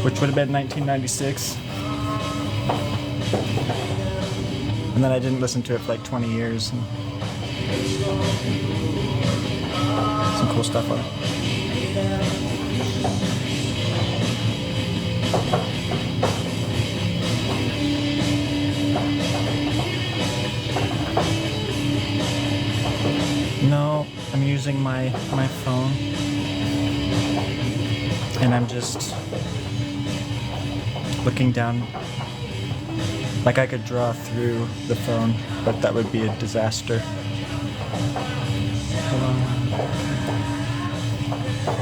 which would have been 1996. And then I didn't listen to it for like 20 years. And some cool stuff on it. No, I'm using my phone, and I'm just looking down. Like I could draw through the phone, but that would be a disaster.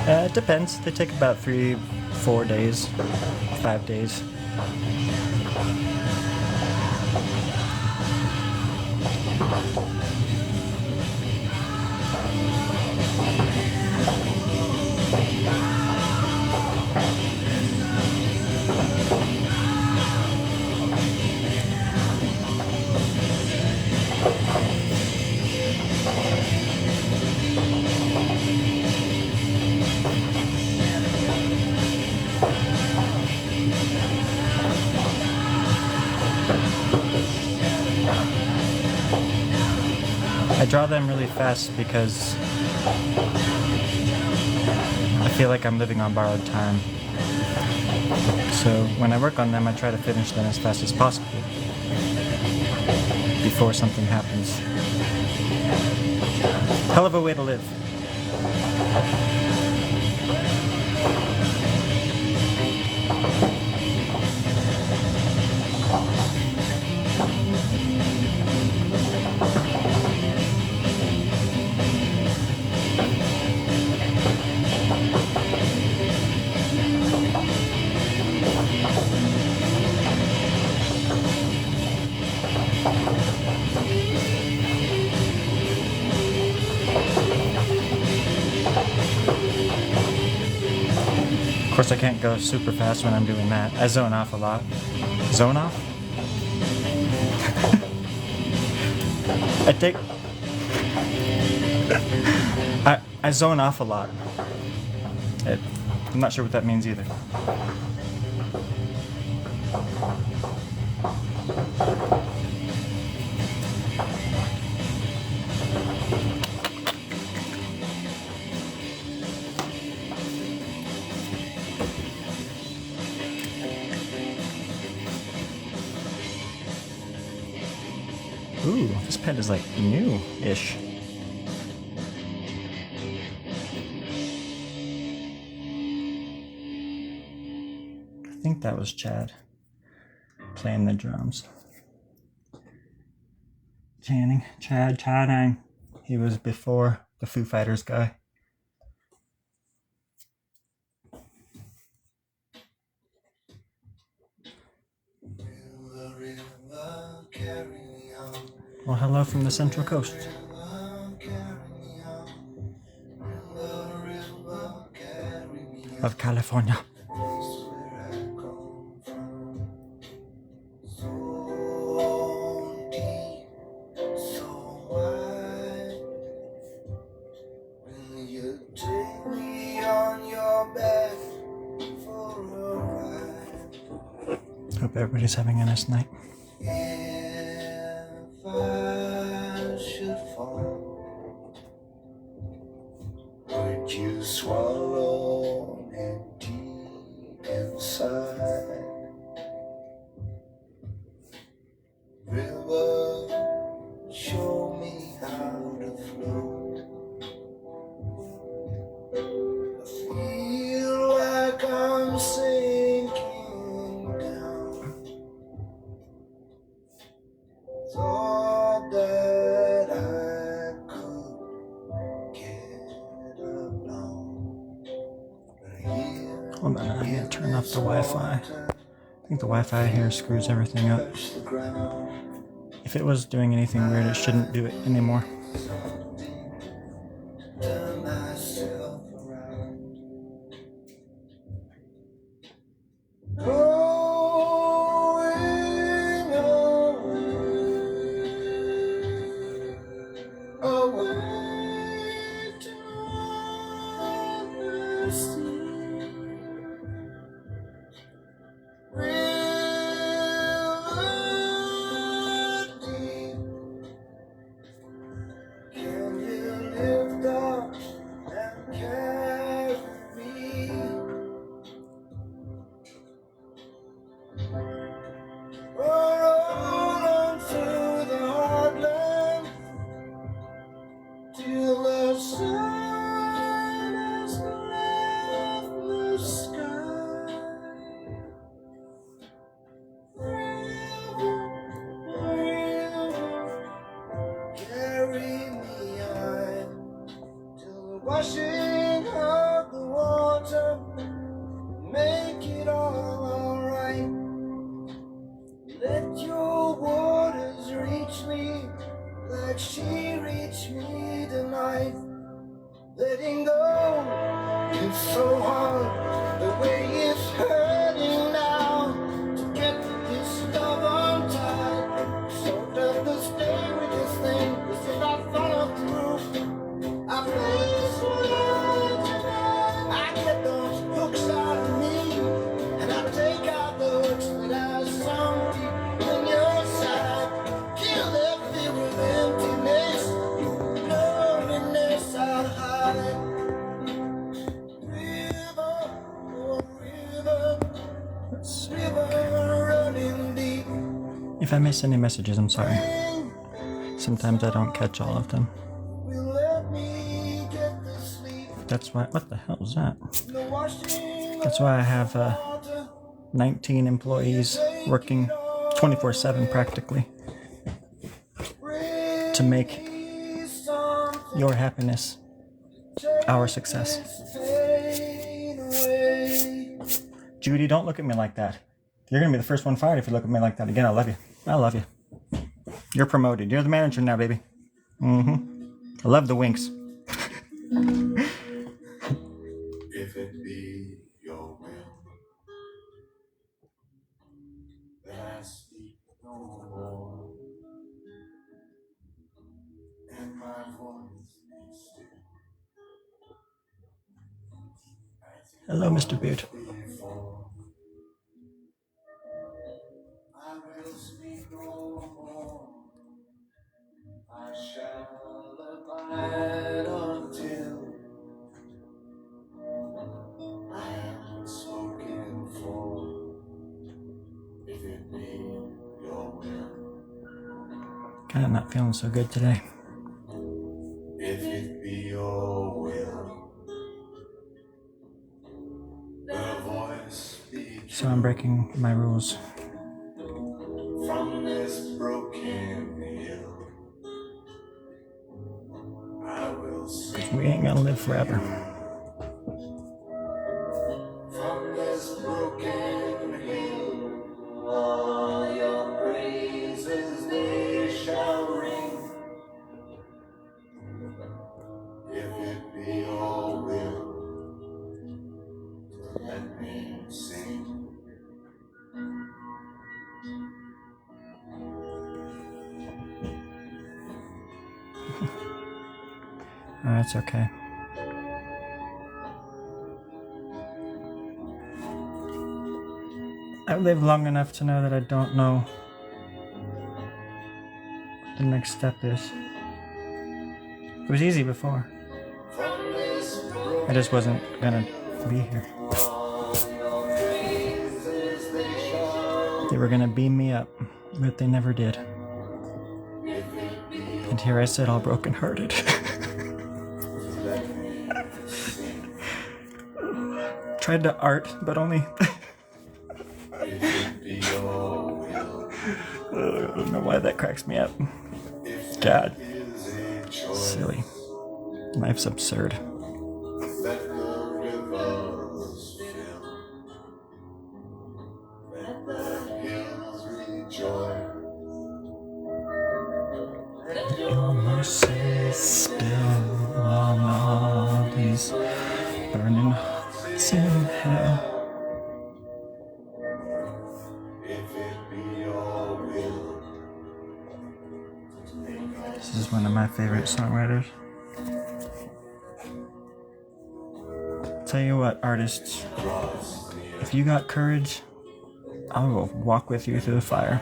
It depends. They take about 3-4 days, 5 days. I draw them really fast because I feel like I'm living on borrowed time. So when I work on them, I try to finish them as fast as possible before something happens. Hell of a way to live. Of course, I can't go super fast when I'm doing that. I zone off a lot. Zone off? I zone off a lot. I'm not sure what that means either. Ooh, this pen is like new-ish. I think that was Chad playing the drums. Chad. He was before the Foo Fighters guy. Well, hello from the Central Coast of California. Hope everybody's having a nice night. If I should fall, would you swallow me deep inside? River, show me how to float. I feel like I'm sinking down. Thought that I could get along. Hold on, I'm gonna turn off the Wi-Fi. I think the Wi-Fi here screws everything up. If it was doing anything weird, it shouldn't do it anymore. If I miss any messages, I'm sorry. Sometimes I don't catch all of them. That's why, what the hell is that? That's why I have 19 employees working 24/7 practically to make your happiness our success. Judy, don't look at me like that. You're going to be the first one fired if you look at me like that again. I love you. I love you. You're promoted. You're the manager now, baby. I love the winks. If it be your will, then I speak no more, and my voice be still. Hello, Mr. Beard. I will speak no more. I shall abide until I am spoken for. If it be your will, Kind of not feeling so good today. if it be your will, let a voice be true. So I'm breaking my rules. From this broken hill, I will sing. We ain't gonna live forever. From this broken hill, all your praises they shall ring. If it be your will, let me sing. Oh, that's okay. I've lived long enough to know that I don't know what the next step is. It was easy before. I just wasn't gonna be here. They were gonna beam me up, but they never did. And here I sit all brokenhearted. Tried to art, but only... I don't know why that cracks me up. God. Silly. Life's absurd. Let the rivers fill. Let the hills rejoice. Let Your mercy still on all these burning hearts in hell. if it be your will. This is one of my favorite songwriters. Tell you what, artists, if you got courage, I will walk with you through the fire.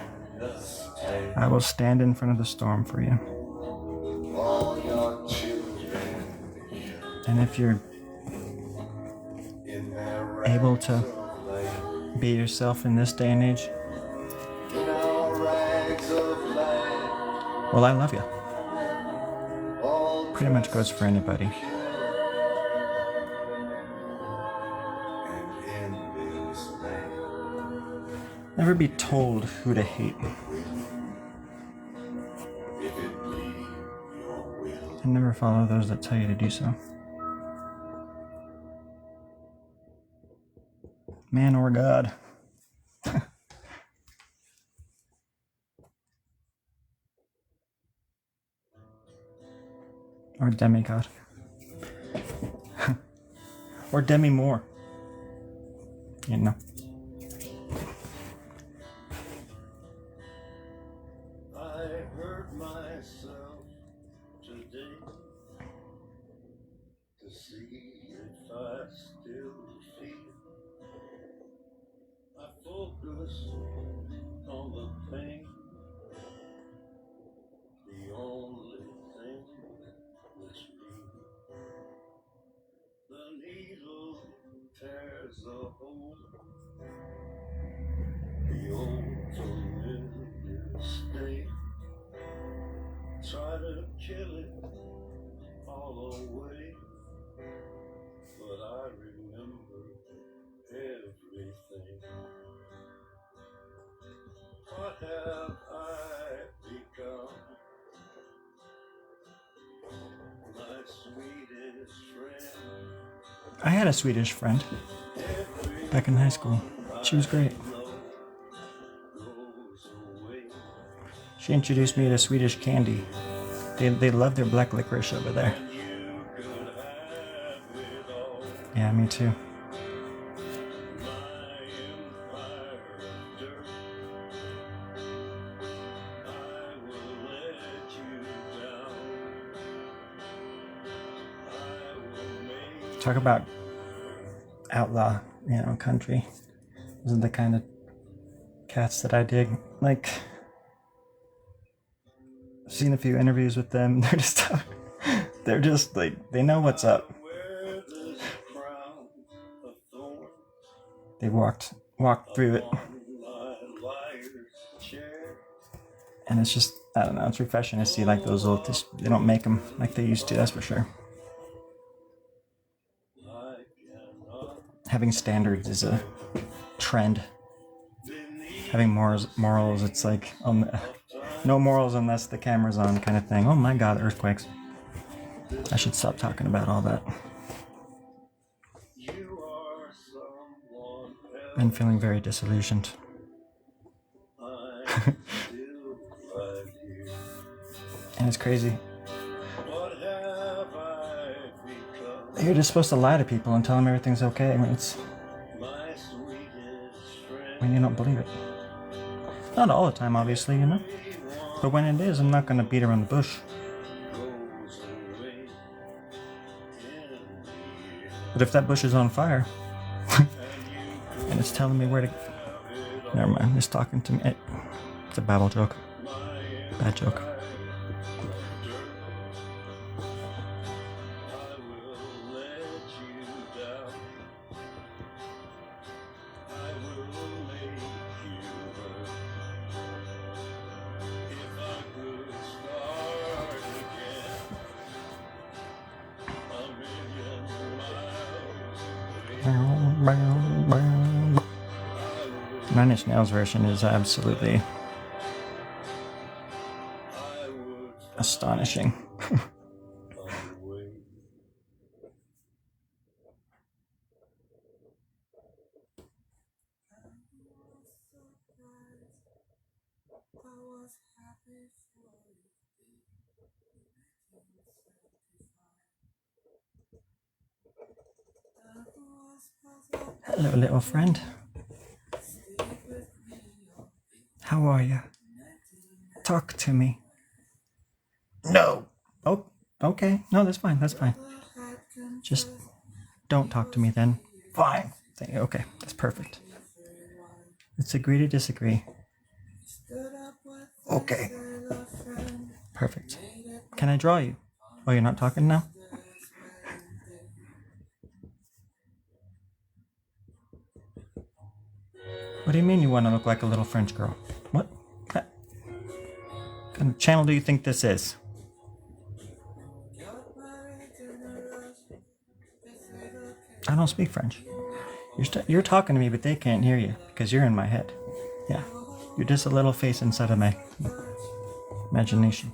I will stand in front of the storm for you. All your children And if you're in their able to rags of light, be yourself in this day and age, in our rags of light, well, I love you. all Pretty much goes for anybody. and in this land, Never be told who to hate, if it be your will. and never follow those that tell you to do so. Man or God. Or demigod. Or Demi Moore. You know. I hurt myself today to see if I still feel. I focus on the pain, the only thing which be. The needle tears a hole, the old familiar Try to kill it all away, but I remember everything. What have I become? My sweetest friend. I had a Swedish friend back in high school. She was great. She introduced me to Swedish candy. They love their black licorice over there. Yeah, me too. Talk about outlaw, country. Those are the kind of cats that I dig. Like, I've seen a few interviews with them. They're just like, they know what's up. They walked through it. And it's just, I don't know, it's refreshing to see like those little, they don't make them like they used to, that's for sure. Having standards is a trend. Having morals, it's like, no morals unless the camera's on kind of thing. Oh my God, earthquakes. I should stop talking about all that. Been feeling very disillusioned. And it's crazy. You're just supposed to lie to people and tell them everything's okay when you don't believe it. Not all the time, obviously, But when it is, I'm not going to beat around the bush. But if that bush is on fire, and it's telling me where to... Never mind, it's talking to me. It's a babble joke. Bad joke. Nine Inch Nails version is absolutely astonishing. Hello, little friend. How are you? Talk to me. No. Oh, okay. No, that's fine. That's fine. Just don't talk to me then. Fine. Okay, that's perfect. Let's agree to disagree. Okay. Perfect. Can I draw you? Oh, you're not talking now? What do you mean you want to look like a little French girl? What kind of channel do you think this is? I don't speak French. You're talking to me, but they can't hear you because you're in my head. Yeah, you're just a little face inside of my imagination.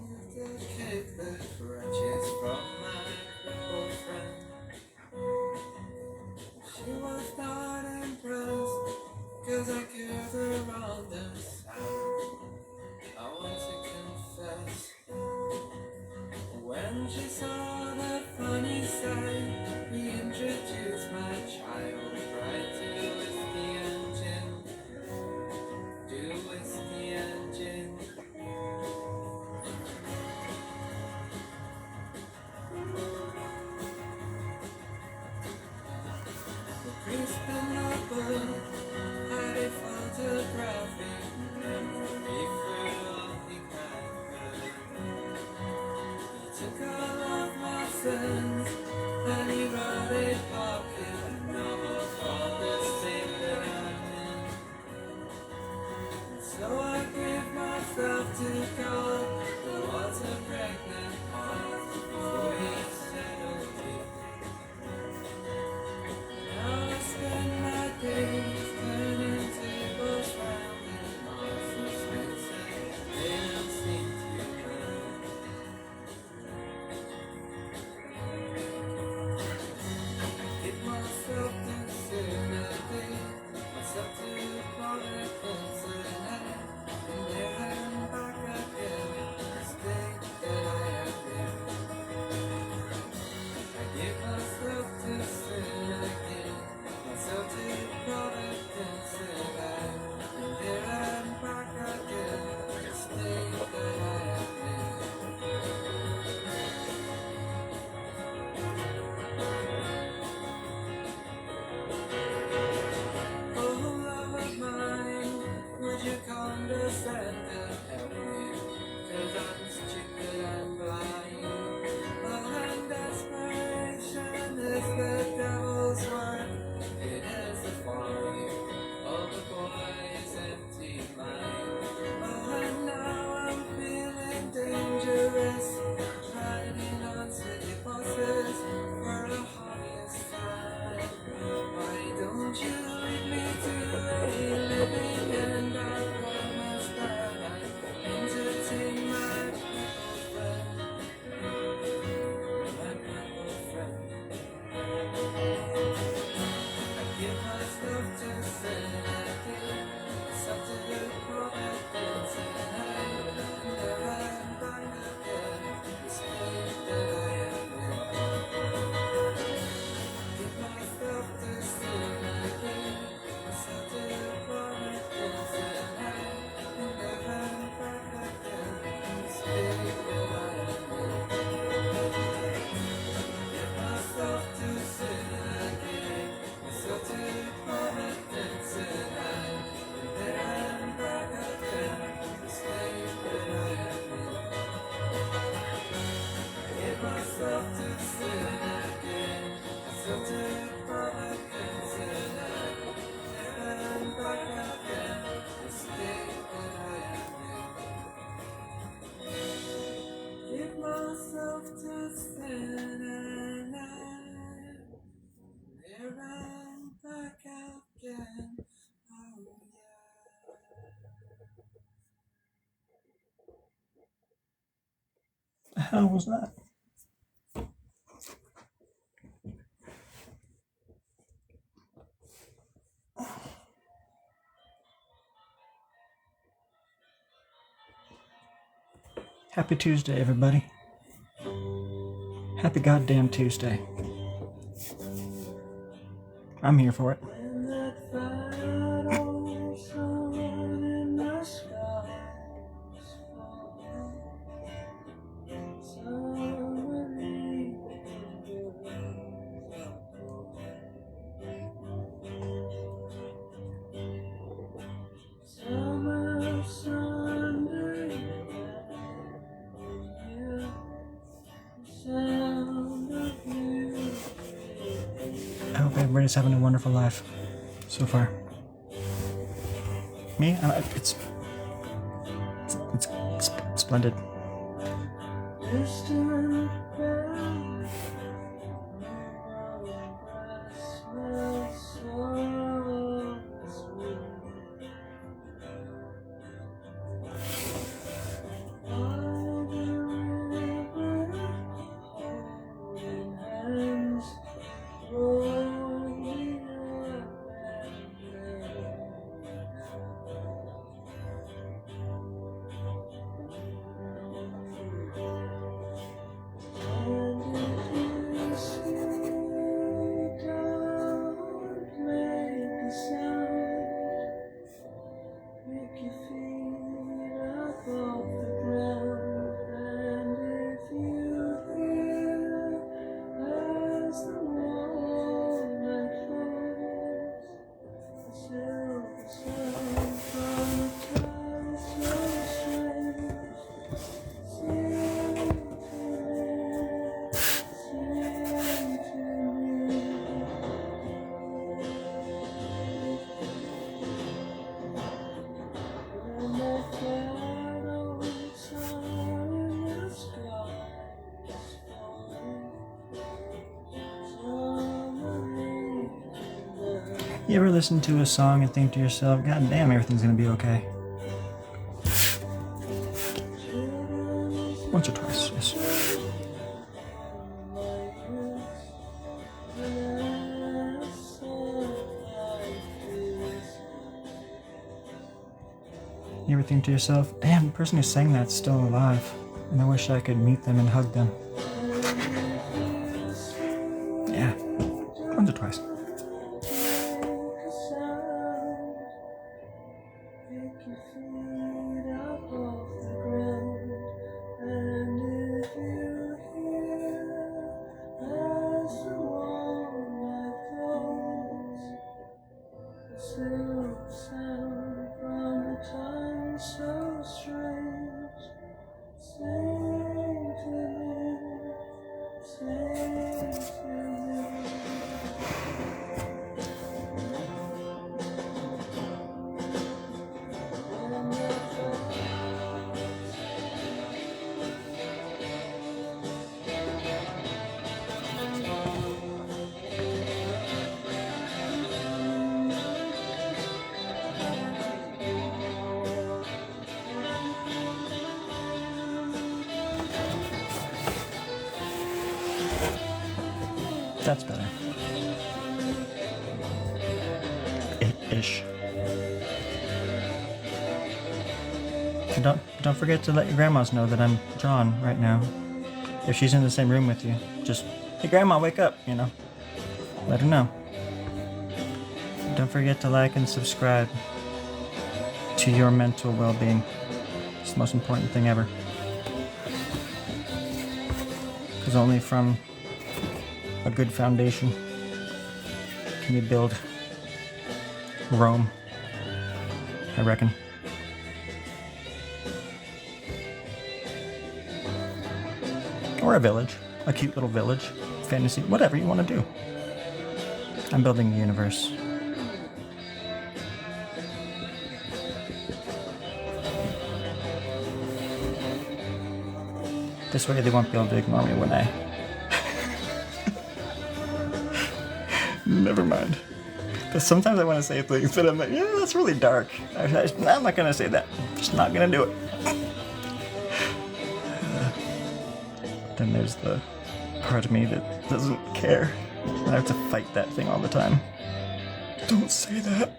When she saw that funny sight, we introduced my child right to whiskey and gin. Do whiskey and gin. The priest in the book had a photographic memory for all he could. He took all of my sins and he wrote a pocket novel called The State That I'm in. And so I gave myself to God, the water bread. hell was that? Happy Tuesday, everybody. Happy goddamn Tuesday. I'm here for it. I hope everybody's having a wonderful life so far. Me? It's splendid. You ever listen to a song and think to yourself, God damn, everything's gonna be okay? Once or twice, yes. You ever think to yourself, damn, the person who sang that's still alive, and I wish I could meet them and hug them? Yeah, once or twice. That's better. Ish. And don't forget to let your grandmas know that I'm John right now. If she's in the same room with you, just, hey grandma, wake up, you know. Let her know. Don't forget to like and subscribe to your mental well-being. It's the most important thing ever. Because only from a good foundation can you build Rome, I reckon. Or a village, a cute little village, fantasy, whatever you want to do. I'm building a universe. This way they won't be able to ignore me when I... Never mind. Because sometimes I want to say things, but I'm like, yeah, that's really dark. I'm not going to say that. I'm just not going to do it. then there's the part of me that doesn't care. I have to fight that thing all the time. Don't say that.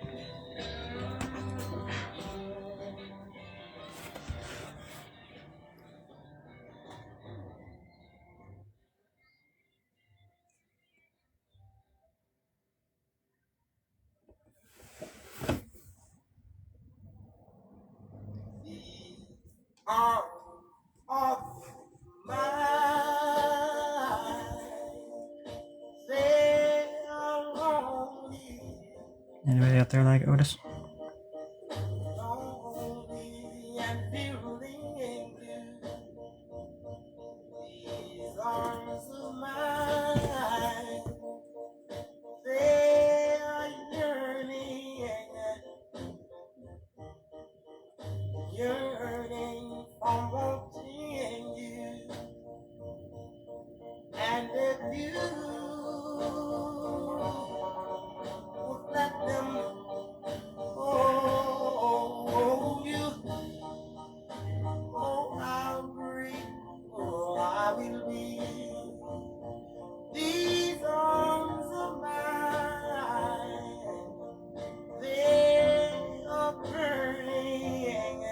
Anybody out there like Otis? Yearning for wanting you, and if you would let them hold you, oh, how great, oh, I will be. These arms of mine, they are burning,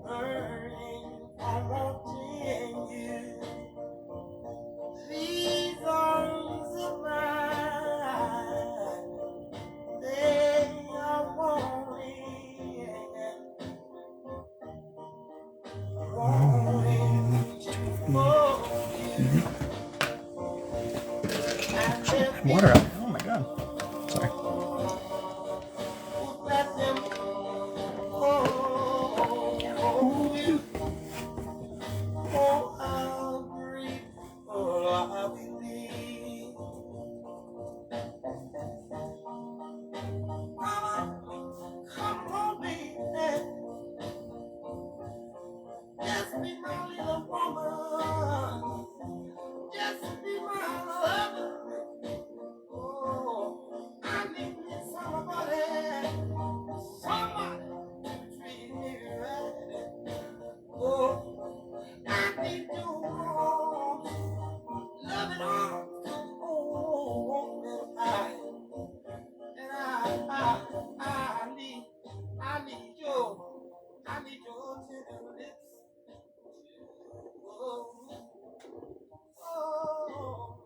burning for wanting you. These arms of mine, they are wanting for you. Water out. Oh my god. Sorry. Let them hold you. Oh, how grateful I will be. Mama, come on, baby. Just be my little woman. Just be my lover. Oh, I need somebody to treat me right. Oh, I need you warm, loving arms to hold me tight. And I need your tender lips. Oh, oh.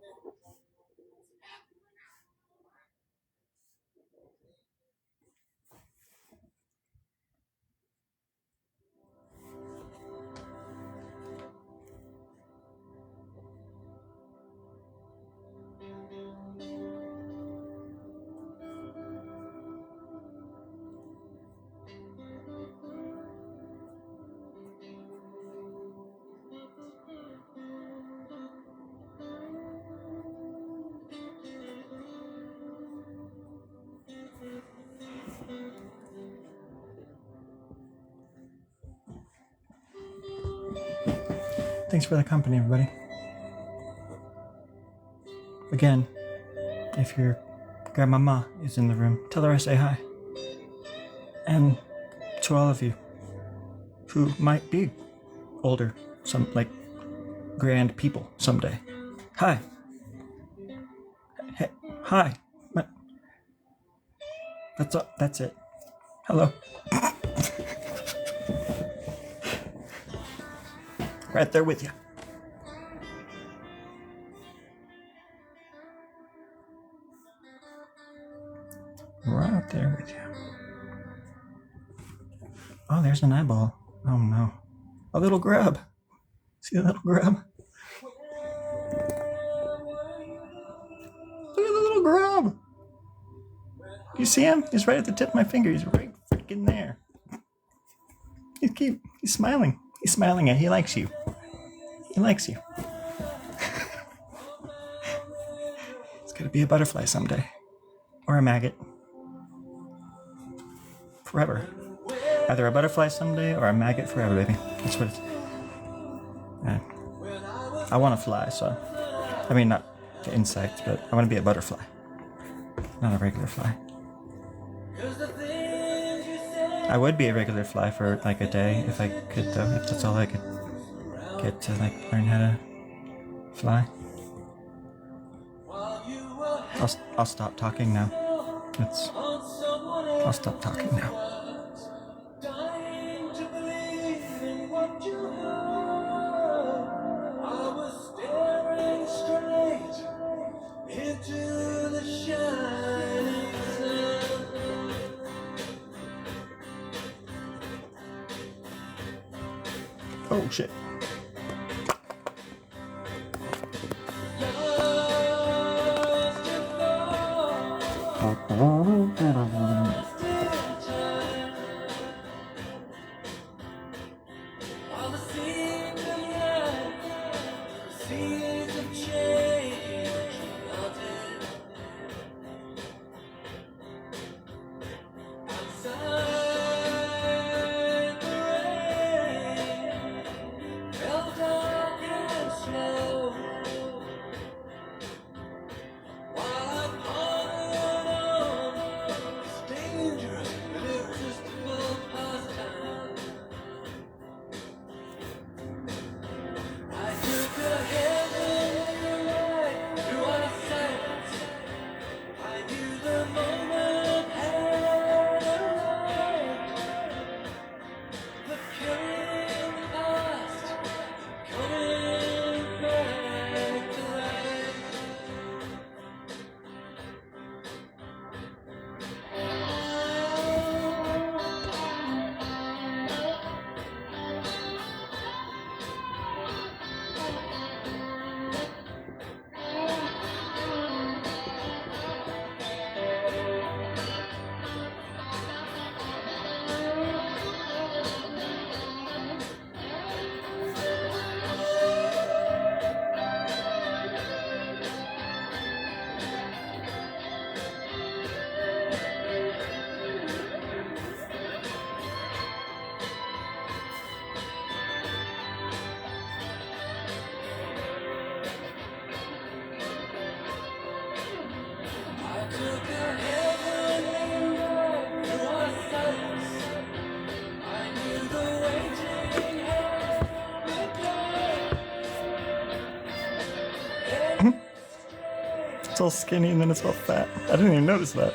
Thanks for the company, everybody. Again, if your grandmama is in the room, tell her I say hi. And to all of you who might be older, some like grand people someday. Hi. Hey, hi. That's it. Hello. Right there with you. Right there with you. Oh, there's an eyeball. Oh no. A little grub. See a little grub? Look at the little grub. You see him? He's right at the tip of my finger. He's right freaking there. He's smiling. He's smiling at you. He likes you. He likes you. It's gonna be a butterfly someday. Or a maggot. Forever. Either a butterfly someday or a maggot forever, baby. That's what it's... I want to fly, so... I mean, not the insect, but I want to be a butterfly. Not a regular fly. I would be a regular fly for like a day if I could, though. If that's all I could get to like learn how to fly. I'll stop talking now. I'll stop talking now. Oh shit. It's all skinny and then it's all fat. I didn't even notice that.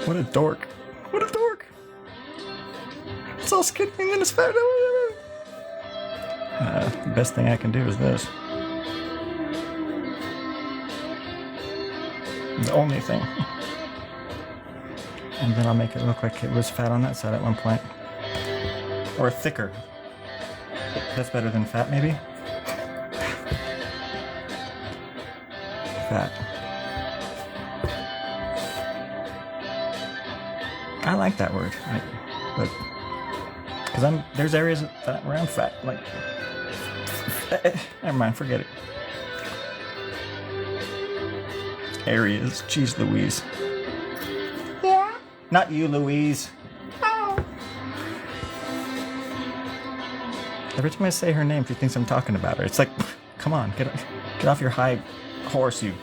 What a dork. What a dork. It's all skinny and then it's fat. The best thing I can do is this. The only thing. And then I'll make it look like it was fat on that side at one point. Or thicker. That's better than fat, maybe? Fat. I like that word, but because there's areas where I'm fat. Like, never mind, forget it. Areas, jeez Louise. Yeah. Not you, Louise. Oh. Every time I say her name, she thinks I'm talking about her. It's like, come on, get off your high horse, you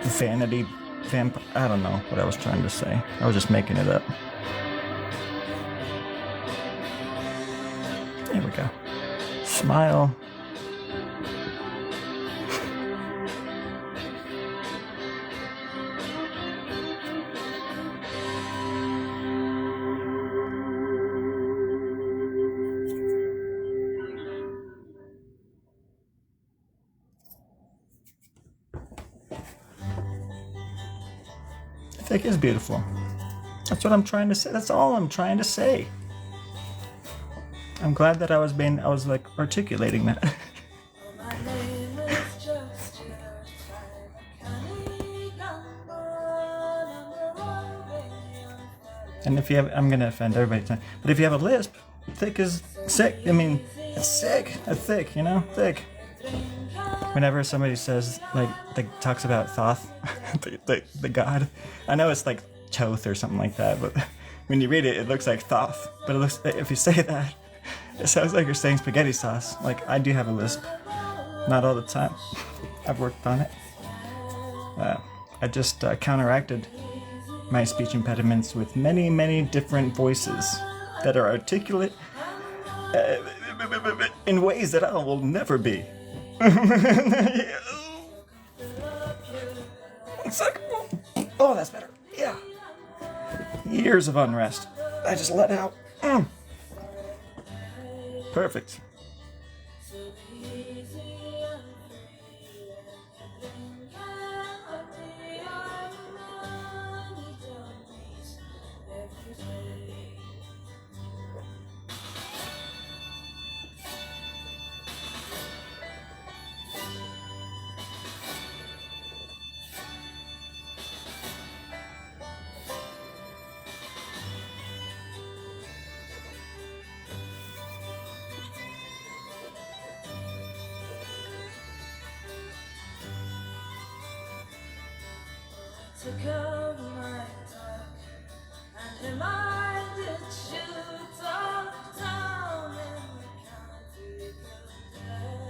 vanity vamp. I don't know what I was trying to say. I was just making it up. There we go. Smile. Thick is beautiful. That's what I'm trying to say. That's all I'm trying to say. I'm glad that I was like articulating that. And if you have, I'm gonna offend everybody tonight, but if you have a lisp, thick is sick. I mean, it's sick. It's thick, you know, thick. Whenever somebody says, like talks about Thoth, the god, I know it's like Choth or something like that, but when you read it, it looks like Thoth. But it looks, if you say that, it sounds like you're saying spaghetti sauce. Like, I do have a lisp. Not all the time. I've worked on it. I just counteracted my speech impediments with many, many different voices that are articulate, in ways that I will never be. It's like, oh, that's better. Yeah. Years of unrest. I just let out. Perfect. To cover my talk and reminded you talk down in the county today.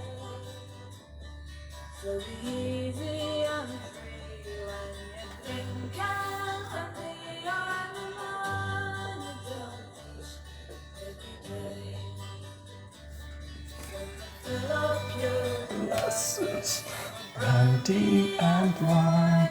So easy and free when you think and happy on the mind you don't wish every day. So fill up your Glasses, brandy and wine.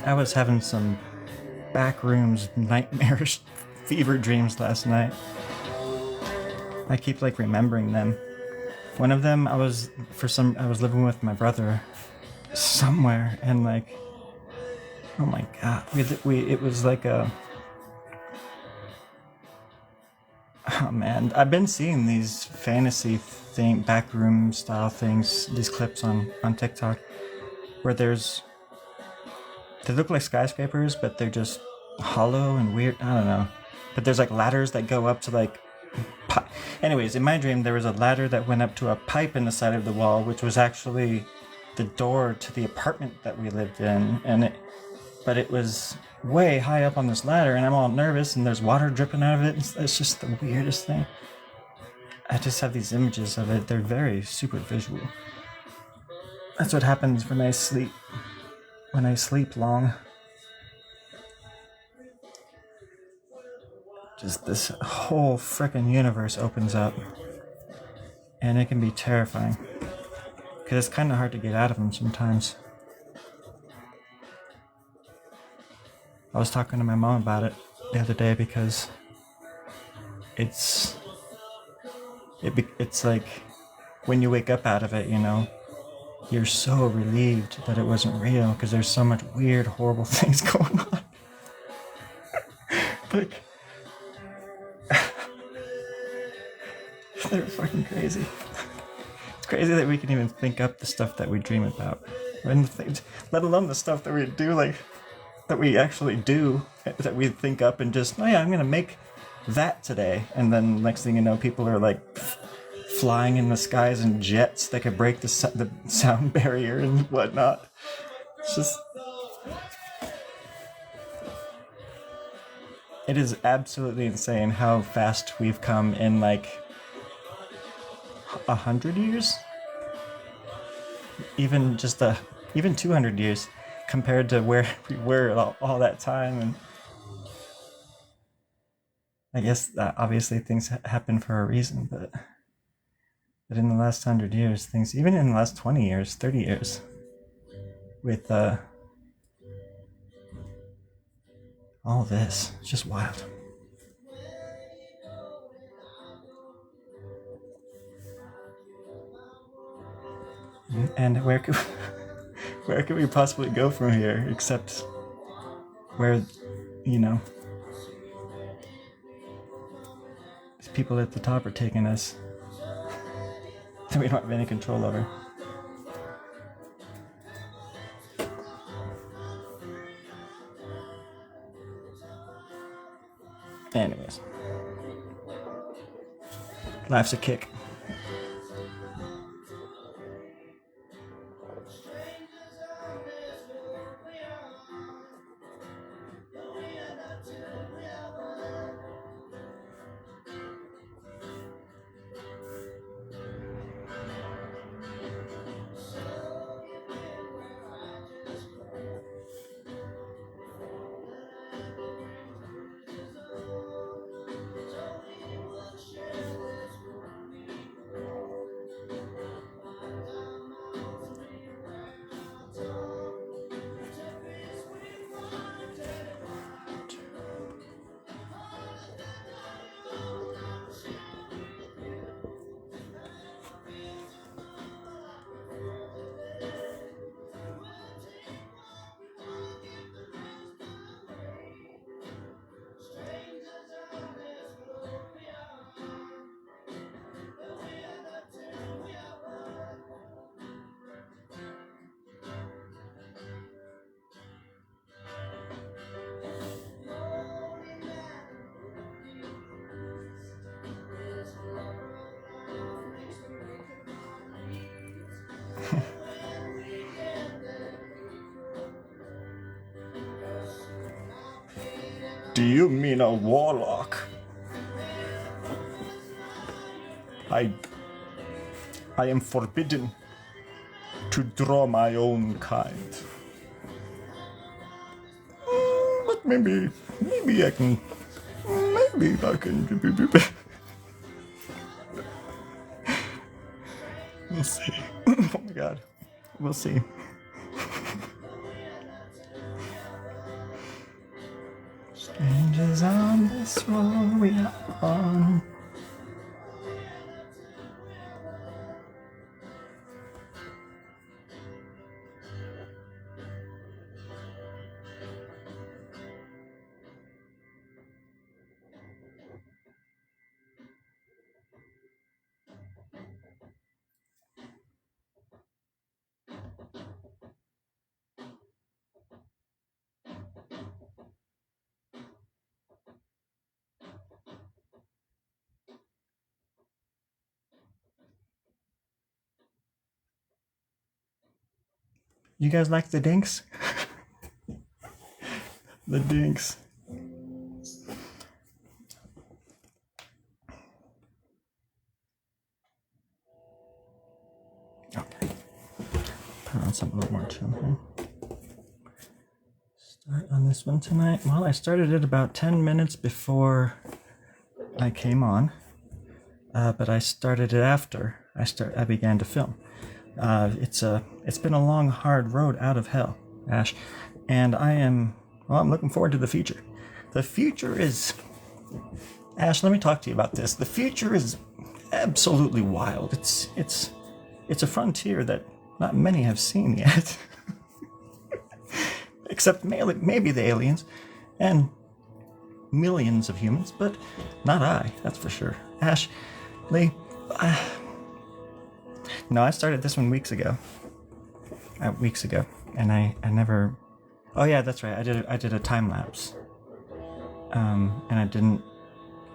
I was having some backrooms nightmarish fever dreams last night. I keep like remembering them. One of them, I was living with my brother somewhere, and like, oh my god, it was like a, oh man, I've been seeing these fantasy backroom style things, these clips on TikTok, where they look like skyscrapers, but they're just hollow and weird. I don't know. But there's like ladders that go up to like... Anyways, in my dream, there was a ladder that went up to a pipe in the side of the wall, which was actually the door to the apartment that we lived in. But it was way high up on this ladder, and I'm all nervous, and there's water dripping out of it. It's just the weirdest thing. I just have these images of it. They're very super visual. That's what happens when I sleep. When I sleep long. Just this whole frickin' universe opens up. And it can be terrifying. Because it's kind of hard to get out of them sometimes. I was talking to my mom about it the other day because it's like when you wake up out of it, you know, you're so relieved that it wasn't real because there's so much weird, horrible things going on. Like, they're fucking crazy. It's crazy that we can even think up the stuff that we dream about, let alone the stuff that we do, like that we actually do, that we think up and just, oh yeah, I'm gonna make that today, and then next thing you know, people are like flying in the skies in jets that could break the sound barrier and whatnot. It's just, it is absolutely insane how fast we've come in like 100 years, even just even 200 years compared to where we were all that time. And I guess that obviously things happen for a reason, but in the last 100 years, things, even in the last 20 years, 30 years, with all this, it's just wild. And where could we possibly go from here except where, you know, these people at the top are taking us that we don't have any control over. Anyways, life's a kick. Do you mean a warlock? I am forbidden to draw my own kind. But maybe I can. Maybe I can. We'll see. Oh my god. We'll see. Strangers on this road we are on. You guys like the dinks? The dinks. Okay. Put on something a little more chill here. Start on this one tonight. Well, I started it about 10 minutes before I came on, but I started it after I began to film. It's been a long, hard road out of hell, Ash, and I'm looking forward to the future. The future is, Ash, let me talk to you about this. The future is absolutely wild. It's a frontier that not many have seen yet, except maybe the aliens and millions of humans, but not I. That's for sure. Ash, Lee. No, I started this one weeks ago, and I never. Oh yeah, that's right. I did a time lapse, and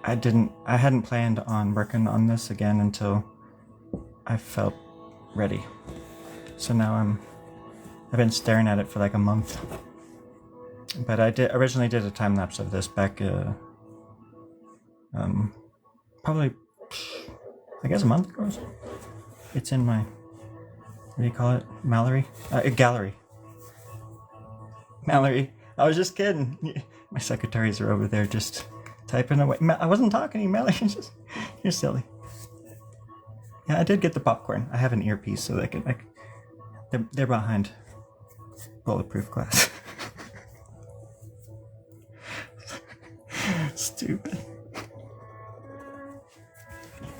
I hadn't planned on working on this again until I felt ready. So now I've been staring at it for like a month. But I originally did a time lapse of this back, probably, I guess a month ago. It's in my What do you call it? Mallory? Gallery. Mallory. I was just kidding. My secretaries are over there just typing away. I wasn't talking to you, Mallory. You're silly. Yeah, I did get the popcorn. I have an earpiece so they can they're behind bulletproof glass. Stupid.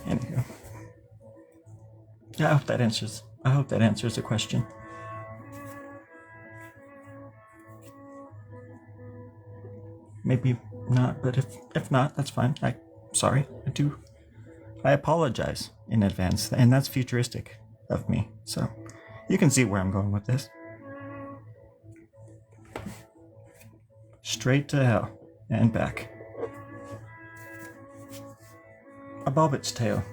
Anywho. Yeah, I hope that answers the question. Maybe not, but if not, that's fine. Sorry. I apologize in advance, and that's futuristic of me. So you can see where I'm going with this. Straight to hell and back. A bobbit's tail.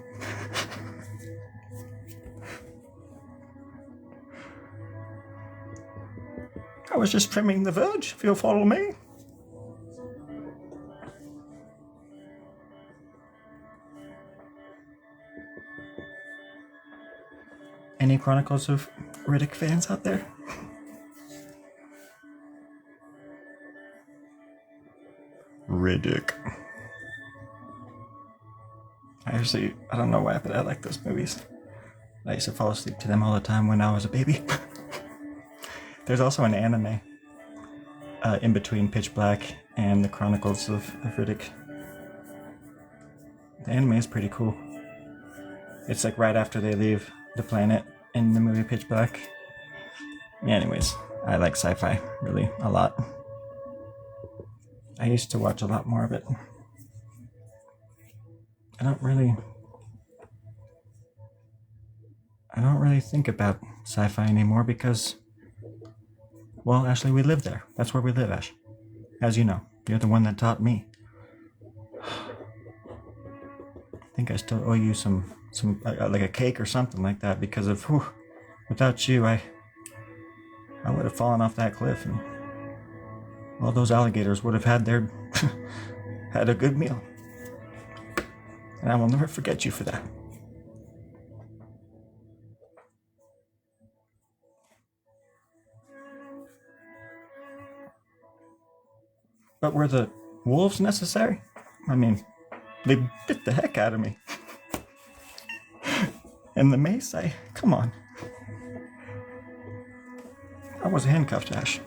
I was just trimming the verge, if you'll follow me. Any Chronicles of Riddick fans out there? Riddick. I don't know why, but I like those movies. I used to fall asleep to them all the time when I was a baby. There's also an anime in between Pitch Black and the Chronicles of Riddick. The anime is pretty cool. It's like right after they leave the planet in the movie Pitch Black. Anyways, I like sci-fi really a lot. I used to watch a lot more of it. I don't really think about sci-fi anymore because, well, Ashley, we live there. That's where we live, Ash. As you know, you're the one that taught me. I think I still owe you some like a cake or something like that because of without you, I would have fallen off that cliff and all those alligators would have had their had a good meal. And I will never forget you for that. But were the wolves necessary? I mean, they bit the heck out of me. And the mace, come on. I was handcuffed, Ash.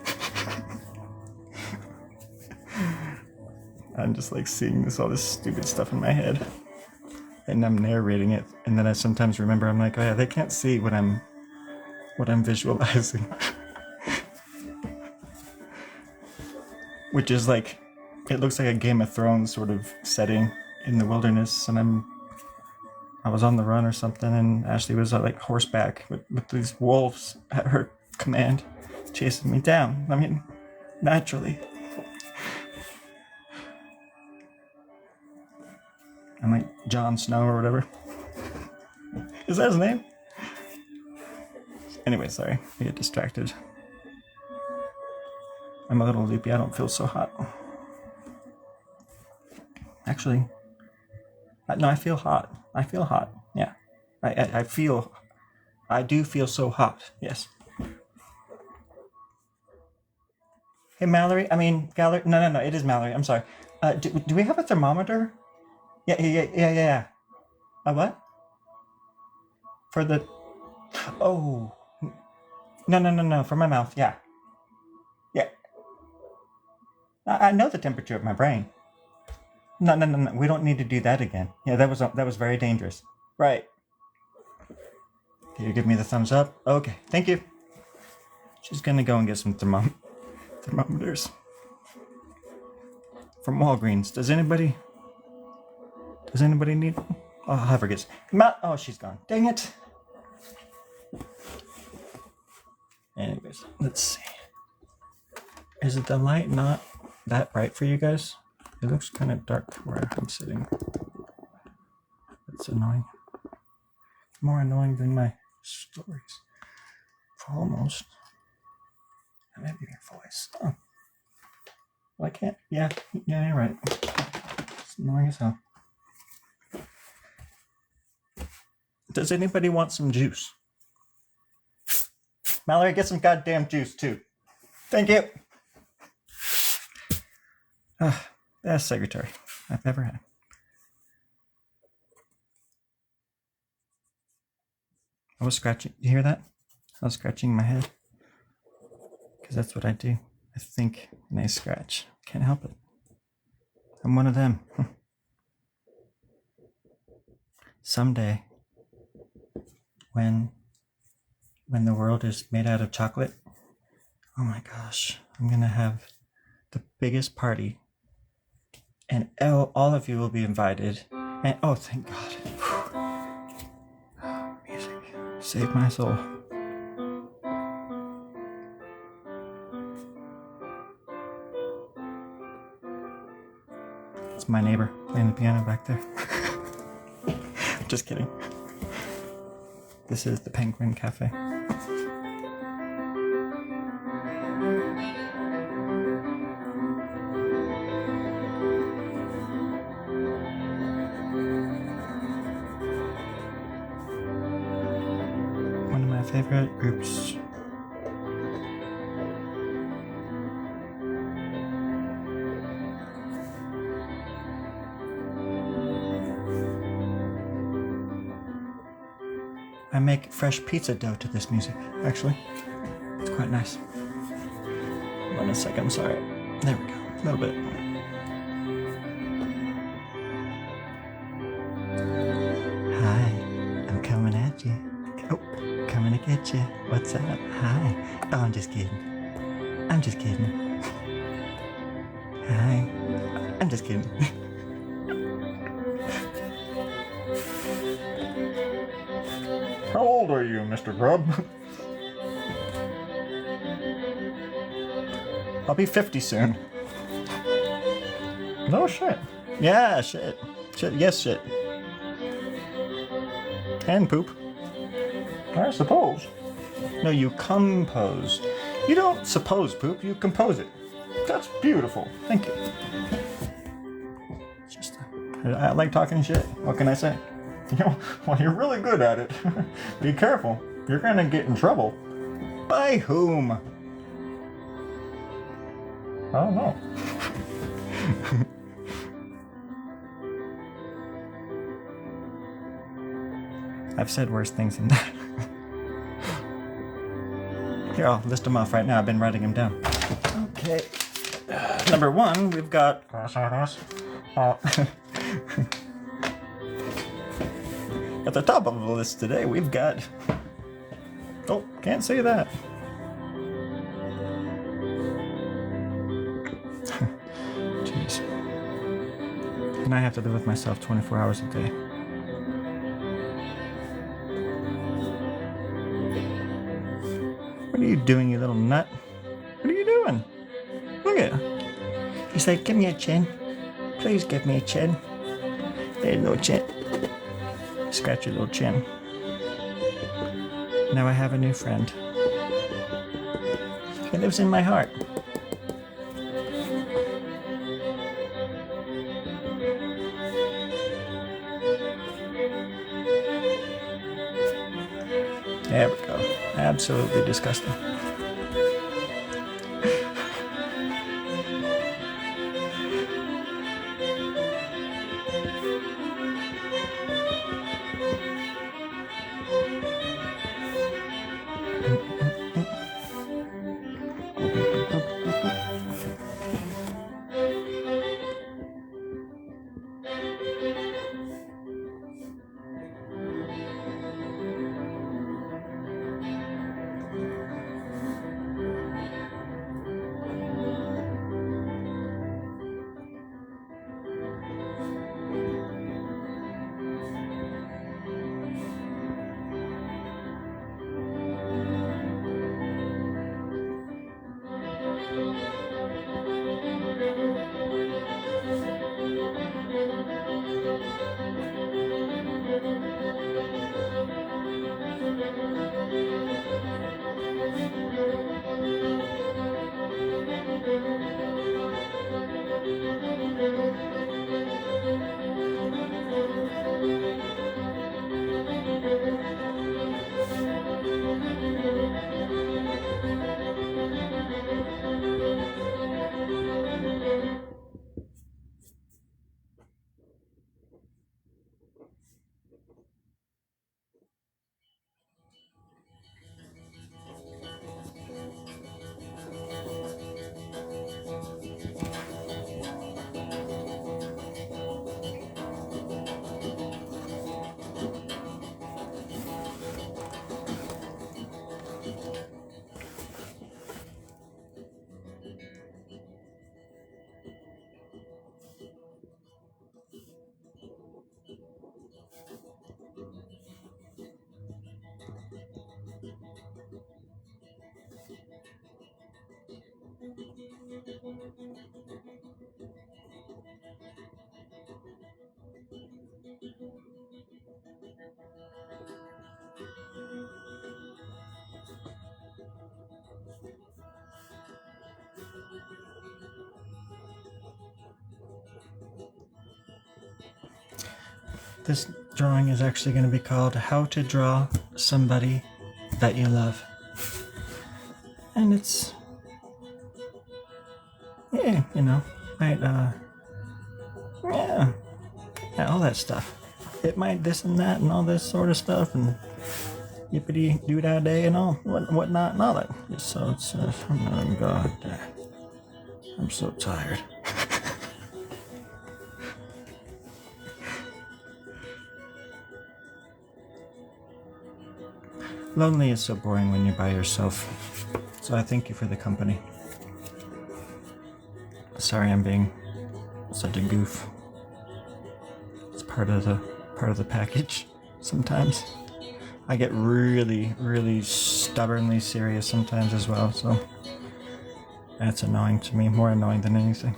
I'm just like seeing all this stupid stuff in my head. And I'm narrating it. And then I sometimes remember, I'm like, oh yeah, they can't see what I'm visualizing. Which is like, it looks like a Game of Thrones sort of setting in the wilderness, and I was on the run or something, and Ashley was like horseback with these wolves at her command, chasing me down. I mean, naturally. I'm like Jon Snow or whatever. Is that his name? Anyway, sorry, I get distracted. I'm a little loopy, I don't feel so hot. Actually, no, I feel hot. Yeah. I do feel so hot, yes. Hey, Mallory, Gallery, no, it is Mallory, I'm sorry. Do we have a thermometer? Yeah. A what? For the, oh. No, for my mouth, yeah. Yeah. I know the temperature of my brain. No, we don't need to do that again. Yeah, that was very dangerous. Right. Can you give me the thumbs up? Okay, thank you. She's gonna go and get some thermometers. From Walgreens. Does anybody need one? Oh, I'll have her get oh, she's gone. Dang it. Anyways, let's see. Is it the light not that bright for you guys? It looks kind of dark where I'm sitting. That's annoying. More annoying than my stories. Almost. Maybe your voice. Oh. Well, I can't. Yeah, you're right. It's annoying as hell. Does anybody want some juice? Mallory, get some goddamn juice, too. Thank you. Best secretary I've ever had. I was scratching. You hear that? I was scratching my head. Because that's what I do. I think and I scratch. Can't help it. I'm one of them. Someday, when the world is made out of chocolate, oh my gosh, I'm gonna have the biggest party, and all of you will be invited. And oh, thank God, music saved my soul. It's my neighbor playing the piano back there. Just kidding. This is the Penguin Cafe. One of my favorite groups. I make fresh pizza dough to this music, actually. It's quite nice. Hold on a second, sorry. There we go, a little bit. Hi, I'm coming at you. Oh, coming to get you. What's up? Hi. Oh, I'm just kidding. I'm just kidding. Hi. I'm just kidding. How old are you, Mr. Grub? I'll be 50 soon. No shit. Yeah, shit. Shit, yes, shit. And poop. I suppose. No, you compose. You don't suppose poop, you compose it. That's beautiful. Thank you. It's just, I like talking shit. What can I say? You know, well, you're really good at it. Be careful. You're gonna get in trouble. By whom? I don't know. I've said worse things than that. Here, I'll list them off right now. I've been writing them down. Okay. Number 1, we've got... At the top of the list today, we've got... Oh, can't say that. Jeez. And I have to live with myself 24 hours a day. What are you doing, you little nut? What are you doing? Look at it. He's like, give me a chin. Please give me a chin. There's no chin. Scratch your little chin. Now I have a new friend. He lives in my heart. There we go. Absolutely disgusting. This drawing is actually going to be called How to Draw Somebody That You Love. And it's, yeah, you know, might, yeah, all that stuff. It might this and that and all this sort of stuff and yippity doo dah day and all whatnot and all that. So it's, oh God, I'm so tired. Lonely is so boring when you're by yourself. So I thank you for the company. Sorry I'm being such a goof. It's part of the package sometimes. I get really, really stubbornly serious sometimes as well, so that's annoying to me, more annoying than anything.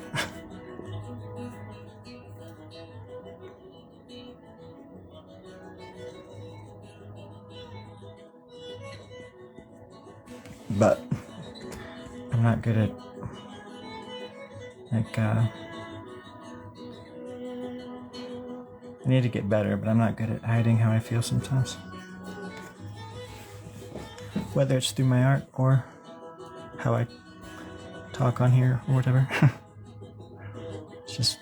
But I'm not good at, like, I need to get better, but I'm not good at hiding how I feel sometimes. Whether it's through my art or how I talk on here or whatever. It's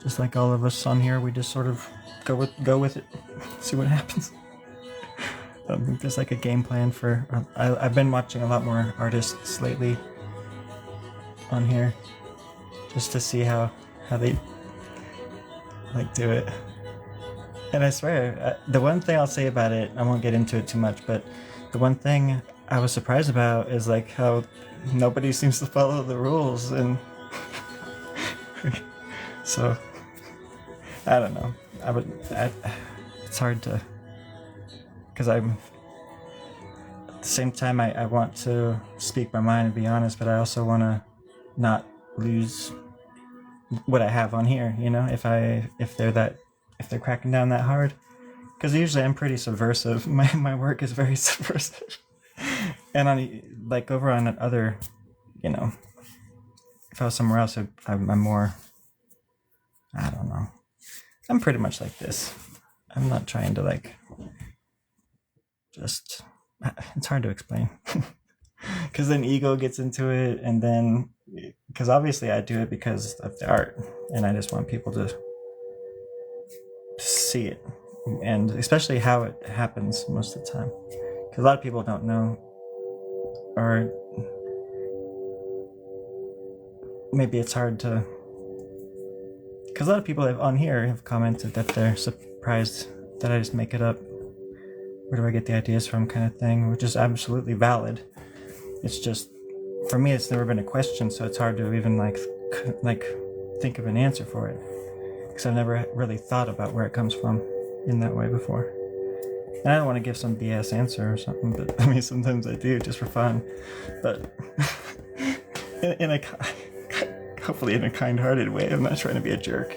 just like all of us on here, we just sort of go with it, see what happens. I don't think there's like a game plan for. I've been watching a lot more artists lately on here, just to see how they like do it. And I swear, the one thing I'll say about it, I won't get into it too much, but the one thing I was surprised about is like how nobody seems to follow the rules, and so I don't know. It's hard to, because I'm at the same time I want to speak my mind and be honest, but I also want to not lose what I have on here. You know, if they're cracking down that hard, because usually I'm pretty subversive. My work is very subversive, and on like over on other, you know, if I was somewhere else, I'm more. I don't know. I'm pretty much like this. I'm not trying to like. Just, it's hard to explain. Because then ego gets into it, and then because obviously I do it because of the art, and I just want people to see it, and especially how it happens most of the time. Because a lot of people don't know, or maybe it's hard to. Because a lot of people on here have commented that they're surprised that I just make it up. Where do I get the ideas from, kind of thing, which is absolutely valid. It's just, for me, it's never been a question, so it's hard to even like think of an answer for it, because I've never really thought about where it comes from in that way before. And I don't want to give some BS answer or something, but I mean sometimes I do just for fun. But in a hopefully in a kind-hearted way. I'm not trying to be a jerk.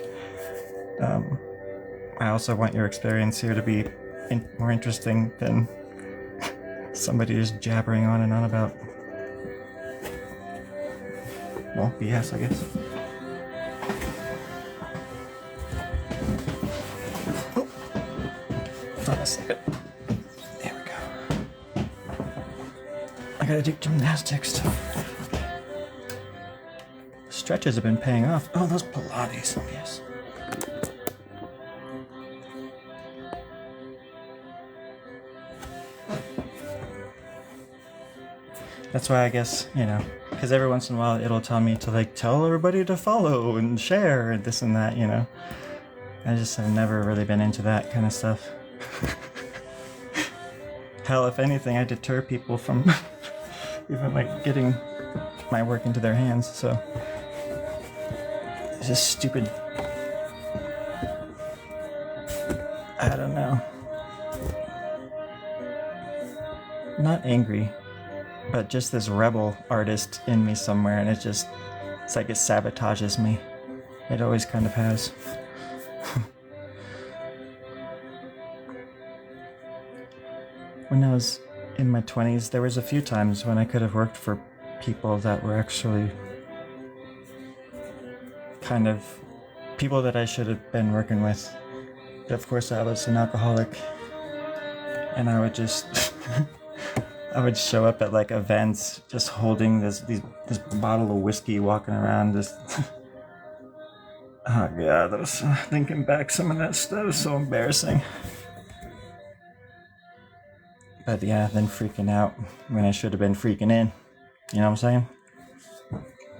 I also want your experience here to be more interesting than somebody just jabbering on and on about, well, BS, I guess. Oh, hold on a second. There we go. I gotta do gymnastics. Stretches have been paying off. Oh, those Pilates, yes. That's why I guess, you know, because every once in a while it'll tell me to like tell everybody to follow and share and this and that, you know. I just have never really been into that kind of stuff. Hell, if anything, I deter people from even like getting my work into their hands, so it's just stupid. I don't know. Not angry. but just this rebel artist in me somewhere, and it's like it sabotages me. It always kind of has. When I was in my 20s, there was a few times when I could have worked for people that were actually kind of people that I should have been working with. But of course, I was an alcoholic, and I would just I would show up at like events just holding this bottle of whiskey, walking around just oh god, that was thinking back, some of that stuff was so embarrassing. But yeah, then freaking out when I should have been freaking in. You know what I'm saying?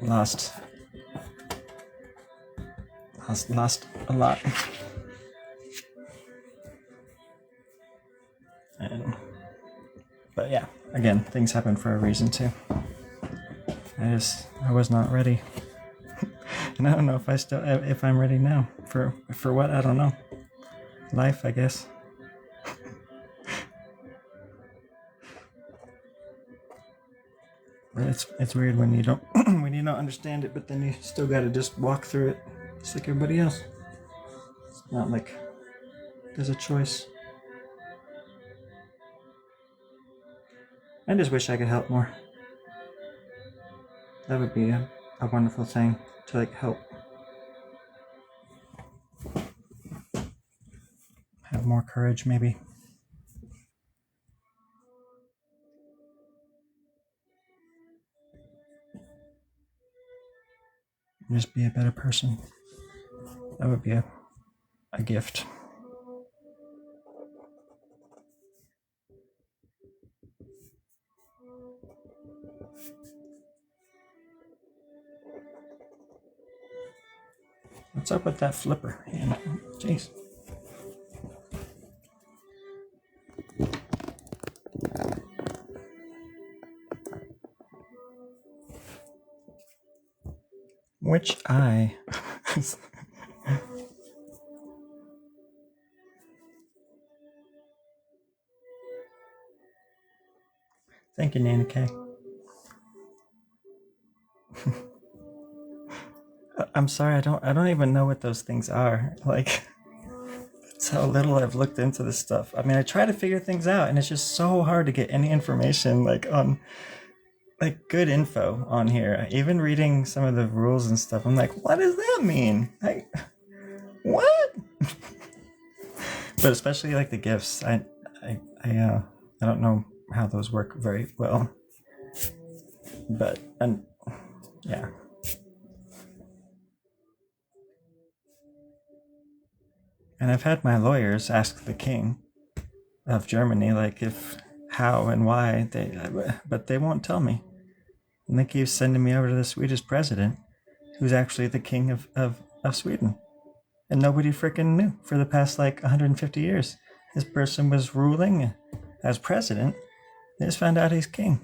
Lost a lot. But yeah, again, things happen for a reason too. I was not ready. And I don't know if I'm ready now. For what? I don't know. Life, I guess. But it's weird when you don't when you don't understand it, but then you still gotta just walk through it just like everybody else. It's not like there's a choice. I just wish I could help more. That would be a wonderful thing to like help. Have more courage, maybe. Just be a better person. That would be a gift. What's up with that flipper hand? Jeez. Which eye? Thank you, Nana K. I'm sorry, I don't even know what those things are. Like, that's how little I've looked into this stuff. I mean, I try to figure things out, and it's just so hard to get any information like on like good info on here. Even reading some of the rules and stuff, I'm like, what does that mean? Like, what? But especially like the gifts, I don't know how those work very well. But yeah. And I've had my lawyers ask the king of Germany, like if how and why but they won't tell me. And they keep sending me over to the Swedish president, who's actually the king of Sweden. And nobody freaking knew for the past like 150 years. This person was ruling as president. They just found out he's king.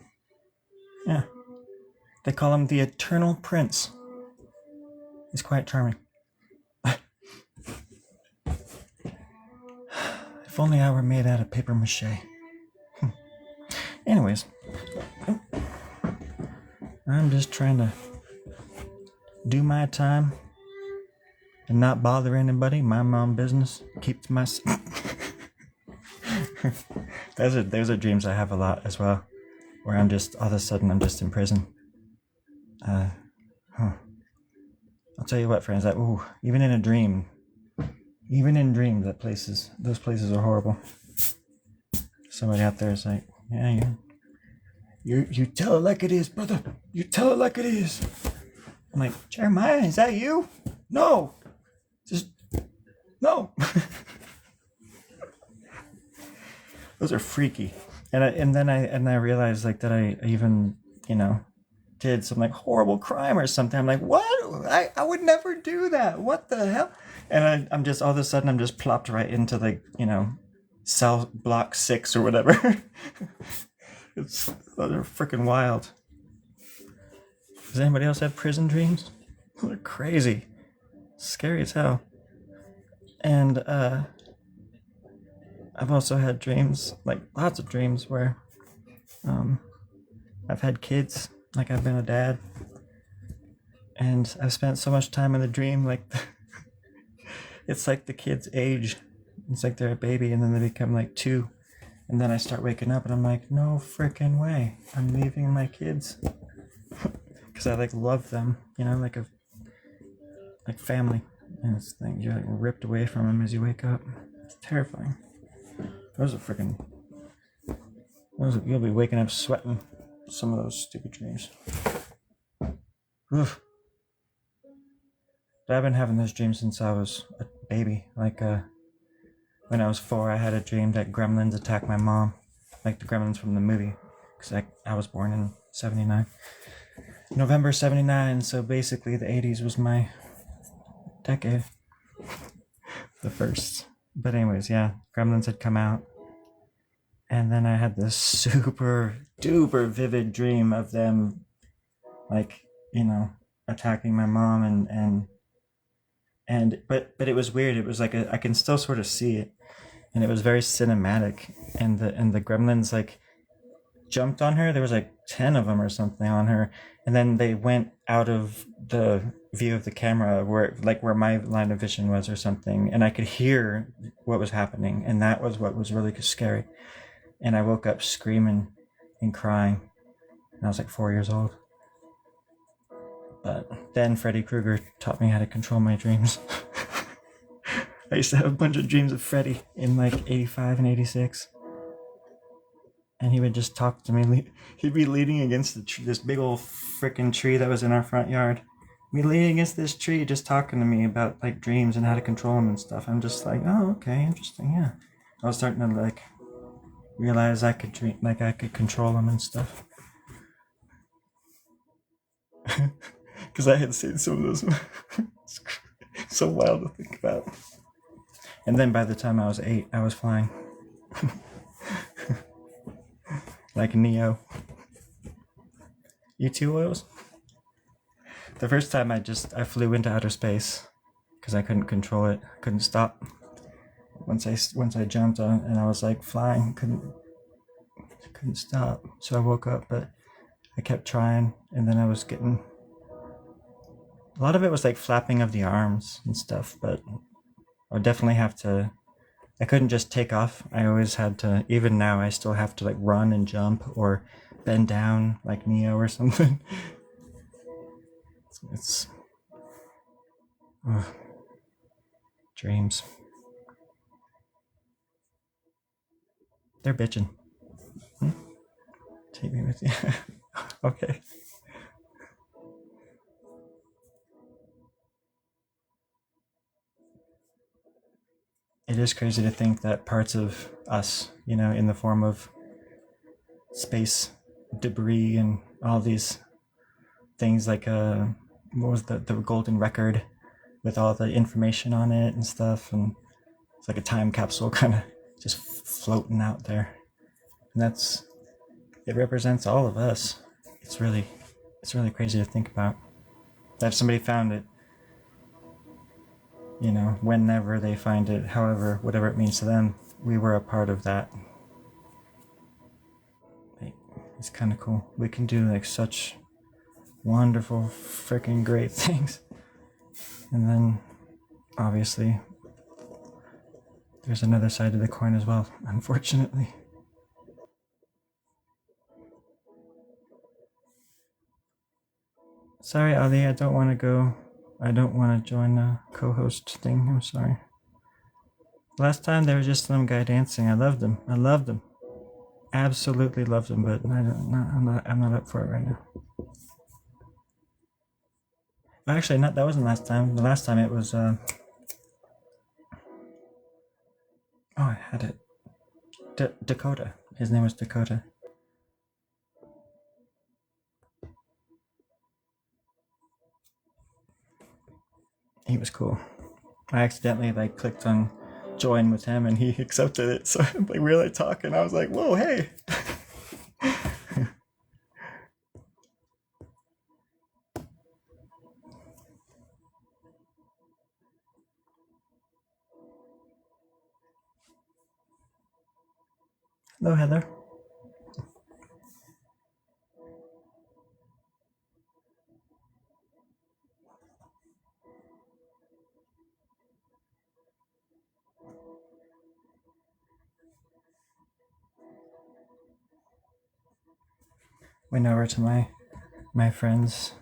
Yeah. They call him the Eternal Prince. He's quite charming. If only I were made out of paper mache. Anyways, I'm just trying to do my time and not bother anybody, mind my own business, keep to myself. Those are dreams I have a lot as well, where I'm just, all of a sudden, I'm just in prison. I'll tell you what, friends, even in dreams, those places are horrible. Somebody out there is like, yeah, you tell it like it is, brother. You tell it like it is. I'm like, Jeremiah, is that you? No. Just, no. Those are freaky. And then I realized like that I even, did some like horrible crime or something. I'm like, what? I would never do that. What the hell? And I'm just, all of a sudden, I'm just plopped right into like, cell block 6 or whatever. Those are freaking wild. Does anybody else have prison dreams? They're crazy. Scary as hell. And I've also had dreams, like lots of dreams where I've had kids, like I've been a dad, and I've spent so much time in the dream, like it's like the kids age. It's like they're a baby and then they become like 2. And then I start waking up and I'm like, no freaking way. I'm leaving my kids. Because I like love them, you know, like family. And it's like you're like ripped away from them as you wake up. It's terrifying. You'll be waking up sweating some of those stupid dreams. Oof. But I've been having this dream since I was a baby. Like when I was 4, I had a dream that gremlins attacked my mom, like the gremlins from the movie, because I was born in 79. November 79, so basically the 80s was my decade. The first. But anyways, yeah, gremlins had come out. And then I had this super duper vivid dream of them, like, you know, attacking my mom but it was weird. It was like I can still sort of see it, and it was very cinematic. And the gremlins like jumped on her. There was like 10 of them or something on her, and then they went out of the view of the camera where my line of vision was or something, and I could hear what was happening, and that was what was really scary. And I woke up screaming and crying, and I was like 4 years old. But then Freddy Krueger taught me how to control my dreams. I used to have a bunch of dreams of Freddy in like 85 and 86. And he would just talk to me. He'd be leaning against this big old freaking tree that was in our front yard. Me leaning against this tree, just talking to me about like dreams and how to control them and stuff. I'm just like, oh, okay, interesting, yeah. I was starting to like realize I could dream, like I could control them and stuff. Because I had seen some of those. It's so wild to think about. And then by the time I was 8, I was flying. Like Neo. You too, Oils? The first time I flew into outer space because I couldn't control it. I couldn't stop. Once I jumped on and I was like flying, couldn't stop. So I woke up, but I kept trying, and then I was getting a lot of it was like flapping of the arms and stuff, but I would definitely have to. I couldn't just take off. I always had to. Even now, I still have to like run and jump or bend down like Neo or something. It's dreams. They're bitching. Take me with you. Okay. It is crazy to think that parts of us, you know, in the form of space debris and all these things like what was the golden record with all the information on it and stuff, and it's like a time capsule kind of just floating out there, and it represents all of us. It's really crazy to think about that if somebody found it, you know, whenever they find it, however, whatever it means to them, we were a part of that. It's kind of cool. We can do like such wonderful freaking great things, and then obviously there's another side of the coin as well, unfortunately. Sorry, Ali, I don't want to go. I don't want to join the co-host thing. I'm sorry. Last time there was just some guy dancing. I loved him. Absolutely loved him, but I'm not up for it right now. Actually, that wasn't last time. The last time it was I had it. Dakota. His name was Dakota. He was cool. I accidentally like clicked on join with him and he accepted it. So like we were like talking. I was like, whoa, hey. Hello, Heather. went over to my friend's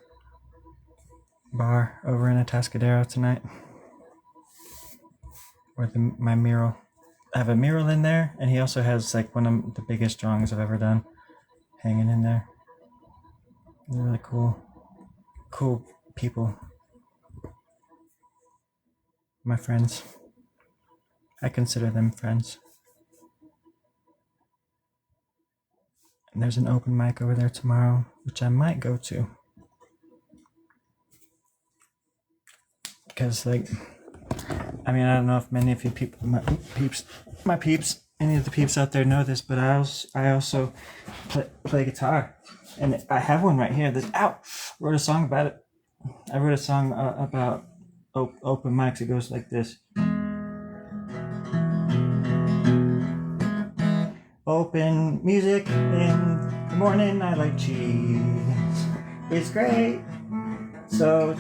bar over in Atascadero tonight. With my mural. I have a mural in there, and he also has like one of the biggest drawings I've ever done hanging in there. They're really cool people. My friends. I consider them friends. And there's an open mic over there tomorrow, which I might go to. Because, like, I mean, I don't know if many of you people, my peeps, any of the peeps out there know this, but I also play guitar. And I have one right here. Wrote a song about it. I wrote a song about open mics. It goes like this. Open music in the morning, I like cheese. It's great. So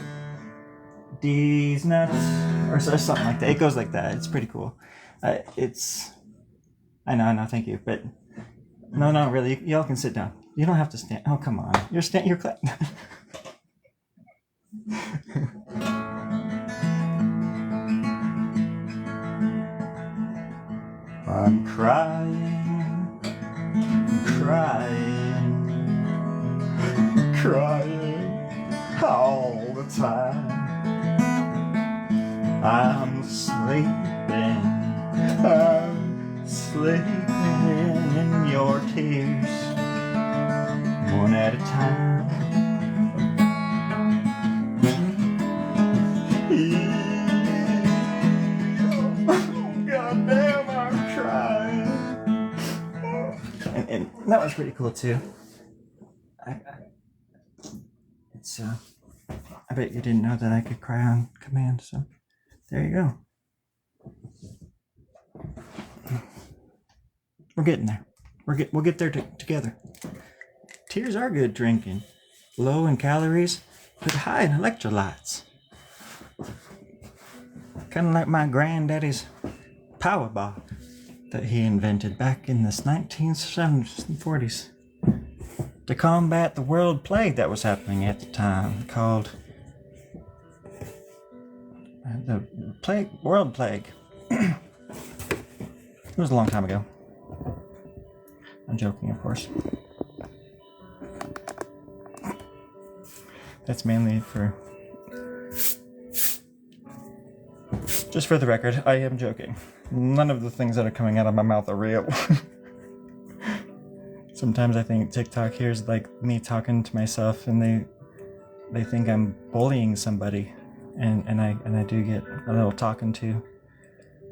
these nuts, or something like that. It goes like that. It's pretty cool. I know, thank you. But no, really, y'all can sit down. You don't have to stand. Oh, come on. You're clap. I'm crying all the time. I'm sleeping in your tears, one at a time. Goddamn, I'm crying. And that was pretty cool too. I bet you didn't know that I could cry on command, so there you go. We're getting there. We'll get there together. Tears are good drinking. Low in calories, but high in electrolytes. Kind of like my granddaddy's power bar that he invented back in the 1970s and 40s to combat the world plague that was happening at the time, called the world plague. It was a long time ago. I'm joking, of course. That's mainly just for the record, I am joking. None of the things that are coming out of my mouth are real. Sometimes I think TikTok hears like me talking to myself, and they think I'm bullying somebody, and I do get a little talking to.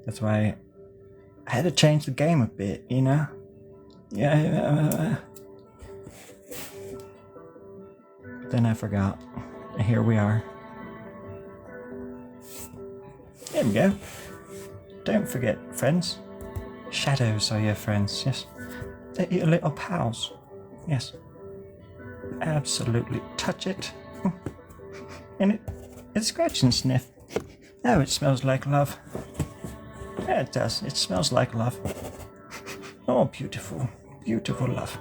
That's why I had to change the game a bit, you know. Yeah. Then I forgot, and here we are. There we go. Don't forget, friends. Shadows are your friends, yes. They're your little pals. Yes. Absolutely. Touch it. And it scratch and sniff. Oh, it smells like love. Yeah, it does. It smells like love. Oh, beautiful. Beautiful love.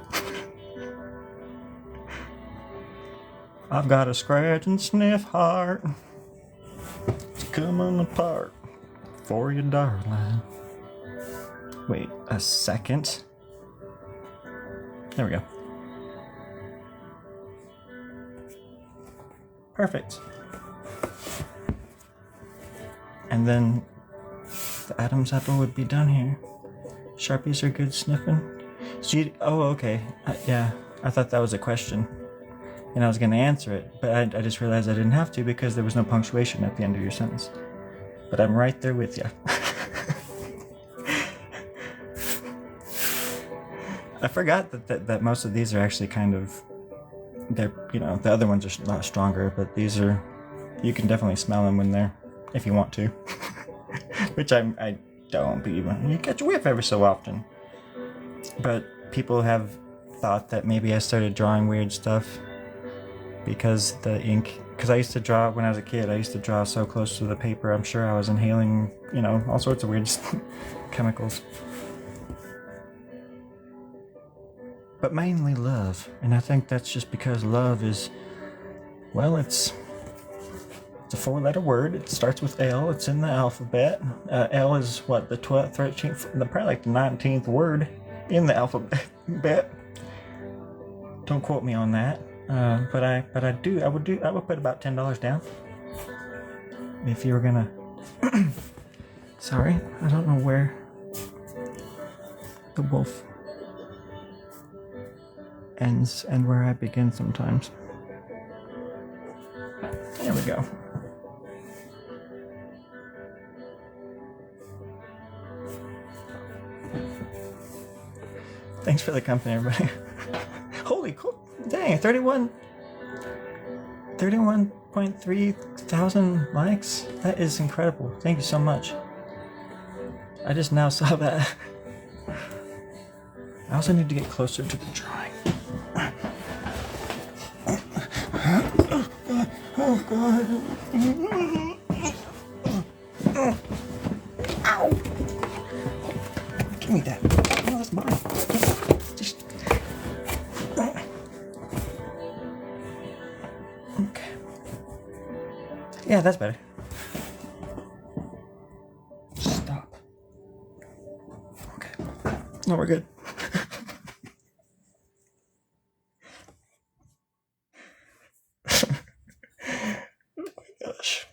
I've got a scratch and sniff heart. It's coming apart for you, darling. Wait a second. There we go. Perfect. And then the Adam's apple would be done here. Sharpies are good sniffing. So okay. Yeah, I thought that was a question. And I was going to answer it, but I just realized I didn't have to because there was no punctuation at the end of your sentence. But I'm right there with you. I forgot that most of these are actually kind of, they're, you know, the other ones are a lot stronger, but these are, you can definitely smell them when they're, if you want to. Which I don't, but you catch a whiff every so often. But people have thought that maybe I started drawing weird stuff because the ink, because I used to draw when I was a kid, I used to draw so close to the paper, I'm sure I was inhaling, you know, all sorts of weird chemicals. but mainly love. And I think that's just because love is, well, it's a 4-letter word. It starts with L. It's in the alphabet. L is what, the 12th, 13th, probably like the 19th word in the alphabet. Don't quote me on that. But I would put about $10 down. If you were gonna. Sorry, I don't know where the wolf ends and where I begin sometimes. There we go. Thanks for the company, everybody. Holy cool. Dang, 31.3 thousand likes. That is incredible. Thank you so much. I just now saw that. I also need to get closer to the drawing. Oh God. Ow. Give me that. No, that's mine. Just. Okay. Yeah, that's better. Stop. Okay. No, we're good. Gosh.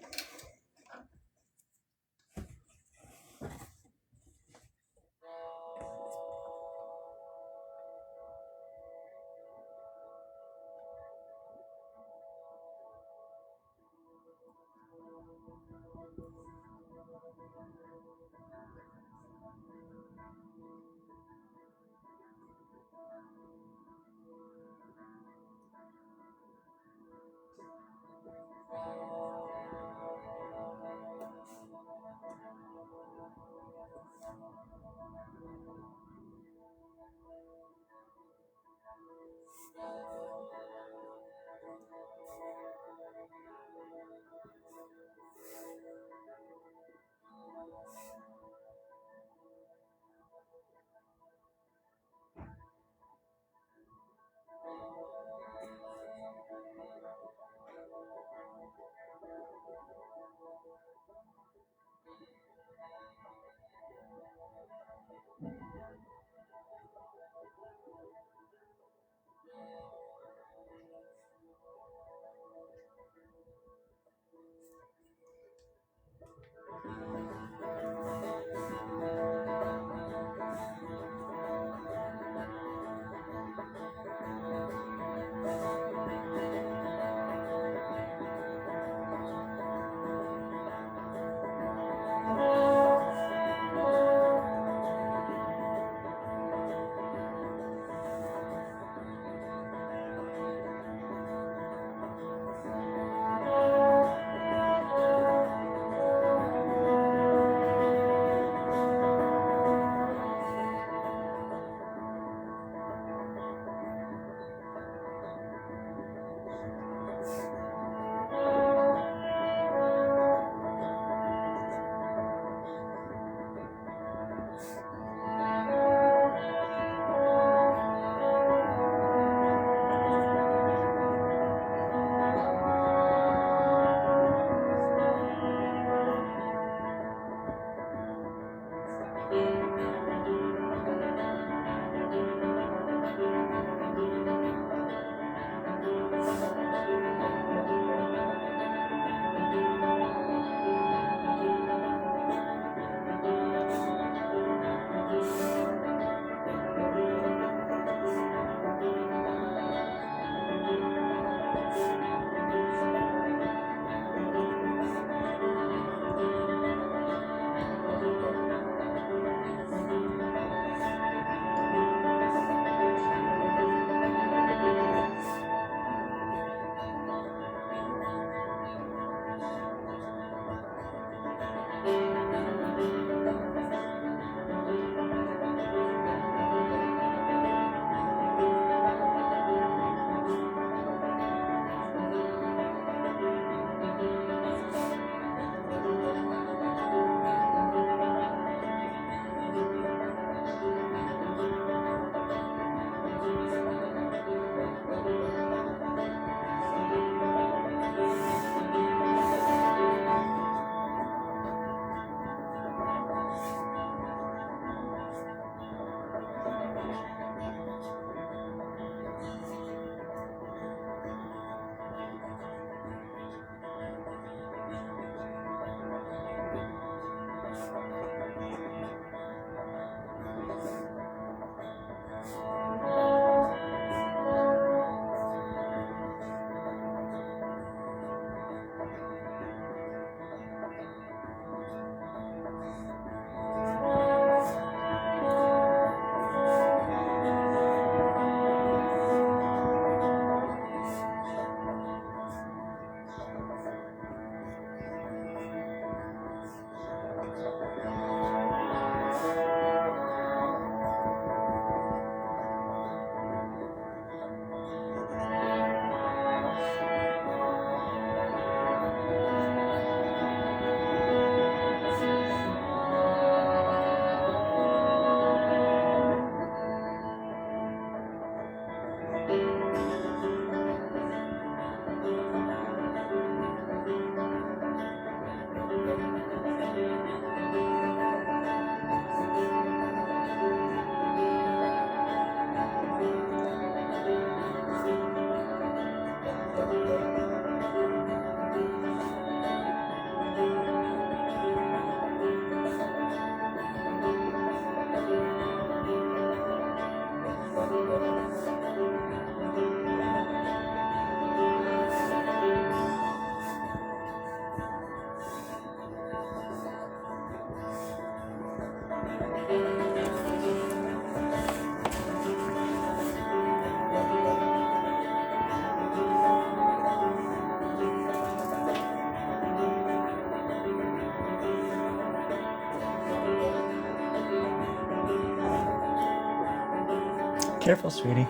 Careful, sweetie.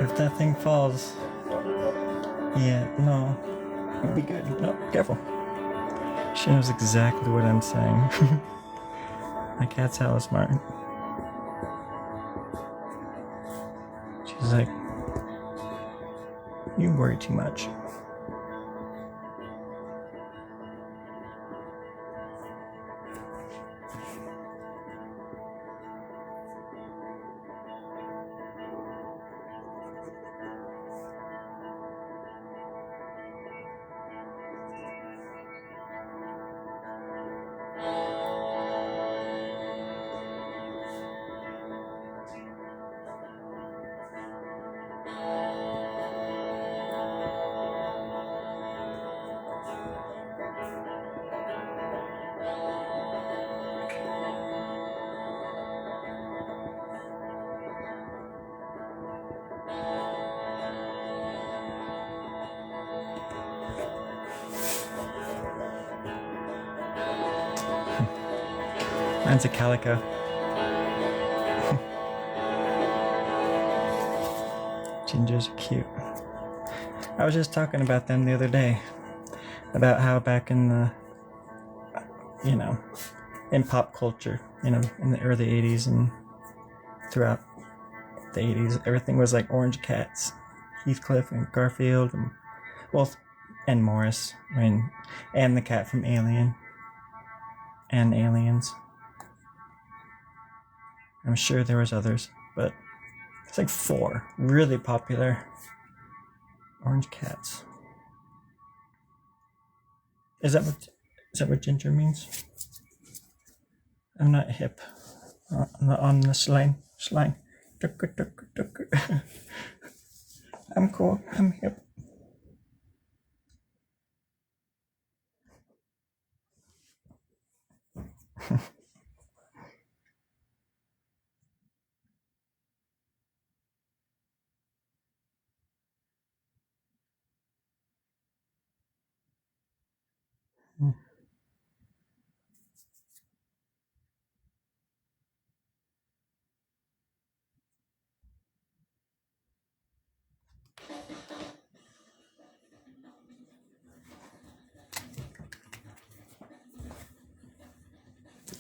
If that thing falls, yeah, no, it'll be good. No, careful. She knows exactly what I'm saying. My cat's hella smart. She's like, you worry too much. Mine's a calico. Gingers are cute. I was just talking about them the other day. About how back in the, in pop culture, in the early 80s and throughout the 80s, everything was like orange cats. Heathcliff and Garfield and Morris. And the cat from Alien. And Aliens. I'm sure there was others, but it's like 4 really popular orange cats. Is that what ginger means? I'm not hip on the slang. I'm cool. I'm hip.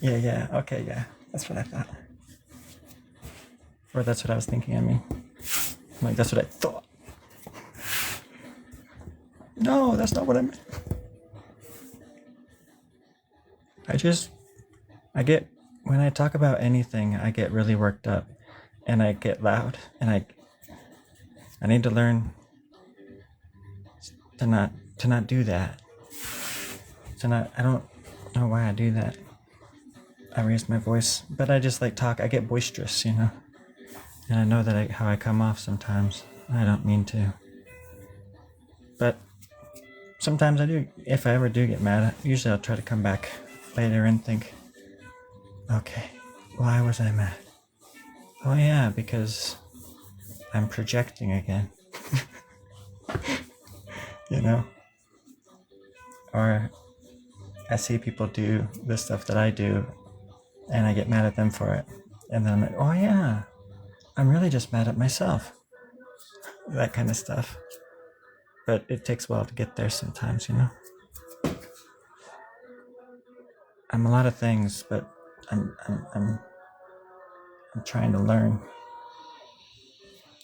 Yeah, okay, yeah. That's what I thought. Or that's what I was thinking, I'm like, that's what I thought. No, that's not what I meant. When I talk about anything, I get really worked up. And I get loud. And I need to learn to not do that. I don't know why I do that. I raise my voice, but I just talk. I get boisterous, And I know that how I come off sometimes. I don't mean to. But sometimes I do. If I ever do get mad, usually I'll try to come back later and think, okay, why was I mad? Oh yeah, because I'm projecting again. Or I see people do the stuff that I do and I get mad at them for it. And then I'm like, oh yeah, I'm really just mad at myself. That kind of stuff. But it takes a while to get there sometimes, I'm a lot of things, but I'm trying to learn.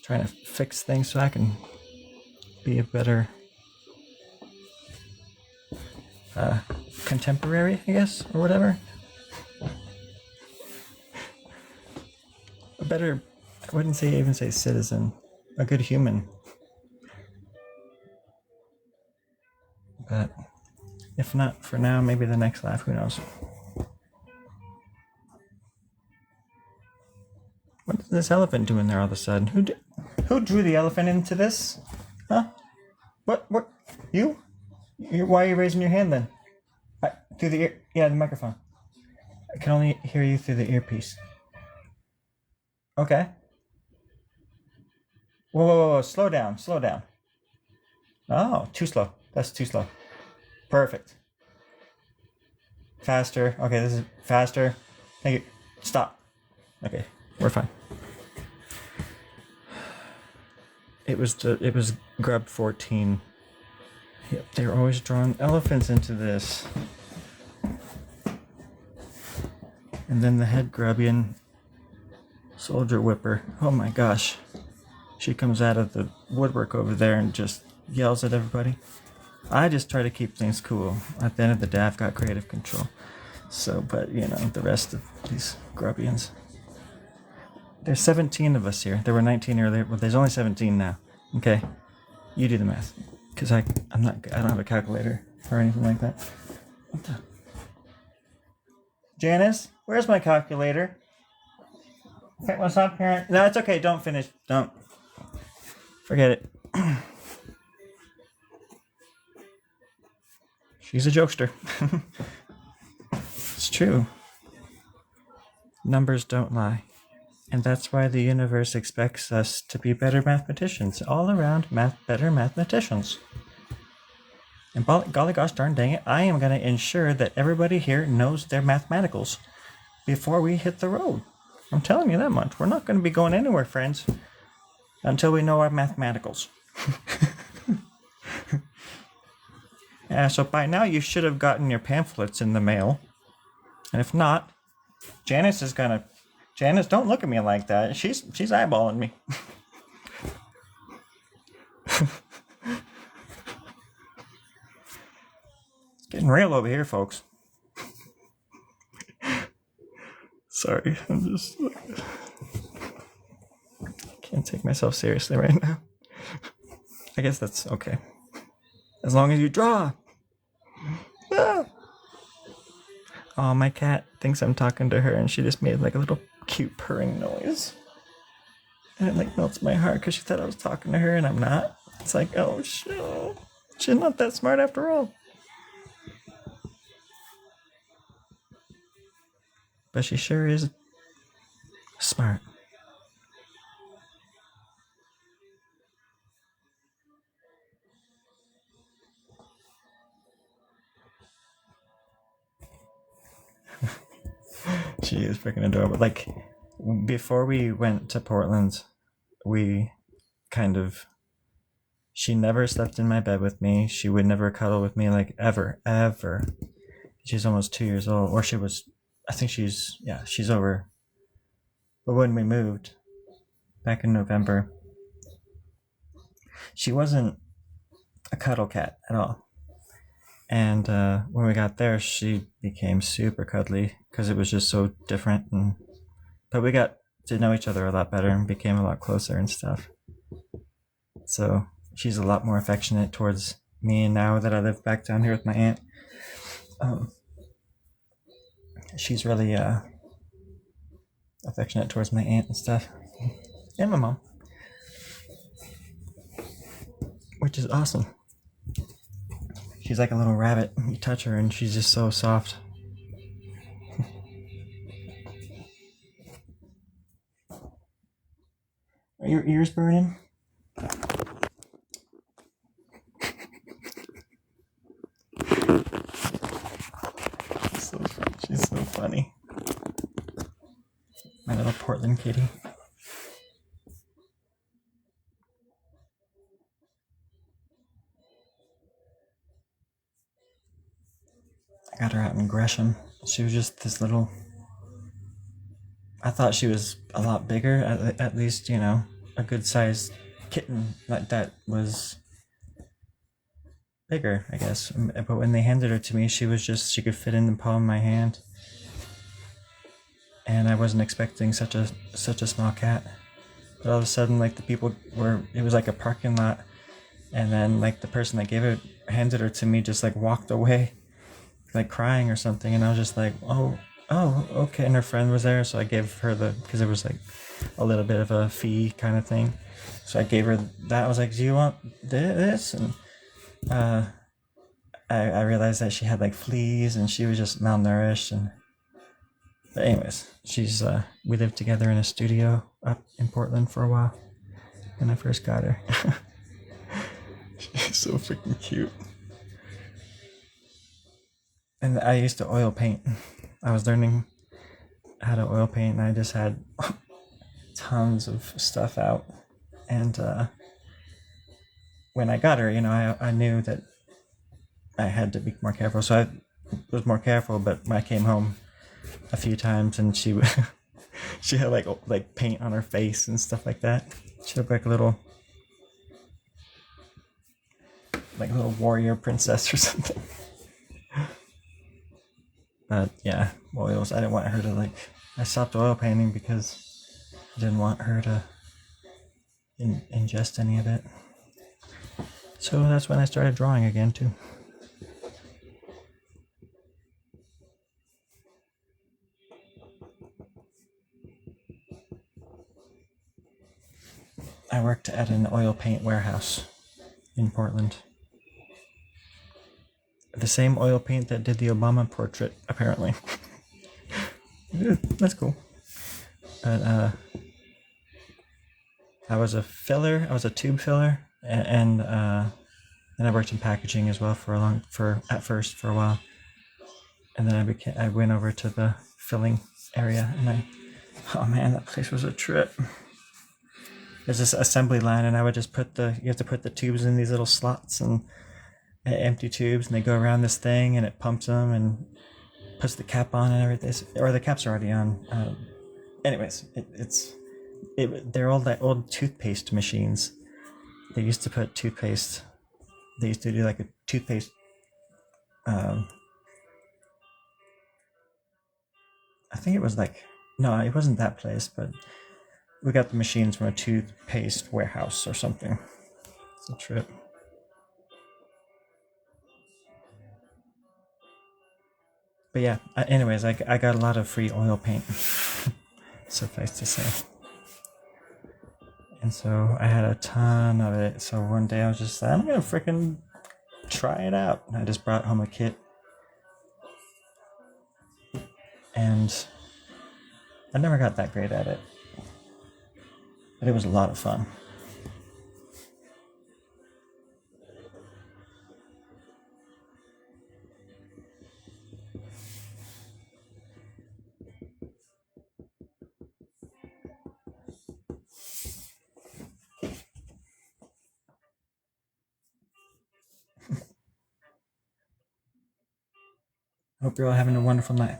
Trying to fix things so I can be a better contemporary, I guess, or whatever. A better, I wouldn't even say citizen, a good human. But if not for now, maybe the next life, who knows? What is this elephant doing there all of a sudden? Who drew the elephant into this? Huh? What? You? Why are you raising your hand then? Through the ear? Yeah, the microphone. I can only hear you through the earpiece. Okay. Whoa. Slow down. Oh, too slow. That's too slow. Perfect. Faster. Okay, this is faster. Thank you. Stop. Okay, we're fine. It was Grub 14. Yep, they're always drawing elephants into this. And then the head Grubian soldier whipper. Oh my gosh. She comes out of the woodwork over there and just yells at everybody. I just try to keep things cool. At the end of the day, I've got creative control. So, but you know, the rest of these Grubians. There's 17 of us here. There were 19 earlier, but there's only 17 now. Okay, you do the math, because I don't have a calculator or anything like that. What the? Janice, where's my calculator? Okay, what's up, parent? No, it's okay. Don't finish. Don't. Forget it. She's a jokester. It's true. Numbers don't lie. And that's why the universe expects us to be better mathematicians. All around better mathematicians. And golly gosh darn dang it, I am going to ensure that everybody here knows their mathematicals before we hit the road. I'm telling you that much. We're not going to be going anywhere, friends, until we know our mathematicals. Yeah, so by now you should have gotten your pamphlets in the mail. And if not, Janice, don't look at me like that. She's eyeballing me. It's getting real over here, folks. Sorry, I can't take myself seriously right now. I guess that's okay. As long as you draw. Ah. Oh, my cat thinks I'm talking to her, and she just made like a little cute purring noise. And it like melts my heart because she thought I was talking to her, and I'm not. It's like, oh, shit. She's not that smart after all. But she sure is smart. She is freaking adorable. Like, before we went to Portland, she never slept in my bed with me. She would never cuddle with me, like, ever. She's almost 2 years old. Or I think she's over. But when we moved, back in November, she wasn't a cuddle cat at all. And when we got there, she became super cuddly because it was just so different. But we got to know each other a lot better and became a lot closer and stuff. So she's a lot more affectionate towards me now that I live back down here with my aunt. She's really affectionate towards my aunt and stuff. And my mom. Which is awesome. She's like a little rabbit. You touch her and she's just so soft. Are your ears burning? She's so funny. My little Portland kitty. I got her out in Gresham. She was just this little... I thought she was a lot bigger, at least, you know, a good-sized kitten like that was bigger, I guess. But when they handed her to me, she could fit in the palm of my hand. And I wasn't expecting such a small cat. But all of a sudden, like, it was like a parking lot, and then, like, the person that handed her to me just, like, walked away, like, crying or something, and I was just like, oh, okay, and her friend was there, so I gave her because it was, like, a little bit of a fee kind of thing, so I gave her that. I was like, do you want this? And I realized that she had, like, fleas, and she was just malnourished, and But anyways, we lived together in a studio up in Portland for a while when I first got her. She's so freaking cute. And I used to oil paint. I was learning how to oil paint, and I just had tons of stuff out. And when I got her, I knew that I had to be more careful. So I was more careful. But when I came home a few times, and she she had like paint on her face and stuff like that. She looked like a little warrior princess or something. But yeah, oils. I didn't want her to I stopped oil painting because I didn't want her to ingest any of it. So that's when I started drawing again too. I worked at an oil paint warehouse in Portland. The same oil paint that did the Obama portrait, apparently. That's cool. But I was a filler. I was a tube filler, and then I worked in packaging as well for a while, and then I went over to the filling area, and oh man, that place was a trip. There's this assembly line, and I would just you have to put the tubes in these little slots and empty tubes, and they go around this thing, and it pumps them and puts the cap on and everything, or the cap's already on. Anyways, they're all that old toothpaste machines. They used to put toothpaste. They used to do like a toothpaste. I think it was no, it wasn't that place, but we got the machines from a toothpaste warehouse or something. It's a trip. But yeah, anyways, I got a lot of free oil paint. Suffice to say. And so I had a ton of it. So one day I was just like, I'm gonna freaking try it out. I just brought home a kit. And I never got that great at it. But it was a lot of fun. Hope you're all having a wonderful night.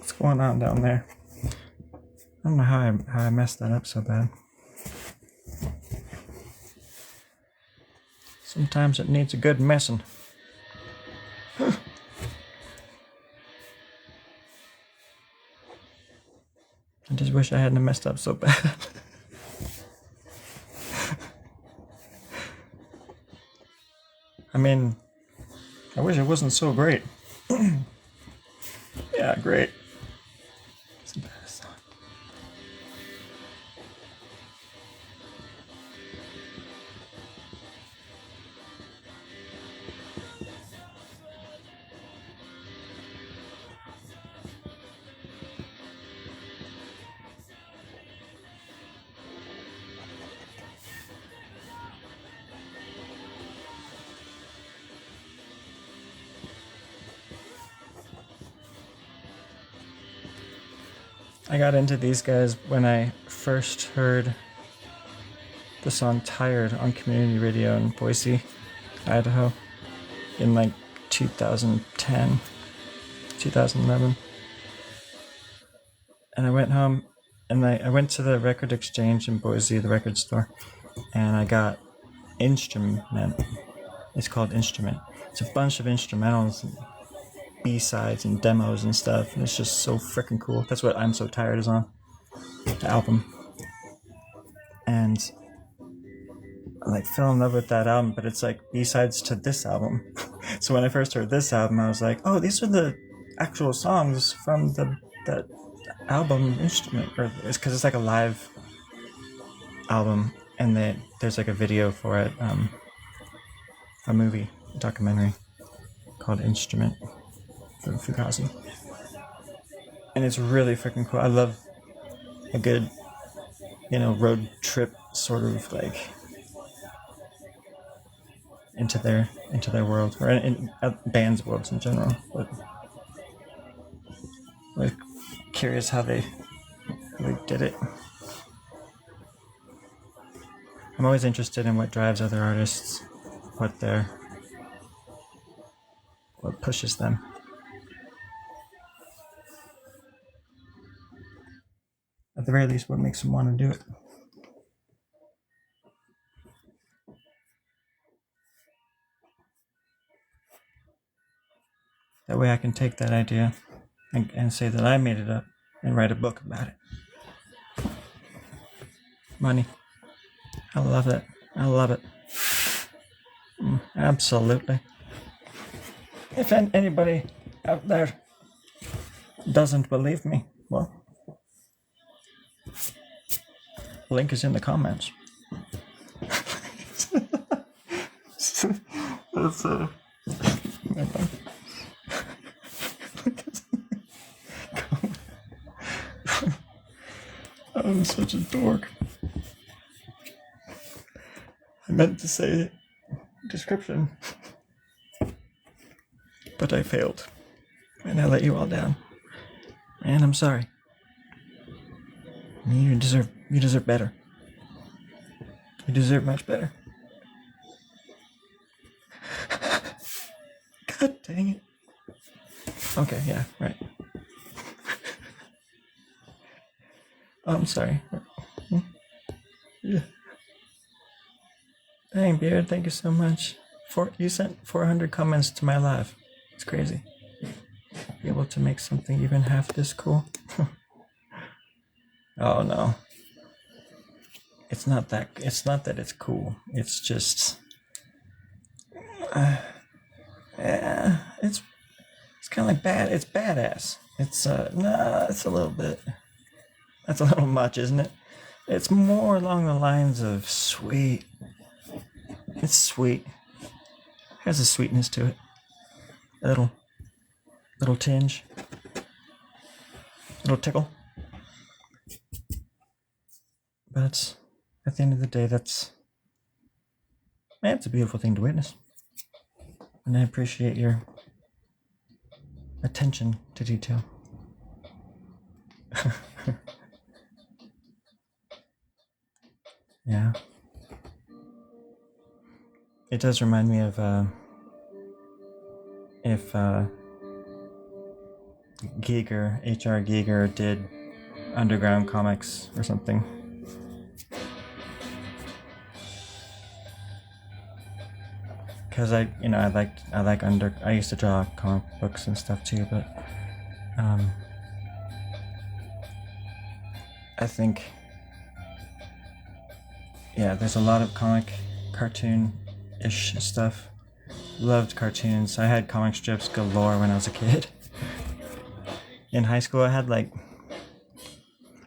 What's going on down there? I don't know how I messed that up so bad. Sometimes it needs a good messing. I just wish I hadn't messed up so bad. I mean, I wish it wasn't so great. Yeah, great. It's the best song. I got into these guys when I first heard the song Tired on community radio in Boise, Idaho, in like 2010, 2011. And I went home and I went to the record exchange in Boise, the record store, and I got Instrument. It's called Instrument. It's a bunch of instrumentals and B-sides and demos and stuff, and it's just so freaking cool. That's what I'm So Tired is on, the album. And I like fell in love with that album, but it's like B-sides to this album. So when I first heard this album, I was like, oh, these are the actual songs from that album Instrument, or it's because it's like a live album, and there's like a video for it, a movie, a documentary called Instrument from Fugazi, and it's really freaking cool. I love a good, road trip sort of like into their world, or in bands' worlds in general. But I was curious how they did it. I'm always interested in what drives other artists, what pushes them. At the very least, what makes them want to do it. That way I can take that idea and say that I made it up and write a book about it. Money. I love it. I love it. Absolutely. If anybody out there doesn't believe me, well, link is in the comments. That's I'm such a dork. I meant to say description, but I failed, and I let you all down, and I'm sorry. You deserve better. You deserve much better. God dang it. Okay, yeah, right. I'm sorry. Yeah. Dang, Beard, thank you so much. You sent 400 comments to my live. It's crazy. Be able to make something even half this cool. Oh no. It's not that it's cool. It's just it's kind of like bad. It's badass. It's it's a little bit. That's a little much, isn't it? It's more along the lines of sweet. It's sweet. It has a sweetness to it. A little tinge. A little tickle. But at the end of the day, it's a beautiful thing to witness. And I appreciate your attention to detail. Yeah. It does remind me of if Giger, H.R. Giger, did underground comics or something. Because I used to draw comic books and stuff too, but I think, yeah, there's a lot of cartoon-ish stuff. Loved cartoons. I had comic strips galore when I was a kid. In high school, I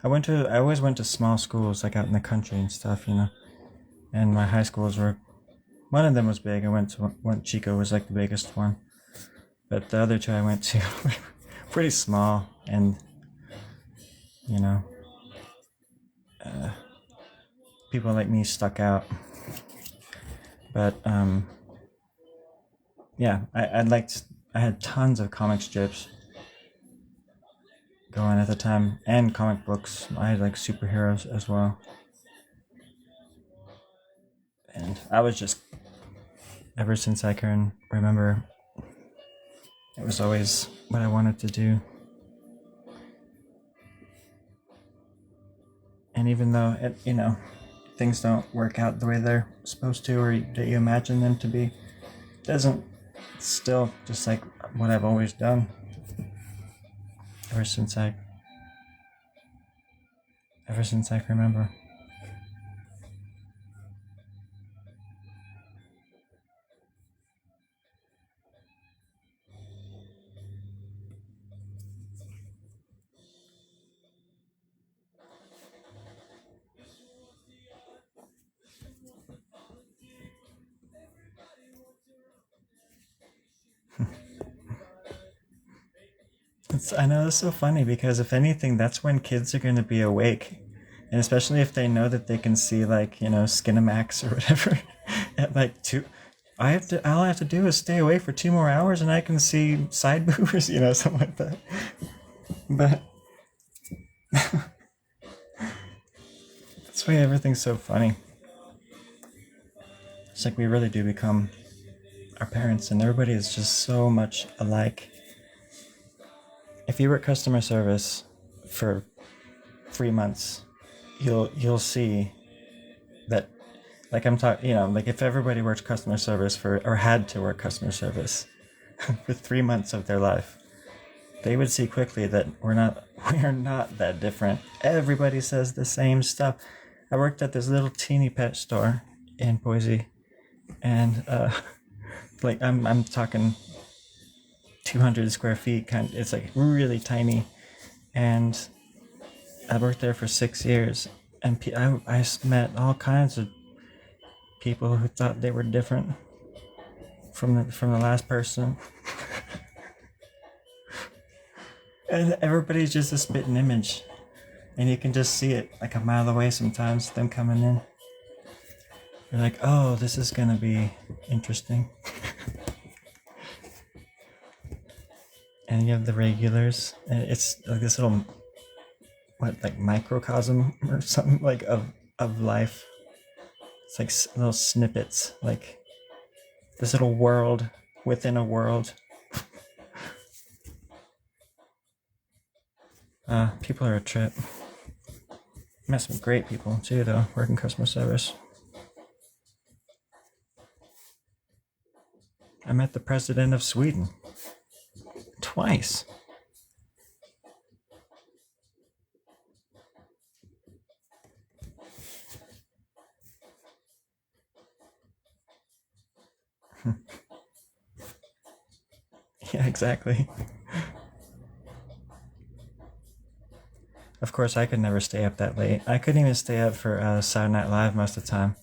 always went to small schools, like out in the country and stuff, and my high schools were, one of them was big. I went to one, Chico was like the biggest one, but the other two I went to were pretty small, and people like me stuck out. But yeah, I had tons of comic strips going at the time, and comic books. I had like superheroes as well, and I was just, ever since I can remember, it was always what I wanted to do. And even though things don't work out the way they're supposed to, or that you imagine them to be, it doesn't. It's still just like what I've always done ever since I can remember. I know it's so funny, because if anything, that's when kids are going to be awake, and especially if they know that they can see like Skinamax or whatever at like 2. All I have to do is stay away for 2 more hours, and I can see side boobers, something like that. But that's why everything's so funny. It's like we really do become our parents, and everybody is just so much alike. If you work customer service for 3 months, you'll see that, like I'm talking, like if everybody worked customer service or had to work customer service for 3 months of their life, they would see quickly that we're not that different. Everybody says the same stuff. I worked at this little teeny pet store in Boise, and like I'm talking 200 square feet, it's like really tiny, and I worked there for 6 years, and I met all kinds of people who thought they were different from the last person. And everybody's just a spitting image, and you can just see it like a mile away sometimes, them coming in. You're like, oh, this is gonna be interesting. And you have the regulars, and it's like this little, like microcosm or something like of life. It's like little snippets, like this little world within a world. People are a trip. Met some great people too, though, working customer service. I met the president of Sweden twice. Yeah, exactly. Of course, I could never stay up that late. I couldn't even stay up for Saturday Night Live most of the time.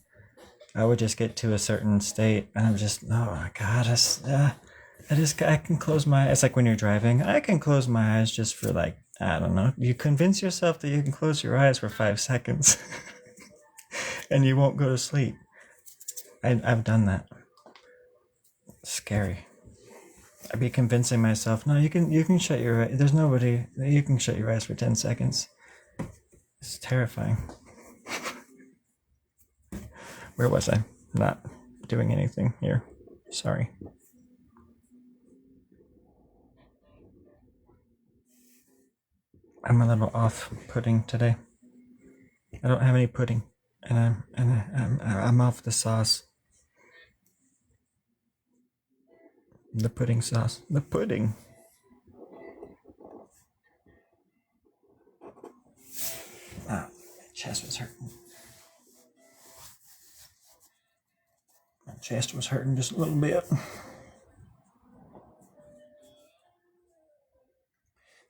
I would just get to a certain state, and I'm just, oh my god, I can close my eyes. It's like when you're driving, I can close my eyes just for like, I don't know. You convince yourself that you can close your eyes for 5 seconds, and you won't go to sleep. I've done that. Scary. I'd be convincing myself, no, you can shut your eyes. There's nobody. You can shut your eyes for 10 seconds. It's terrifying. Where was I? Not doing anything here. Sorry. I'm a little off-putting today. I don't have any pudding, and I'm off the sauce. The pudding sauce. The pudding. Ah, my chest was hurting. My chest was hurting just a little bit.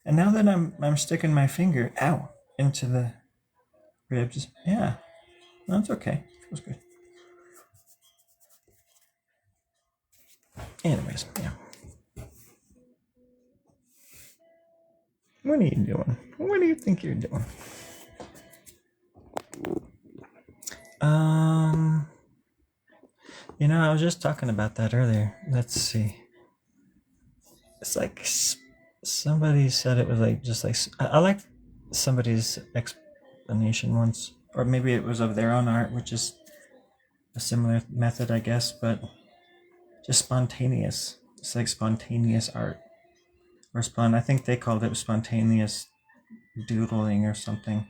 And now that I'm sticking my finger, ow, into the ribs, yeah, that's okay. Feels good. Anyways, yeah. What are you doing? What do you think you're doing? I was just talking about that earlier. Let's see. It's like somebody said it was like just like I like somebody's explanation once, or maybe it was of their own art, which is a similar method, I guess, but just spontaneous. It's like spontaneous art, or I think they called it spontaneous doodling or something.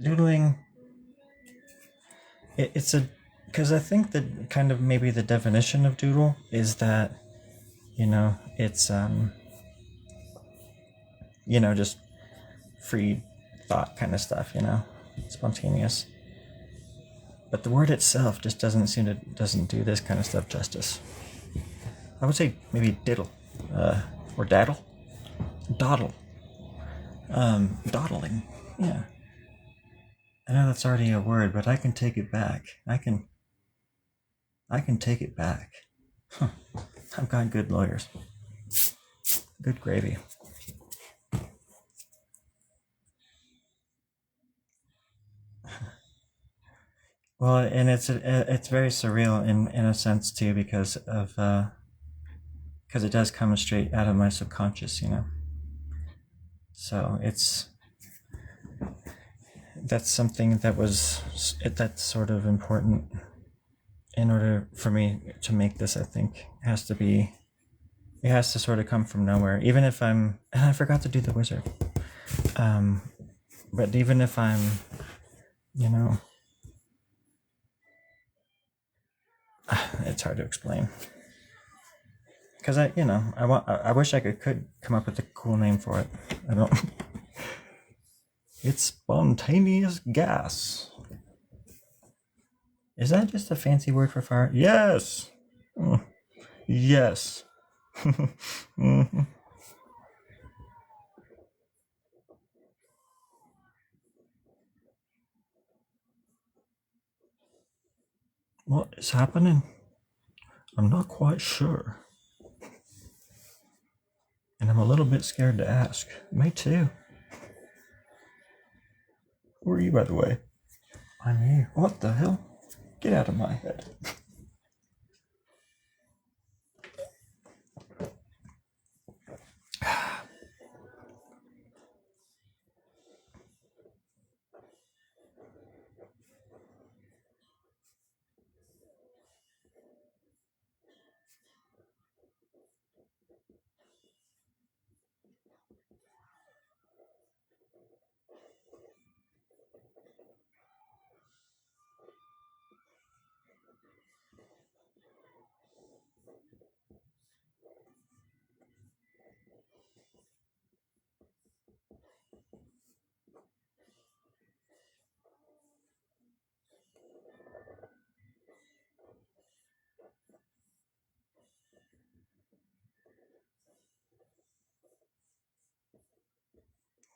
Doodling. It's a because I think that kind of maybe the definition of doodle is that it's just free thought kind of stuff, spontaneous. But the word itself just doesn't do this kind of stuff justice. I would say maybe diddle, or daddle, dawdle, dawdling. Yeah, I know that's already a word, but I can take it back. I can take it back. Huh. I've got good lawyers. Good gravy. Well, and it's very surreal in a sense too, because it does come straight out of my subconscious, So that's something that's sort of important in order for me to make this. I think it has to sort of come from nowhere. Even if and I forgot to do the wizard. But even if I'm, it's hard to explain. Because I wish I could come up with a cool name for it. I don't. It's spontaneous gas. Is that just a fancy word for fire? Yes. Yes. Mm-hmm. What is happening? I'm not quite sure. And I'm a little bit scared to ask. Me too. Who are you, by the way? I'm you. What the hell? Get out of my head.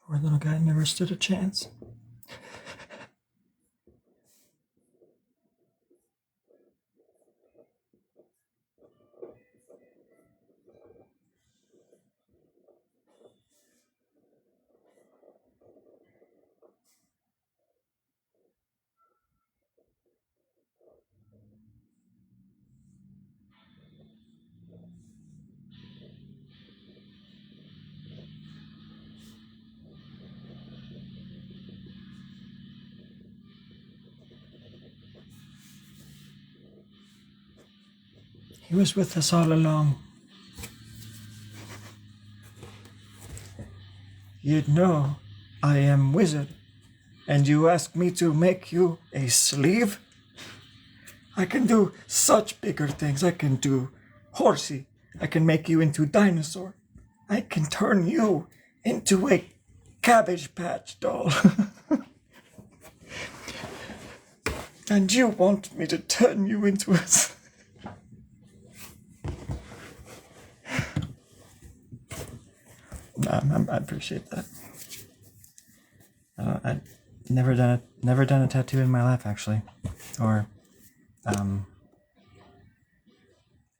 Poor little guy never stood a chance. He was with us all along. You know I am wizard, and you ask me to make you a sleeve? I can do such bigger things. I can do horsey. I can make you into dinosaur. I can turn you into a Cabbage Patch doll. And you want me to turn you into a... I appreciate that. I've never done a tattoo in my life, actually, or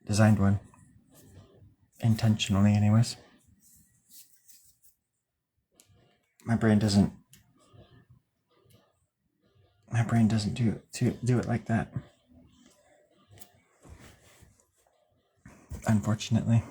designed one intentionally, anyways. My brain doesn't do it like that, unfortunately.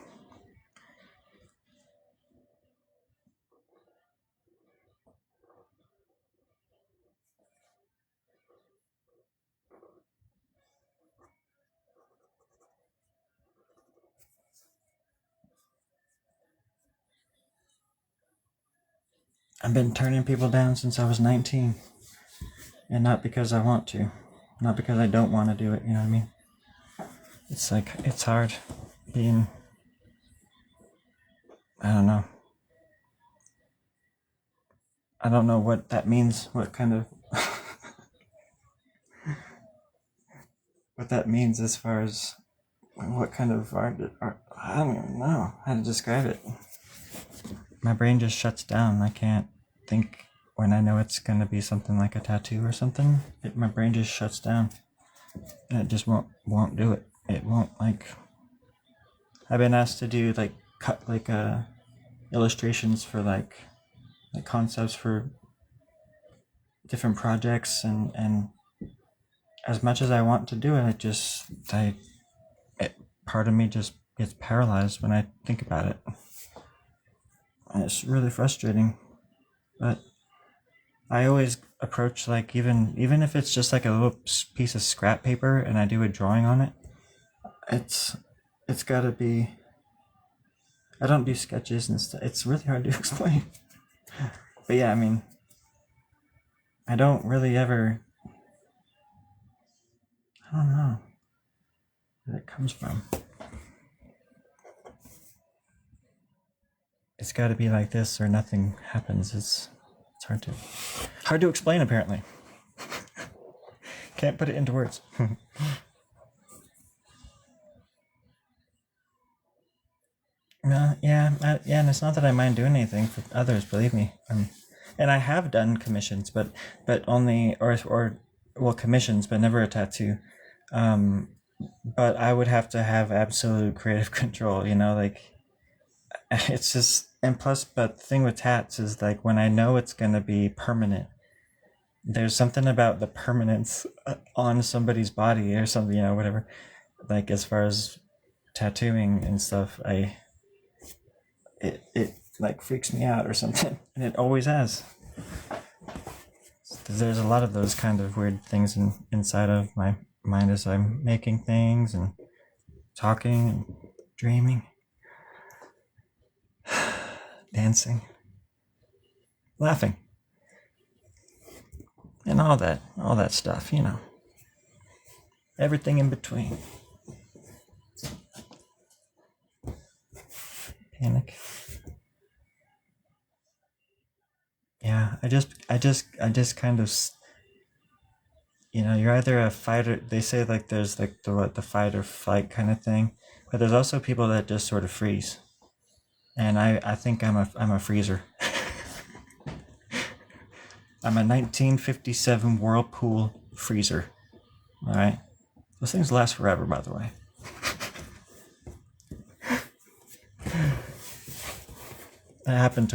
I've been turning people down since I was 19. And not because I want to. Not because I don't want to do it, you know what I mean? It's like, it's hard being... I don't know. I don't know what that means, what kind of... what that means as far as what kind of art... I don't even know how to describe it. My brain just shuts down. I can't think when I know it's going to be something like a tattoo or something. My brain just shuts down. And it just won't do it. It won't, like... I've been asked to do, like, cut, like, illustrations for, like concepts for different projects, and as much as I want to do it, part of me just gets paralyzed when I think about it. And it's really frustrating. But I always approach, like, even if it's just like a little piece of scrap paper and I do a drawing on it, it's gotta be... I don't do sketches and stuff. It's really hard to explain. But yeah, I mean, I don't really ever... I don't know where it comes from. It's got to be like this or nothing happens. It's hard to explain, apparently. Can't put it into words. Yeah, and it's not that I mind doing anything for others, believe me. And I have done commissions, but only well, commissions, but never a tattoo. But I would have to have absolute creative control, you know, like, it's just... And plus, but the thing with tats is, like, when I know it's gonna be permanent, there's something about the permanence on somebody's body or something, you know, whatever. Like, as far as tattooing and stuff, it like freaks me out or something, and it always has. There's a lot of those kind of weird things inside of my mind as I'm making things and talking and dreaming, dancing, laughing, and all that stuff, you know. Everything in between. Panic. Yeah, I just kind of, you know, you're either a fighter. They say, like, there's like the fight or flight kind of thing, but there's also people that just sort of freeze. And I think I'm a freezer. I'm a 1957 Whirlpool freezer. All right, those things last forever, by the way. It happened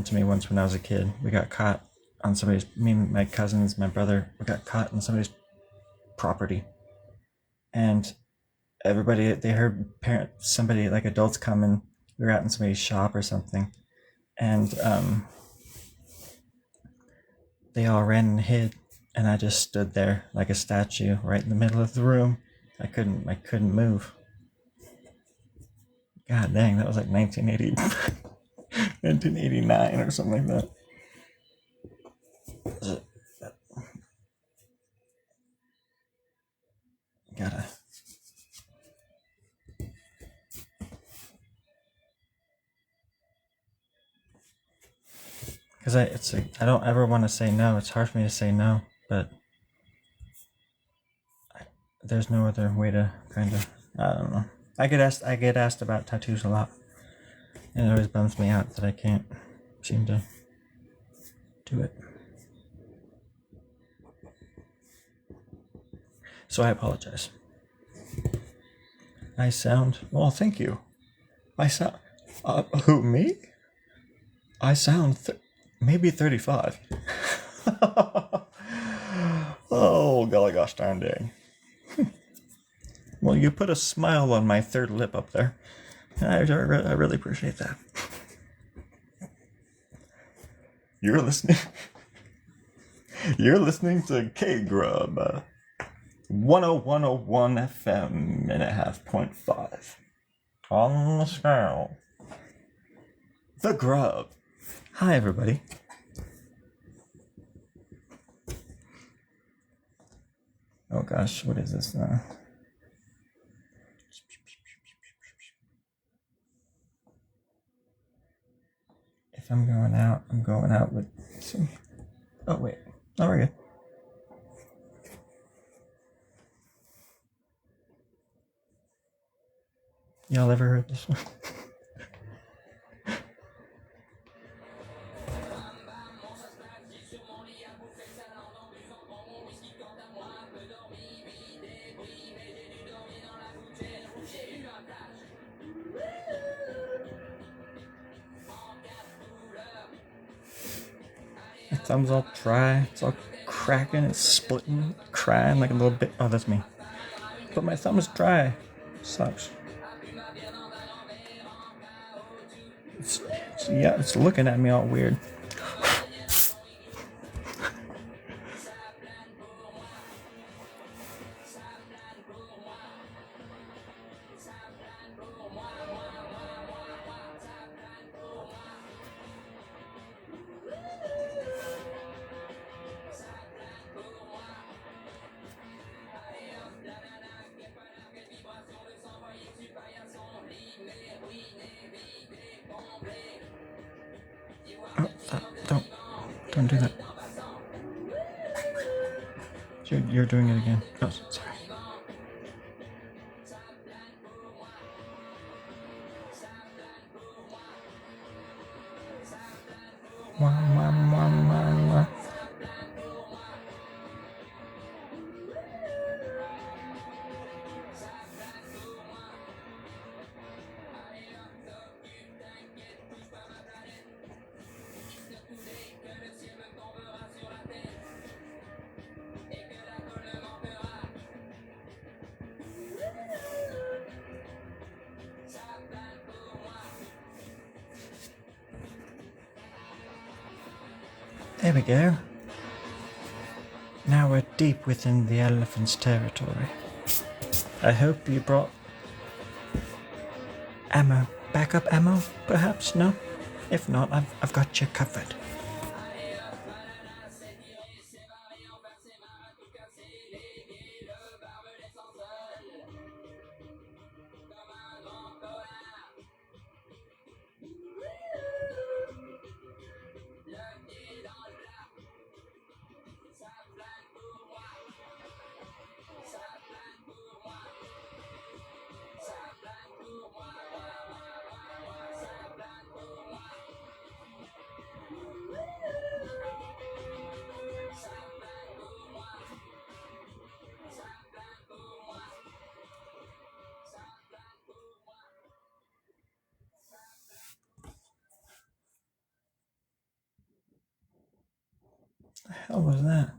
to me once when I was a kid. We got caught on me and my cousins, my brother, we got caught on somebody's property. And everybody, they heard somebody, like adults coming. We were out in somebody's shop or something. And they all ran and hid. And I just stood there like a statue right in the middle of the room. I couldn't move. God dang, that was like 1980. 1989 or something like that. Gotta. Because I don't ever want to say no. It's hard for me to say no, but there's no other way to kind of, I don't know. I get asked about tattoos a lot, and it always bums me out that I can't seem to do it. So I apologize. I sound, well, thank you. I sound, who, me? I sound maybe 35. Oh, golly gosh darn dang. Well, you put a smile on my third lip up there. I really appreciate that. You're listening to Grub 101.1 FM and a half 0.5 on the scale. The Grub. Hi, everybody. Oh gosh, what is this now? If I'm going out with some. Oh wait, oh we're good. Y'all ever heard this one? My thumb's all dry, it's all cracking, it's splitting, crying like a little bit. Oh, that's me. But my thumb is dry. Sucks. It's looking at me all weird. Oh, don't do that. You're doing it again. Oh, sorry. There we go. Now we're deep within the elephant's territory. I hope you brought ammo. Backup ammo, perhaps? No? If not, I've got you covered. The hell was that?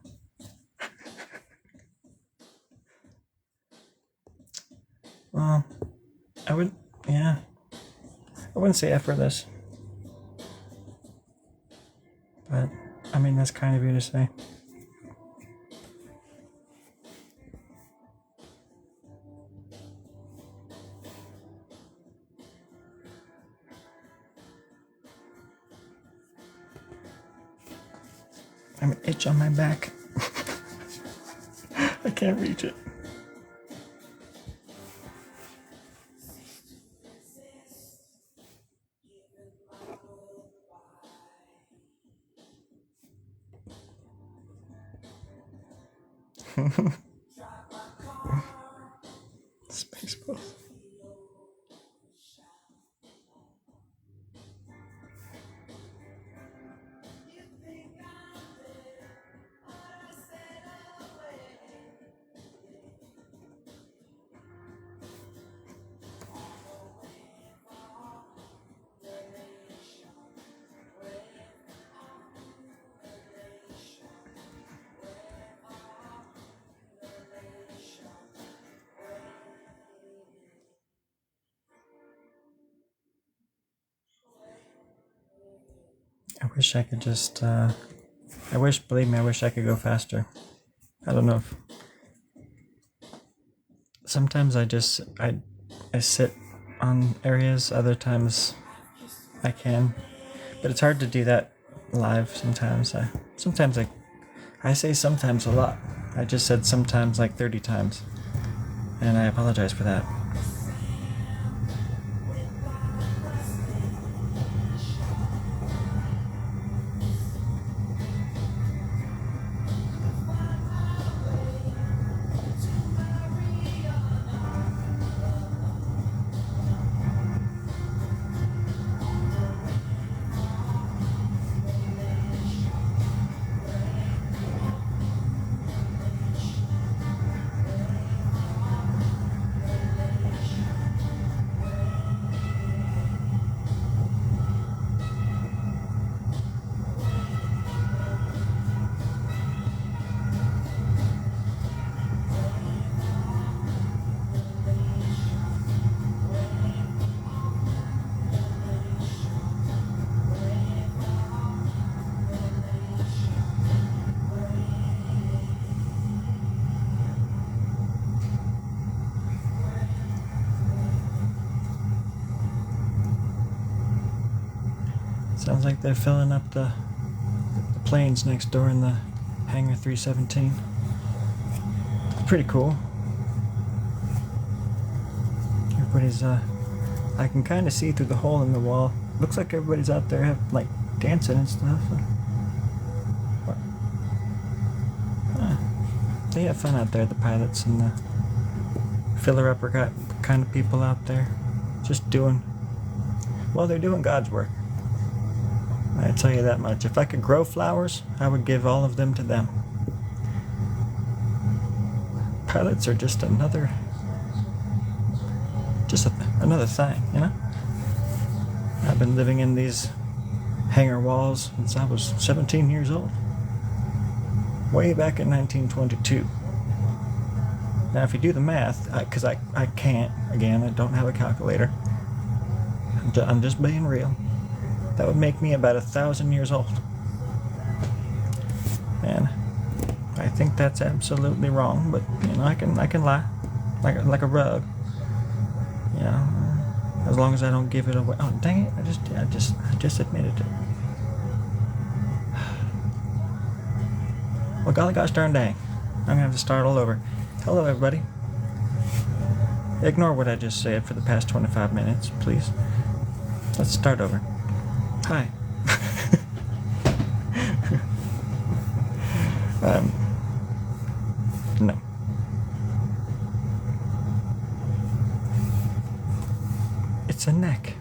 Well, I wouldn't say effortless. But, I mean, that's kind of you to say. I have an itch on my back. I can't reach it. Space Bus. I wish I could just, believe me, I wish I could go faster. I don't know if, sometimes I sit on areas, other times I can, but it's hard to do that live sometimes. I say sometimes a lot. I just said sometimes like 30 times, and I apologize for that. Sounds like they're filling up the planes next door in the Hangar 317. It's pretty cool. Everybody's, I can kind of see through the hole in the wall. Looks like everybody's out there like dancing and stuff. They have fun out there, the pilots and the filler-upper kind of people out there. Just doing, well, they're doing God's work. I tell you that much. If I could grow flowers, I would give all of them to them. Pilots are just another thing, you know? I've been living in these hangar walls since I was 17 years old. Way back in 1922. Now, if you do the math, because I can't, again, I don't have a calculator. I'm just being real. That would make me about 1,000 years old. And I think that's absolutely wrong, but you know, I can lie like a rug. You know, as long as I don't give it away. Oh, dang it! I just admitted it. Well, golly gosh darn dang, I'm gonna have to start all over. Hello, everybody. Ignore what I just said for the past 25 minutes, please. Let's start over. Hi. No. It's a neck.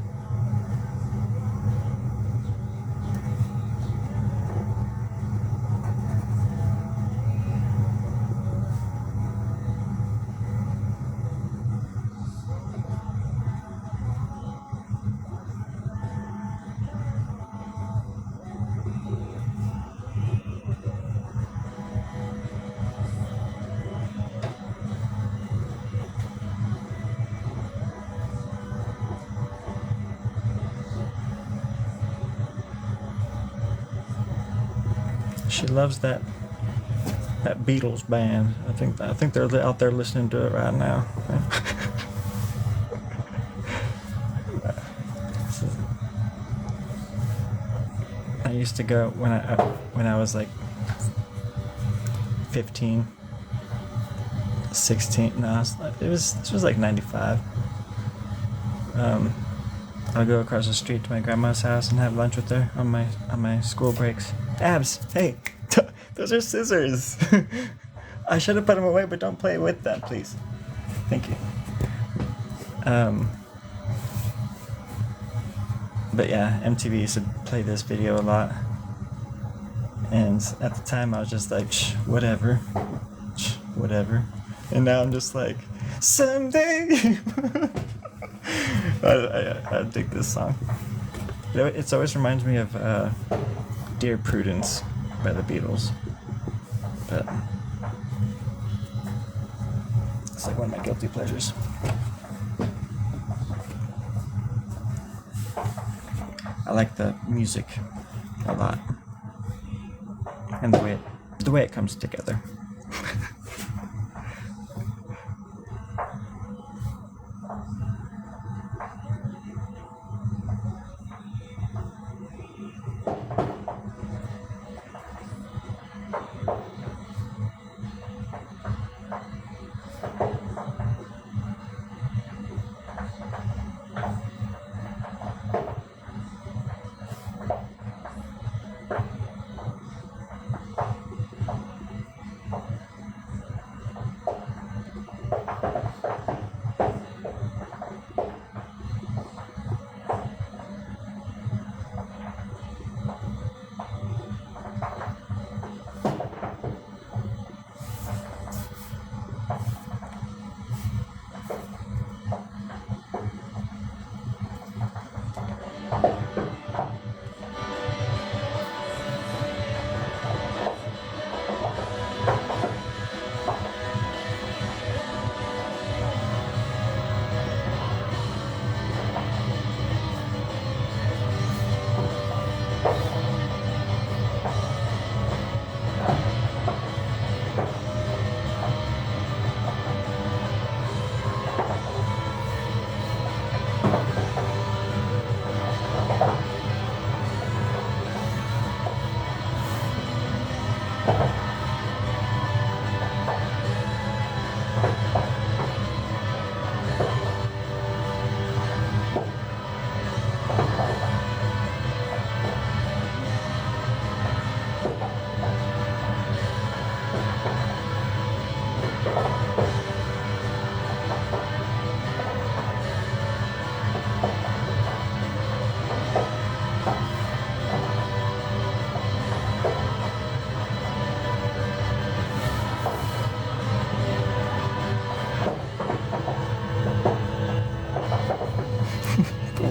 She loves that Beatles band. I think they're out there listening to it right now. I used to go when I was like 15, 16. No, it was like 95. I'll go across the street to my grandma's house and have lunch with her on my school breaks. Abs, hey, those are scissors. I should have put them away, but don't play with them, please. Thank you. But yeah, MTV used to play this video a lot. And at the time I was just like, whatever. Whatever. And now I'm just like, someday. I dig this song. It always reminds me of Dear Prudence by the Beatles. But it's like one of my guilty pleasures. I like the music a lot. And the way it comes together.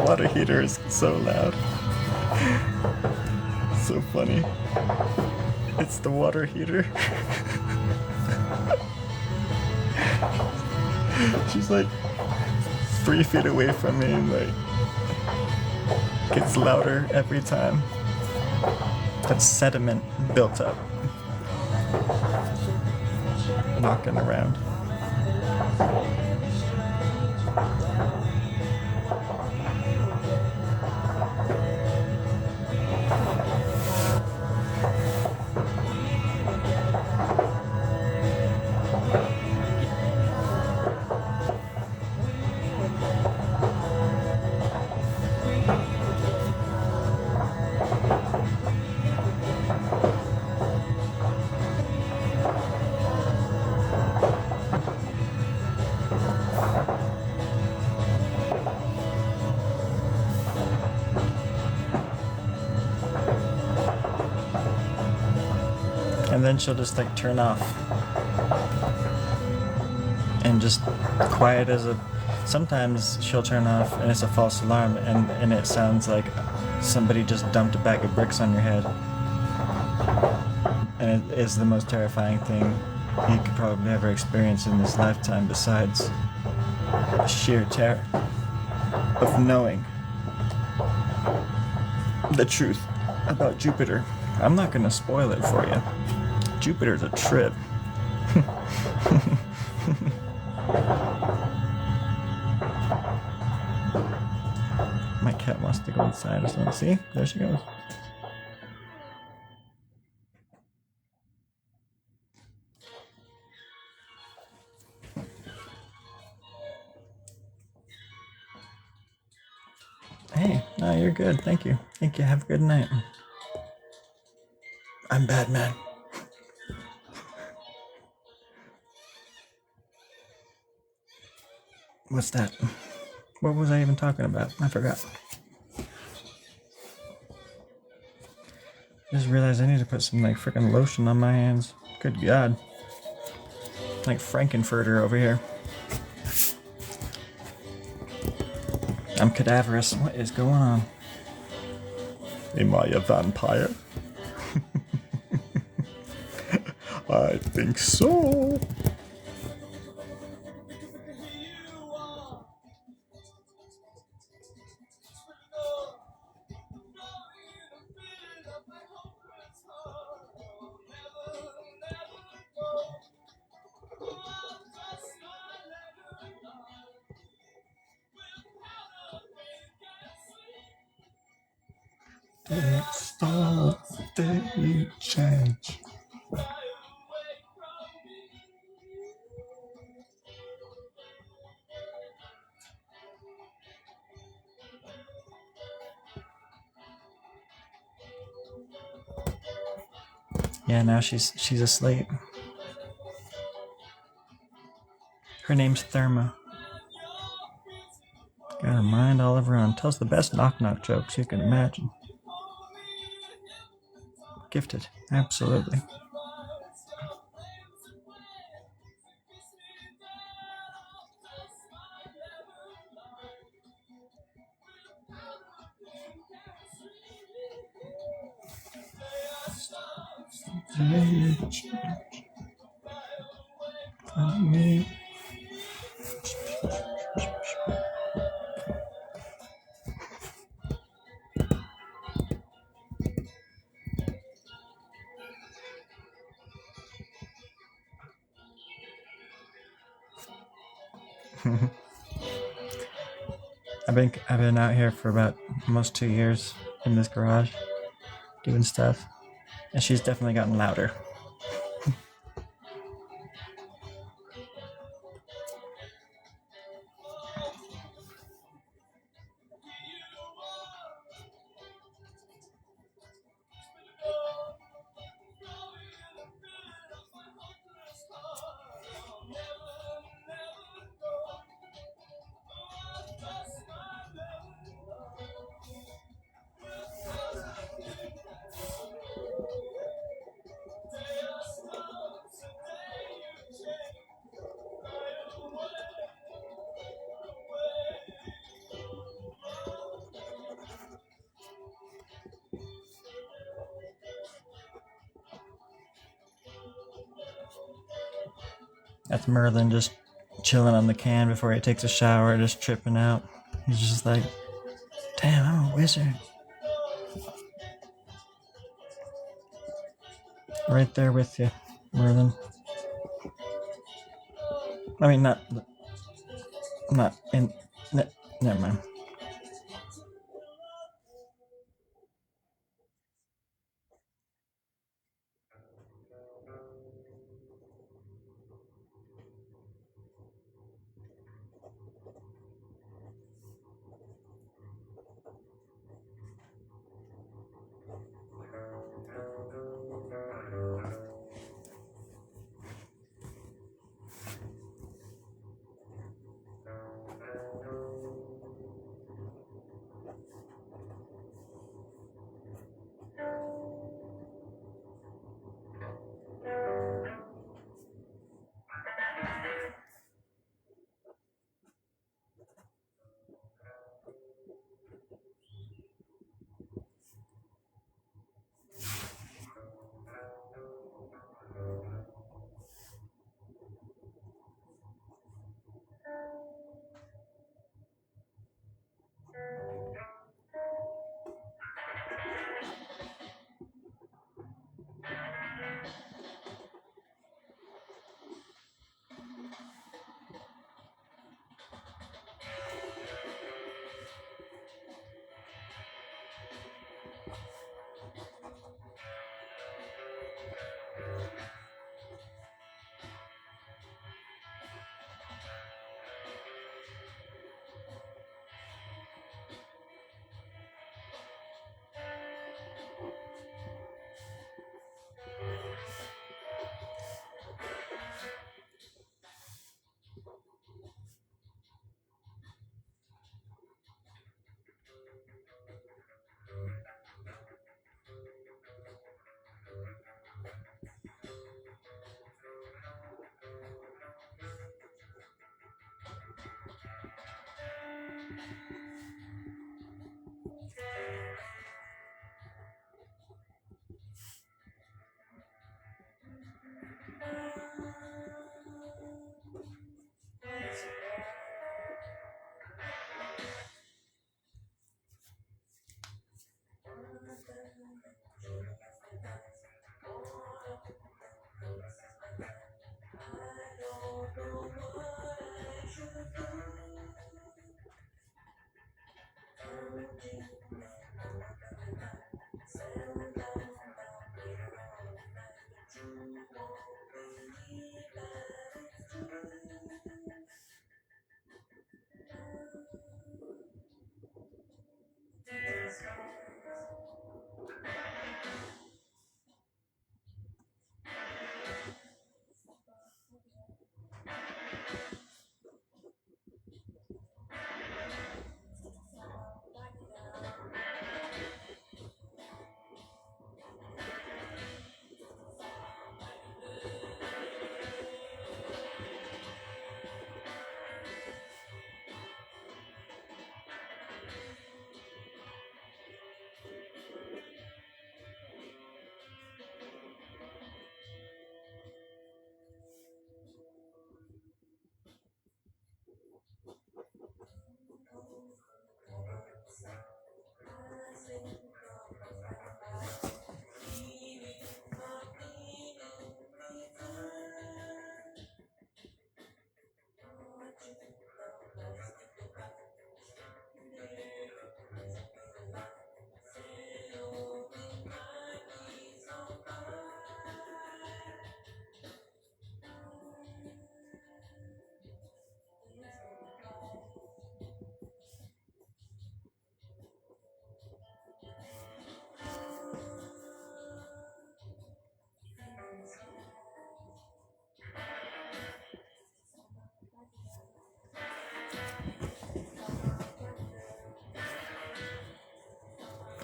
Water heater is so loud. So funny. It's the water heater. She's like 3 feet away from me and like gets louder every time. That sediment built up. Knocking around. And then she'll just like turn off and just quiet as a, sometimes she'll turn off and it's a false alarm and it sounds like somebody just dumped a bag of bricks on your head. And it is the most terrifying thing you could probably ever experience in this lifetime, besides sheer terror of knowing the truth about Jupiter. I'm not gonna spoil it for you. Jupiter's a trip. My cat wants to go inside or something. See? There she goes. Hey, no, you're good. Thank you. Thank you. Have a good night. I'm Batman. What's that? What was I even talking about? I forgot. Just realized I need to put some like freaking lotion on my hands. Good God. Like Frankenfurter over here. I'm cadaverous. What is going on? Am I a vampire? I think so. It's all they change. Yeah, now she's asleep. Her name's Therma. Got her mind all of her own. Tells the best knock-knock jokes you can imagine. Gifted, absolutely. I've been out here for about almost 2 years in this garage doing stuff, and she's definitely gotten louder. That's Merlin just chilling on the can before he takes a shower, just tripping out. He's just like, damn, I'm a wizard. Right there with you, Merlin. I mean, not in. Never mind.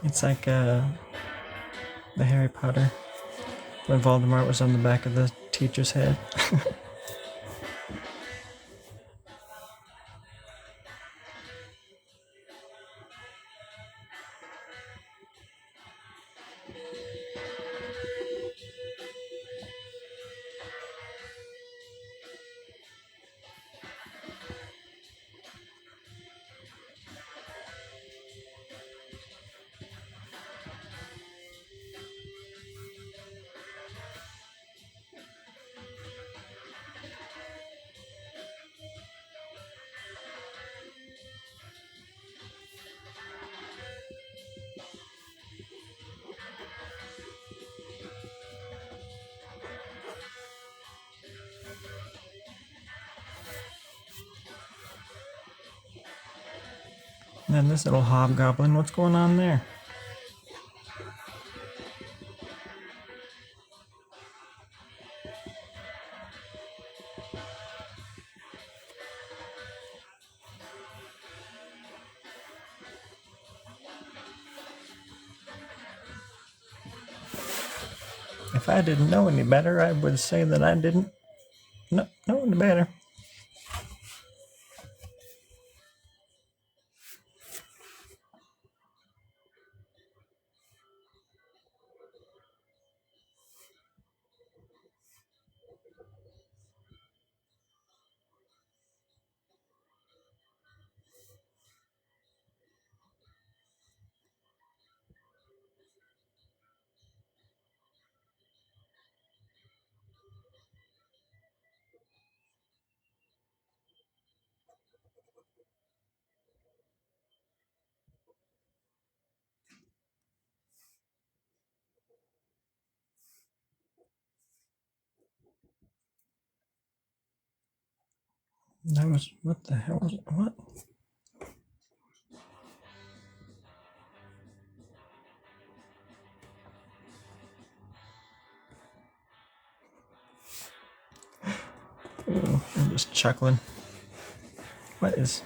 It's like the Harry Potter when Voldemort was on the back of the teacher's head. And then this little hobgoblin, what's going on there? If I didn't know any better, I would say that I didn't know any better. That was, what the hell was it? What? Ooh, I'm just chuckling. What is...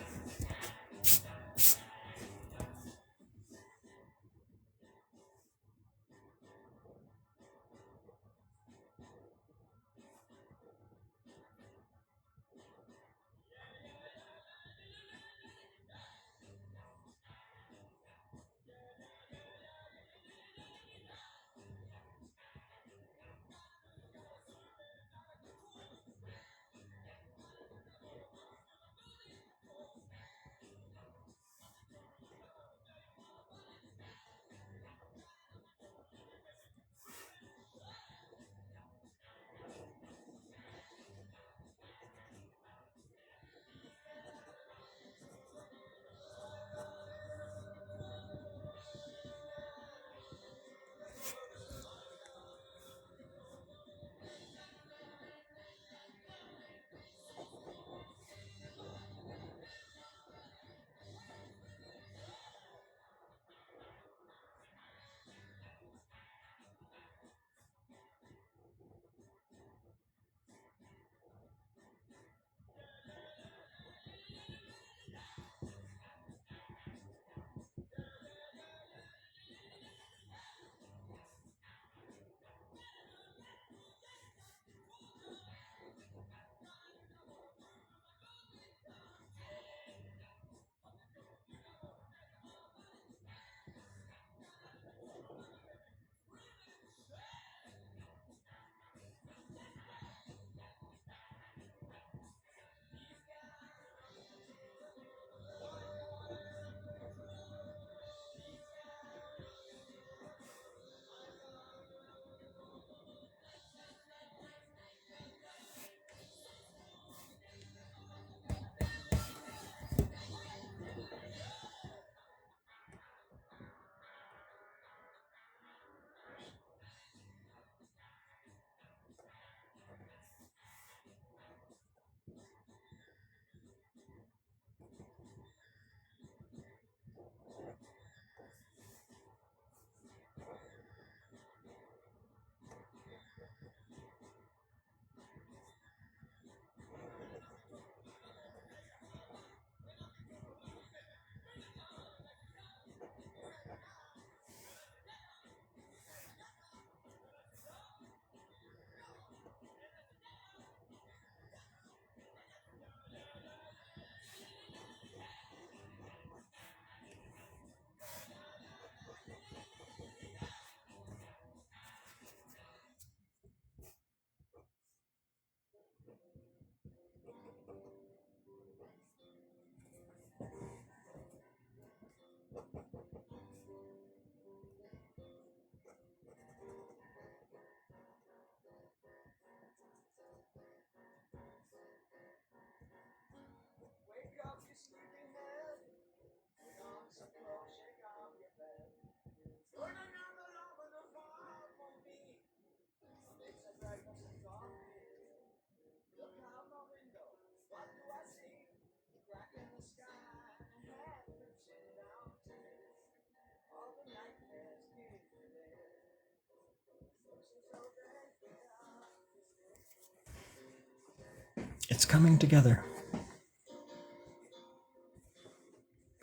It's coming together.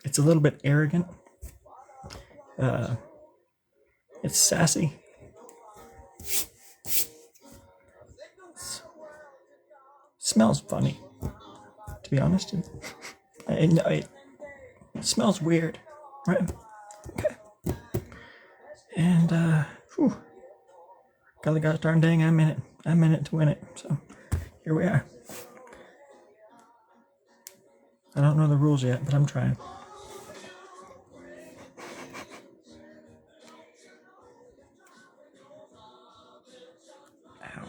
It's a little bit arrogant. It's sassy. Smells funny, to be honest. It smells weird, right? Okay. And, golly gosh darn dang, I'm in it. I'm in it to win it. So, here we are. I don't know the rules yet, but I'm trying. Ow.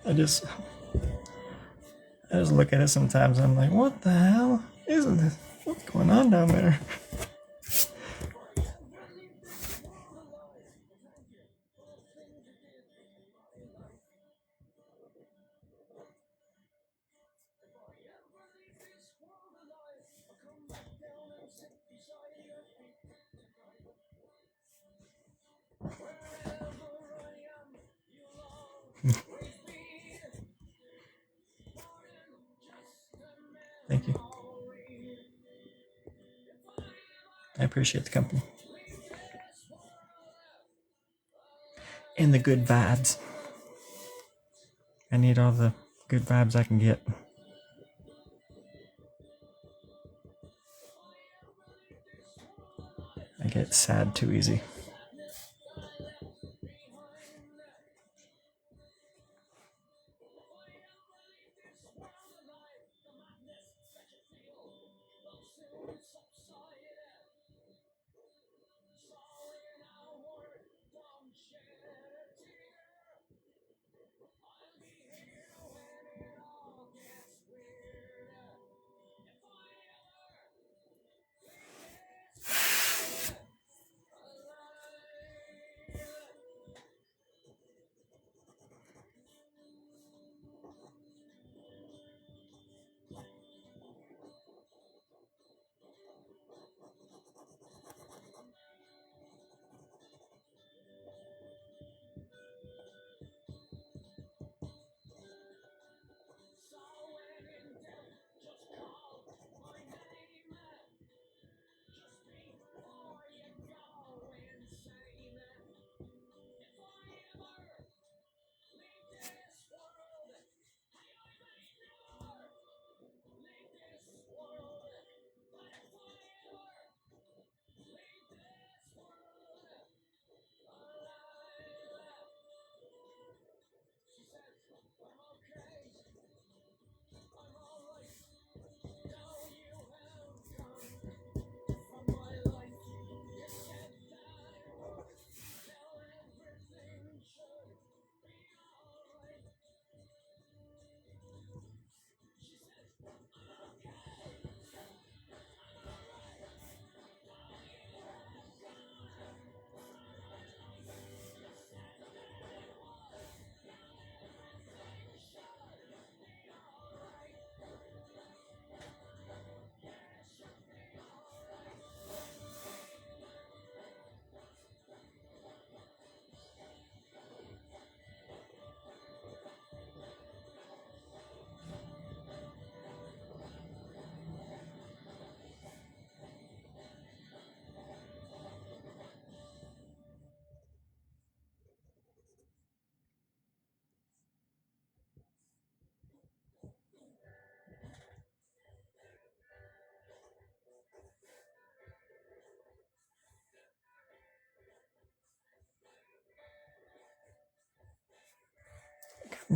I just look at it sometimes. I'm like, what the hell is this? What's going on down there? Thank you. I appreciate the company. And the good vibes. I need all the good vibes I can get. I get sad too easy.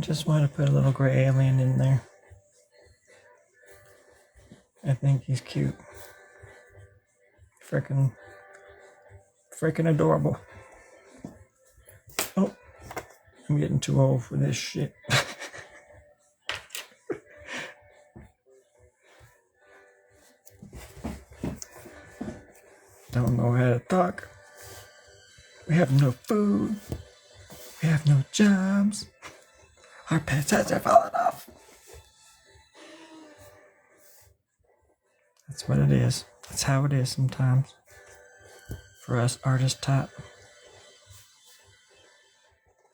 just want to put a little gray alien in there. I think he's cute. Freaking adorable. Oh, I'm getting too old for this shit. Don't know how to talk. We have no food. We have no jobs. Our pets' heads are falling off. That's what it is. That's how it is sometimes. For us artist type.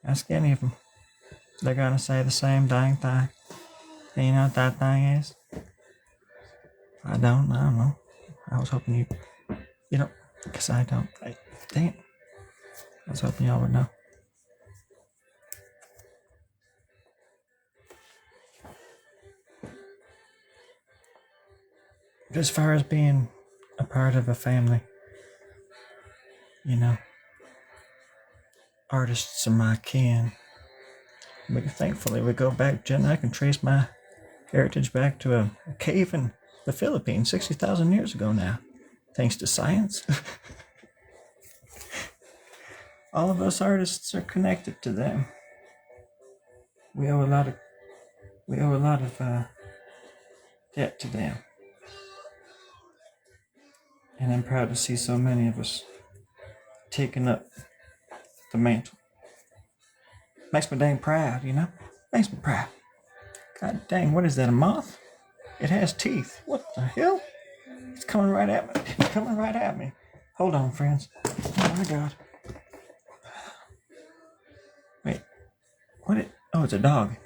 Ask any of them. They're gonna say the same dang thing. Do you know what that thing is? I don't know. I was hoping you know, because I don't. Dang it. I was hoping y'all would know. But as far as being a part of a family, you know, artists are my kin. But thankfully, we go back, I can trace my heritage back to a cave in the Philippines 60,000 years ago now, thanks to science. All of us artists are connected to them. We owe a lot of debt to them. And I'm proud to see so many of us taking up the mantle. Makes me dang proud, you know? Makes me proud. God dang, what is that, a moth? It has teeth. What the hell? It's coming right at me. It's coming right at me. Hold on, friends. Oh my God. Wait. What? Oh, it's a dog.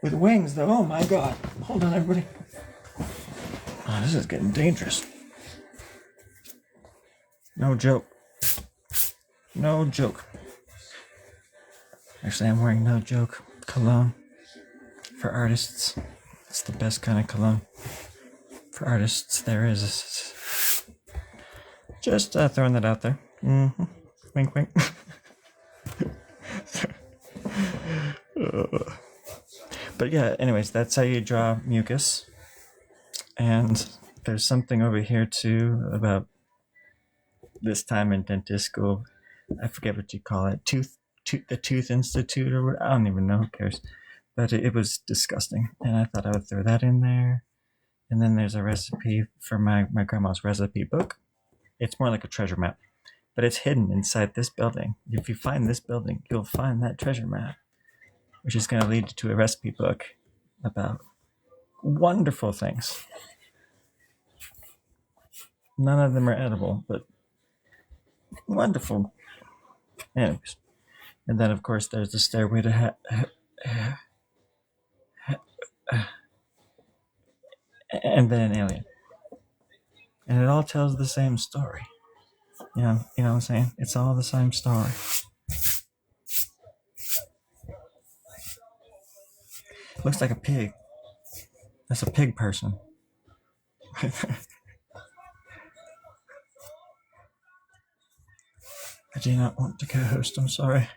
With wings, though. Oh my God. Hold on, everybody. Oh, this is getting dangerous. No joke. No joke. Actually, I'm wearing no joke cologne for artists. It's the best kind of cologne for artists there is. Just throwing that out there. Mm-hmm. Wink, wink. But yeah, anyways, that's how you draw mucus. And there's something over here too about this time in dentist school. I forget what you call it. The Tooth Institute or what? I don't even know. Who cares? But it was disgusting, and I thought I would throw that in there. And then there's a recipe for my grandma's recipe book. It's more like a treasure map, but it's hidden inside this building. If you find this building, you'll find that treasure map, which is going to lead you to a recipe book about wonderful things. None of them are edible, but wonderful. Anyways. And then, of course, there's the Stairway to and then an alien. And it all tells the same story. You know what I'm saying? It's all the same story. Looks like a pig. That's a pig person. I do not want to co-host, I'm sorry.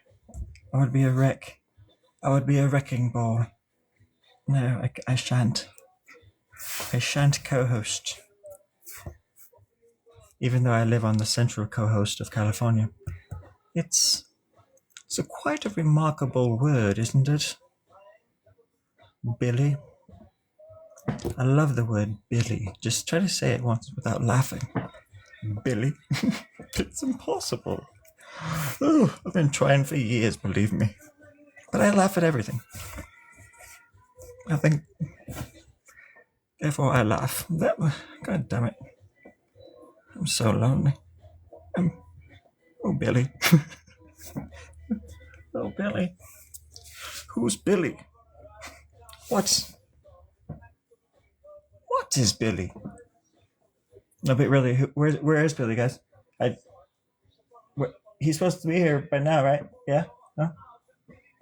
I would be a wreck. I would be a wrecking ball. No, I shan't. I shan't co-host. Even though I live on the central coast of California. It's quite a remarkable word, isn't it? Billy. I love the word Billy. Just try to say it once without laughing. Billy. It's impossible. Oh, I've been trying for years, believe me. But I laugh at everything. I think... Therefore I laugh. God damn it. I'm so lonely. Oh, Billy. Oh, Billy. Who's Billy? What is Billy? No, but really, where is Billy, guys? He's supposed to be here by now, right? Yeah? No?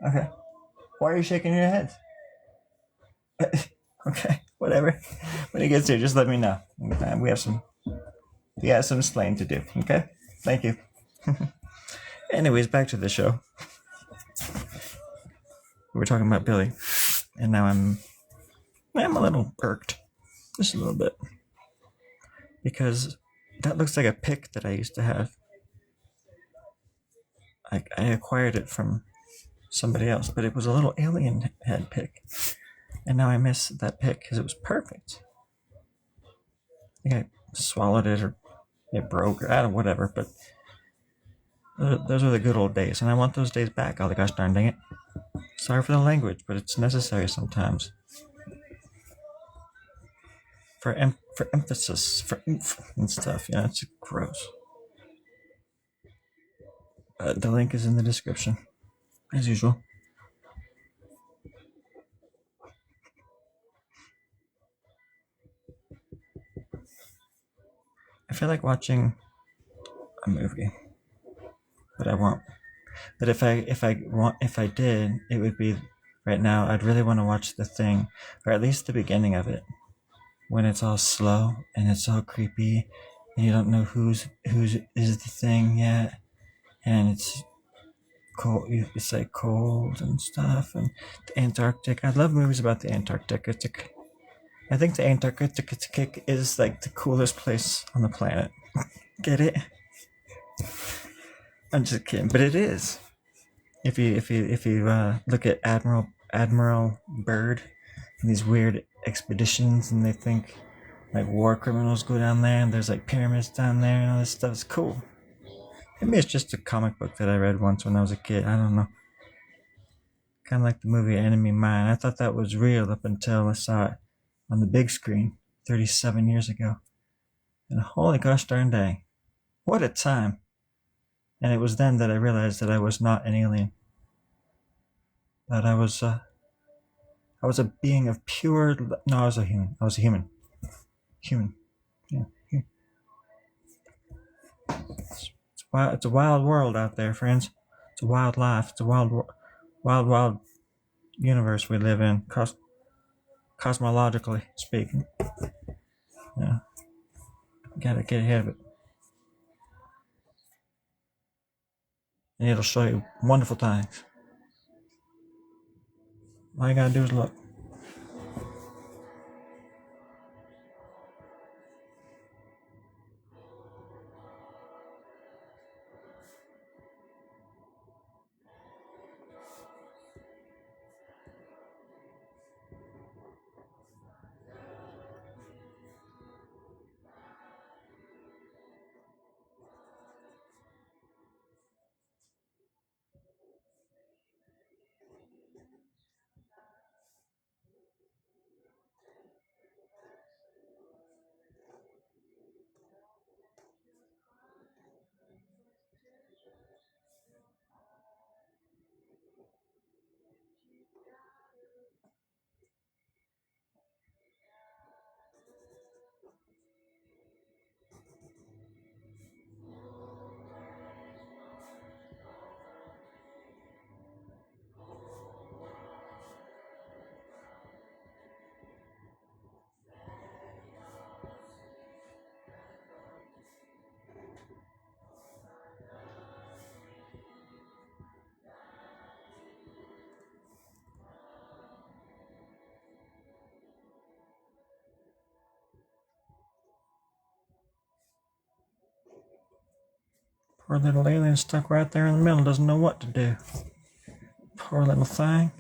Okay. Why are you shaking your head? Okay, whatever. When he gets here, just let me know. We have some explaining to do, okay? Thank you. Anyways, back to the show. We were talking about Billy, and now I'm a little irked, just a little bit, because that looks like a pick that I used to have. I acquired it from somebody else, but it was a little alien head pick, and now I miss that pick because it was perfect. I think I swallowed it or it broke or I don't know, whatever, but those are the good old days, and I want those days back. Oh, gosh darn dang it. Sorry for the language, but it's necessary sometimes. For emphasis, for oomph and stuff. Yeah, it's gross. The link is in the description, as usual. I feel like watching a movie, but I won't. But if I did, it would be right now. I'd really want to watch The Thing, or at least the beginning of it, when it's all slow and it's all creepy, and you don't know who's is the thing yet, and it's cold. It's like cold and stuff, and the Antarctic. I love movies about the Antarctic. I think the Antarctic is like the coolest place on the planet. Get it? I'm just kidding, but it is. If you look at Admiral Byrd and these weird expeditions, and they think like war criminals go down there, and there's like pyramids down there, and all this stuff is cool. Maybe it's just a comic book that I read once when I was a kid. I don't know. Kind of like the movie Enemy Mine. I thought that was real up until I saw it on the big screen 37 years ago. And holy gosh darn dang, what a time. And it was then that I realized that I was not an alien. That I was a being of pure... No, I was a human. I was a human. Human. Yeah. Human. It's a wild world out there, friends. It's a wild life. It's a wild universe we live in, cosmologically speaking. Yeah. Gotta get ahead of it. And it'll show you wonderful things. All you gotta do is look. Poor little alien stuck right there in the middle, doesn't know what to do. Poor little thing.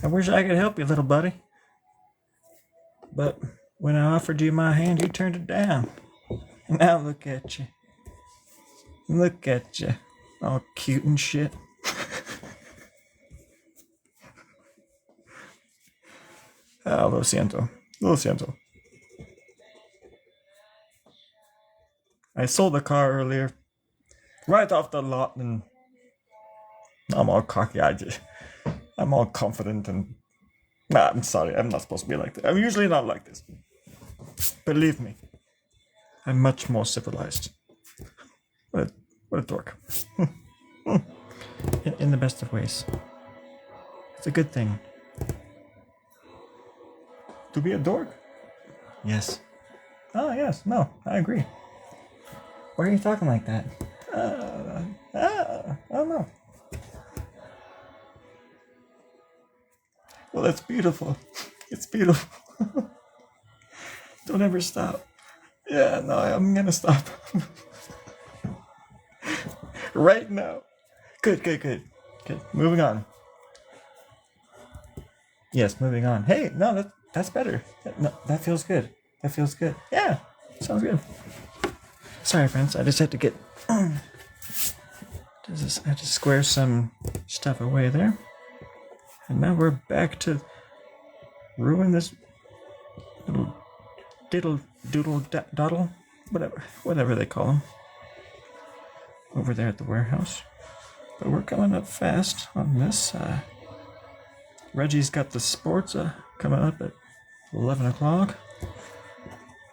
I wish I could help you, little buddy. But when I offered you my hand, you turned it down. And now look at you. Look at you. All cute and shit. Oh, lo siento. Lo siento. I sold the car earlier. Right off the lot, and I'm all cocky. I'm all confident and... Nah, I'm sorry. I'm not supposed to be like this. I'm usually not like this. Believe me. I'm much more civilized. What a dork. in the best of ways. It's a good thing. To be a dork? Yes. Oh, yes. No, I agree. Why are you talking like that? I don't know. that's beautiful. It's beautiful. Don't ever stop. Yeah, no, I'm gonna stop. Right now. Good. Moving on. Yes, moving on. Hey, no, that's better. No, that feels good. Yeah, sounds good. Sorry, friends. I just had to get. I had to square some stuff away there, and now we're back to ruin this little diddle doodle doddle, whatever they call them, over there at the warehouse. But we're coming up fast on this. Reggie's got the sports coming up at 11 o'clock.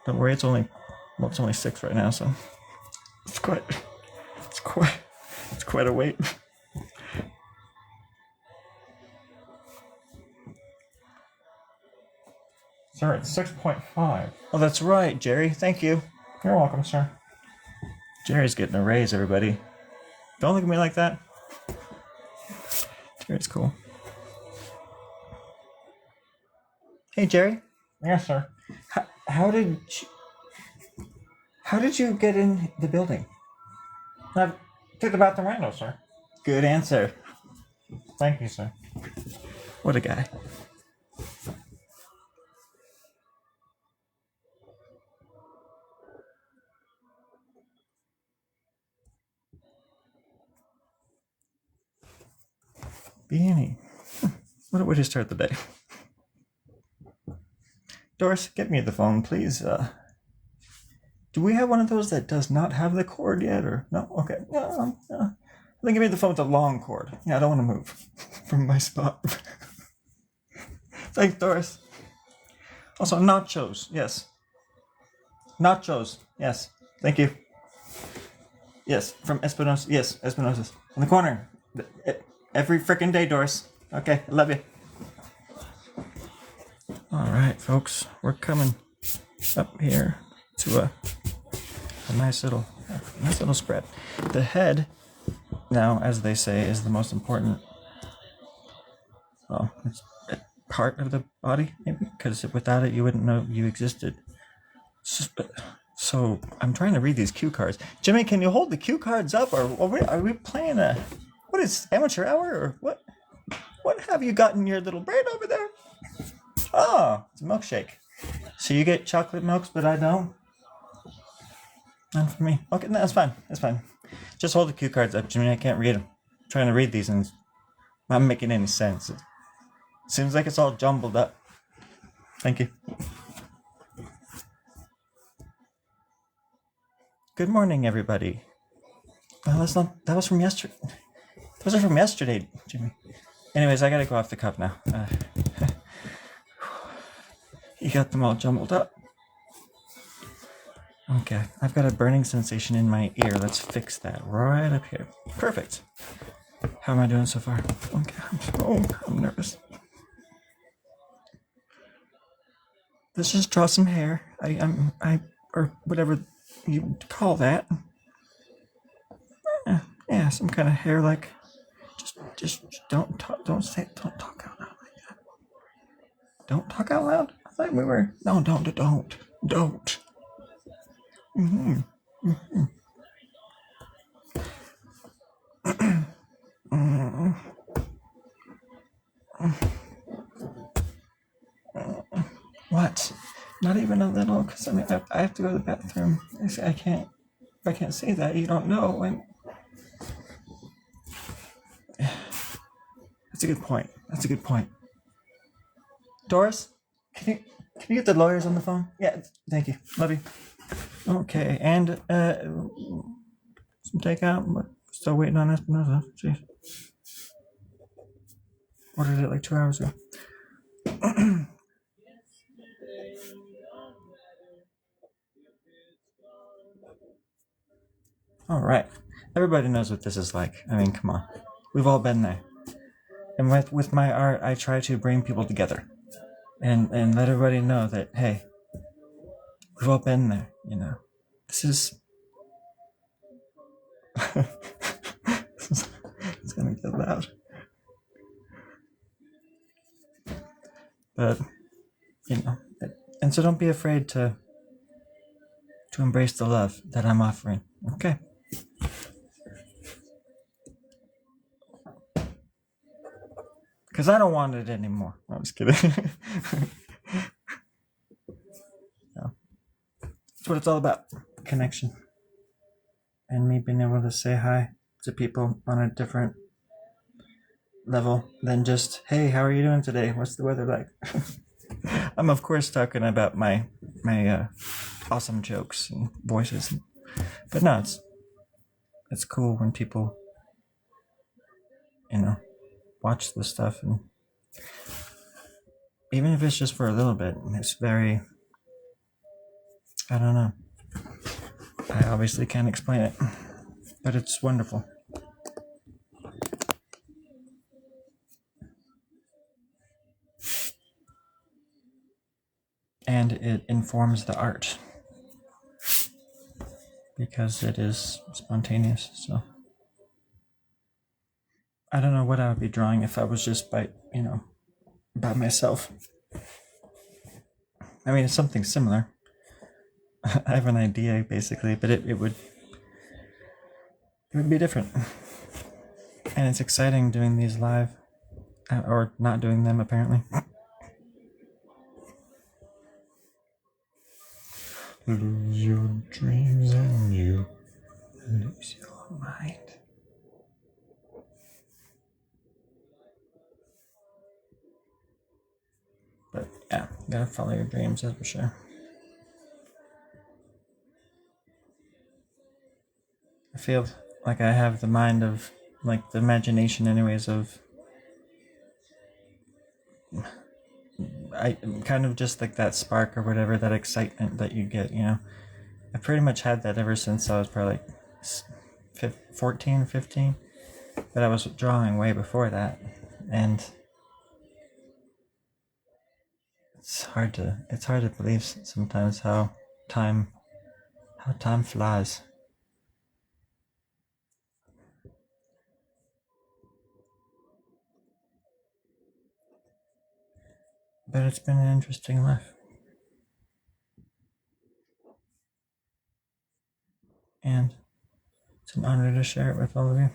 Don't worry, it's only 6 right now, so it's quite a wait. Sir, it's 6.5. Oh, that's right, Jerry. Thank you. You're welcome, sir. Jerry's getting a raise, everybody. Don't look at me like that. Jerry's cool. Hey, Jerry. Yes, sir. How did you get in the building? I took the bathroom window, sir. Good answer. Thank you, sir. What a guy. Beanie. What a way to start the day. Doris, get me the phone, please. Do we have one of those that does not have the cord yet, or no? Okay. No. Then give me the phone with the long cord. Yeah, I don't want to move from my spot. Thanks, Doris. Also, nachos. Yes. Nachos. Yes. Thank you. Yes, from Espinosa. Yes, Espinosa's. In the corner. Every frickin' day, Doris. Okay, I love you. All right, folks. We're coming up here to a nice little spread. The head, now, as they say, is the most important it's part of the body, maybe, because without it, you wouldn't know you existed. So I'm trying to read these cue cards. Jimmy, can you hold the cue cards up, or are we playing what is amateur hour, or what? What have you got in your little brain over there? Oh, it's a milkshake. So you get chocolate milks, but I don't? Not for me. Okay, no, that's fine. Just hold the cue cards up, Jimmy. I can't read them. I'm trying to read these and it's not making any sense. It seems like it's all jumbled up. Thank you. Good morning, everybody. Well, that was from yesterday. Those are from yesterday, Jimmy. Anyways, I gotta go off the cuff now. You got them all jumbled up. Okay, I've got a burning sensation in my ear. Let's fix that right up here. Perfect. How am I doing so far? Okay, I'm nervous. Let's just draw some hair. Or whatever you call that. Yeah, some kind of hair, like. Just don't talk. Don't talk out loud like that. Don't talk out loud. I thought we were. No, don't. What? Not even a little, because I mean, I have to go to the bathroom. I can't. If I can't say that, you don't know. And that's a good point. Doris, can you get the lawyers on the phone? Yeah, thank you. Love you. Okay, and some takeout. But still waiting on Espinosa. Jeez. Ordered it like 2 hours ago. All right. Everybody knows what this is like. I mean, come on. We've all been there. And with my art, I try to bring people together and let everybody know that, hey, we've all been there, you know. This is... It's going to get loud. But and so don't be afraid to embrace the love that I'm offering. Okay. Because I don't want it anymore. No, I'm just kidding. No. That's what it's all about. Connection. And me being able to say hi to people on a different level than just, hey, how are you doing today? What's the weather like? I'm of course talking about my awesome jokes and voices, but no, it's cool when people watch this stuff, and even if it's just for a little bit, it's very, I don't know. I obviously can't explain it, but it's wonderful. And it informs the art because it is spontaneous. So I don't know what I would be drawing if I was just by myself. I mean, it's something similar. I have an idea basically, but it would be different. And it's exciting doing these live, or not doing them apparently. Lose your dreams and you lose your mind. But yeah, you gotta follow your dreams, that's for sure. I feel like I have the mind of, like, the imagination anyways of, I kind of just like that spark or whatever, that excitement that you get, I pretty much had that ever since I was probably like 14, 15, but I was drawing way before that, and it's hard to believe sometimes how time flies. But it's been an interesting life. And it's an honor to share it with all of you.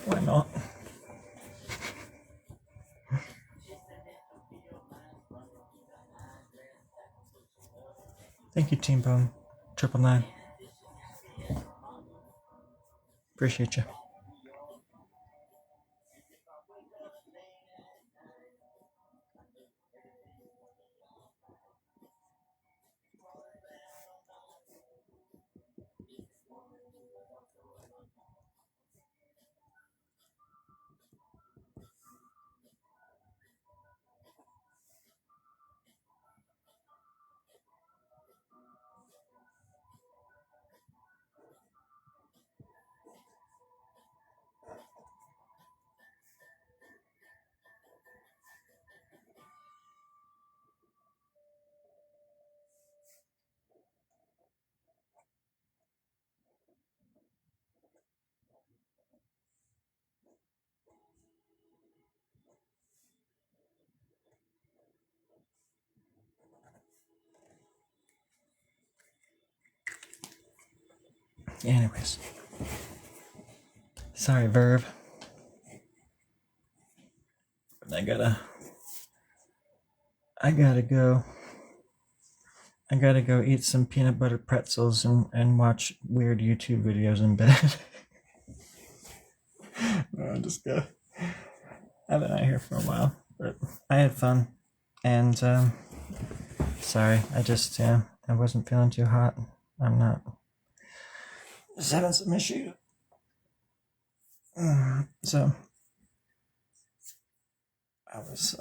Why not? Thank you, Team Bone. 999. Appreciate you. Anyways. Sorry, Verve. I gotta go. I gotta go eat some peanut butter pretzels and watch weird YouTube videos in bed. No, I'm just gonna. I've been out here for a while, but I had fun. And sorry, I wasn't feeling too hot. I'm not. Just having some issues. So I was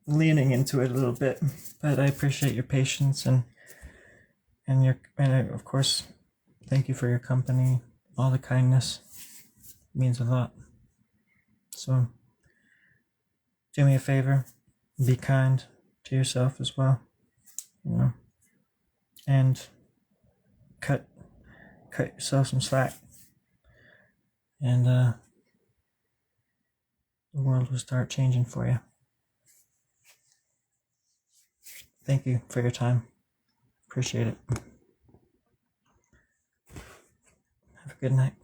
leaning into it a little bit, but I appreciate your patience and of course, thank you for your company, all the kindness. It means a lot. So do me a favor, be kind to yourself as well, and cut yourself some slack, and the world will start changing for you. Thank you for your time. Appreciate it. Have a good night.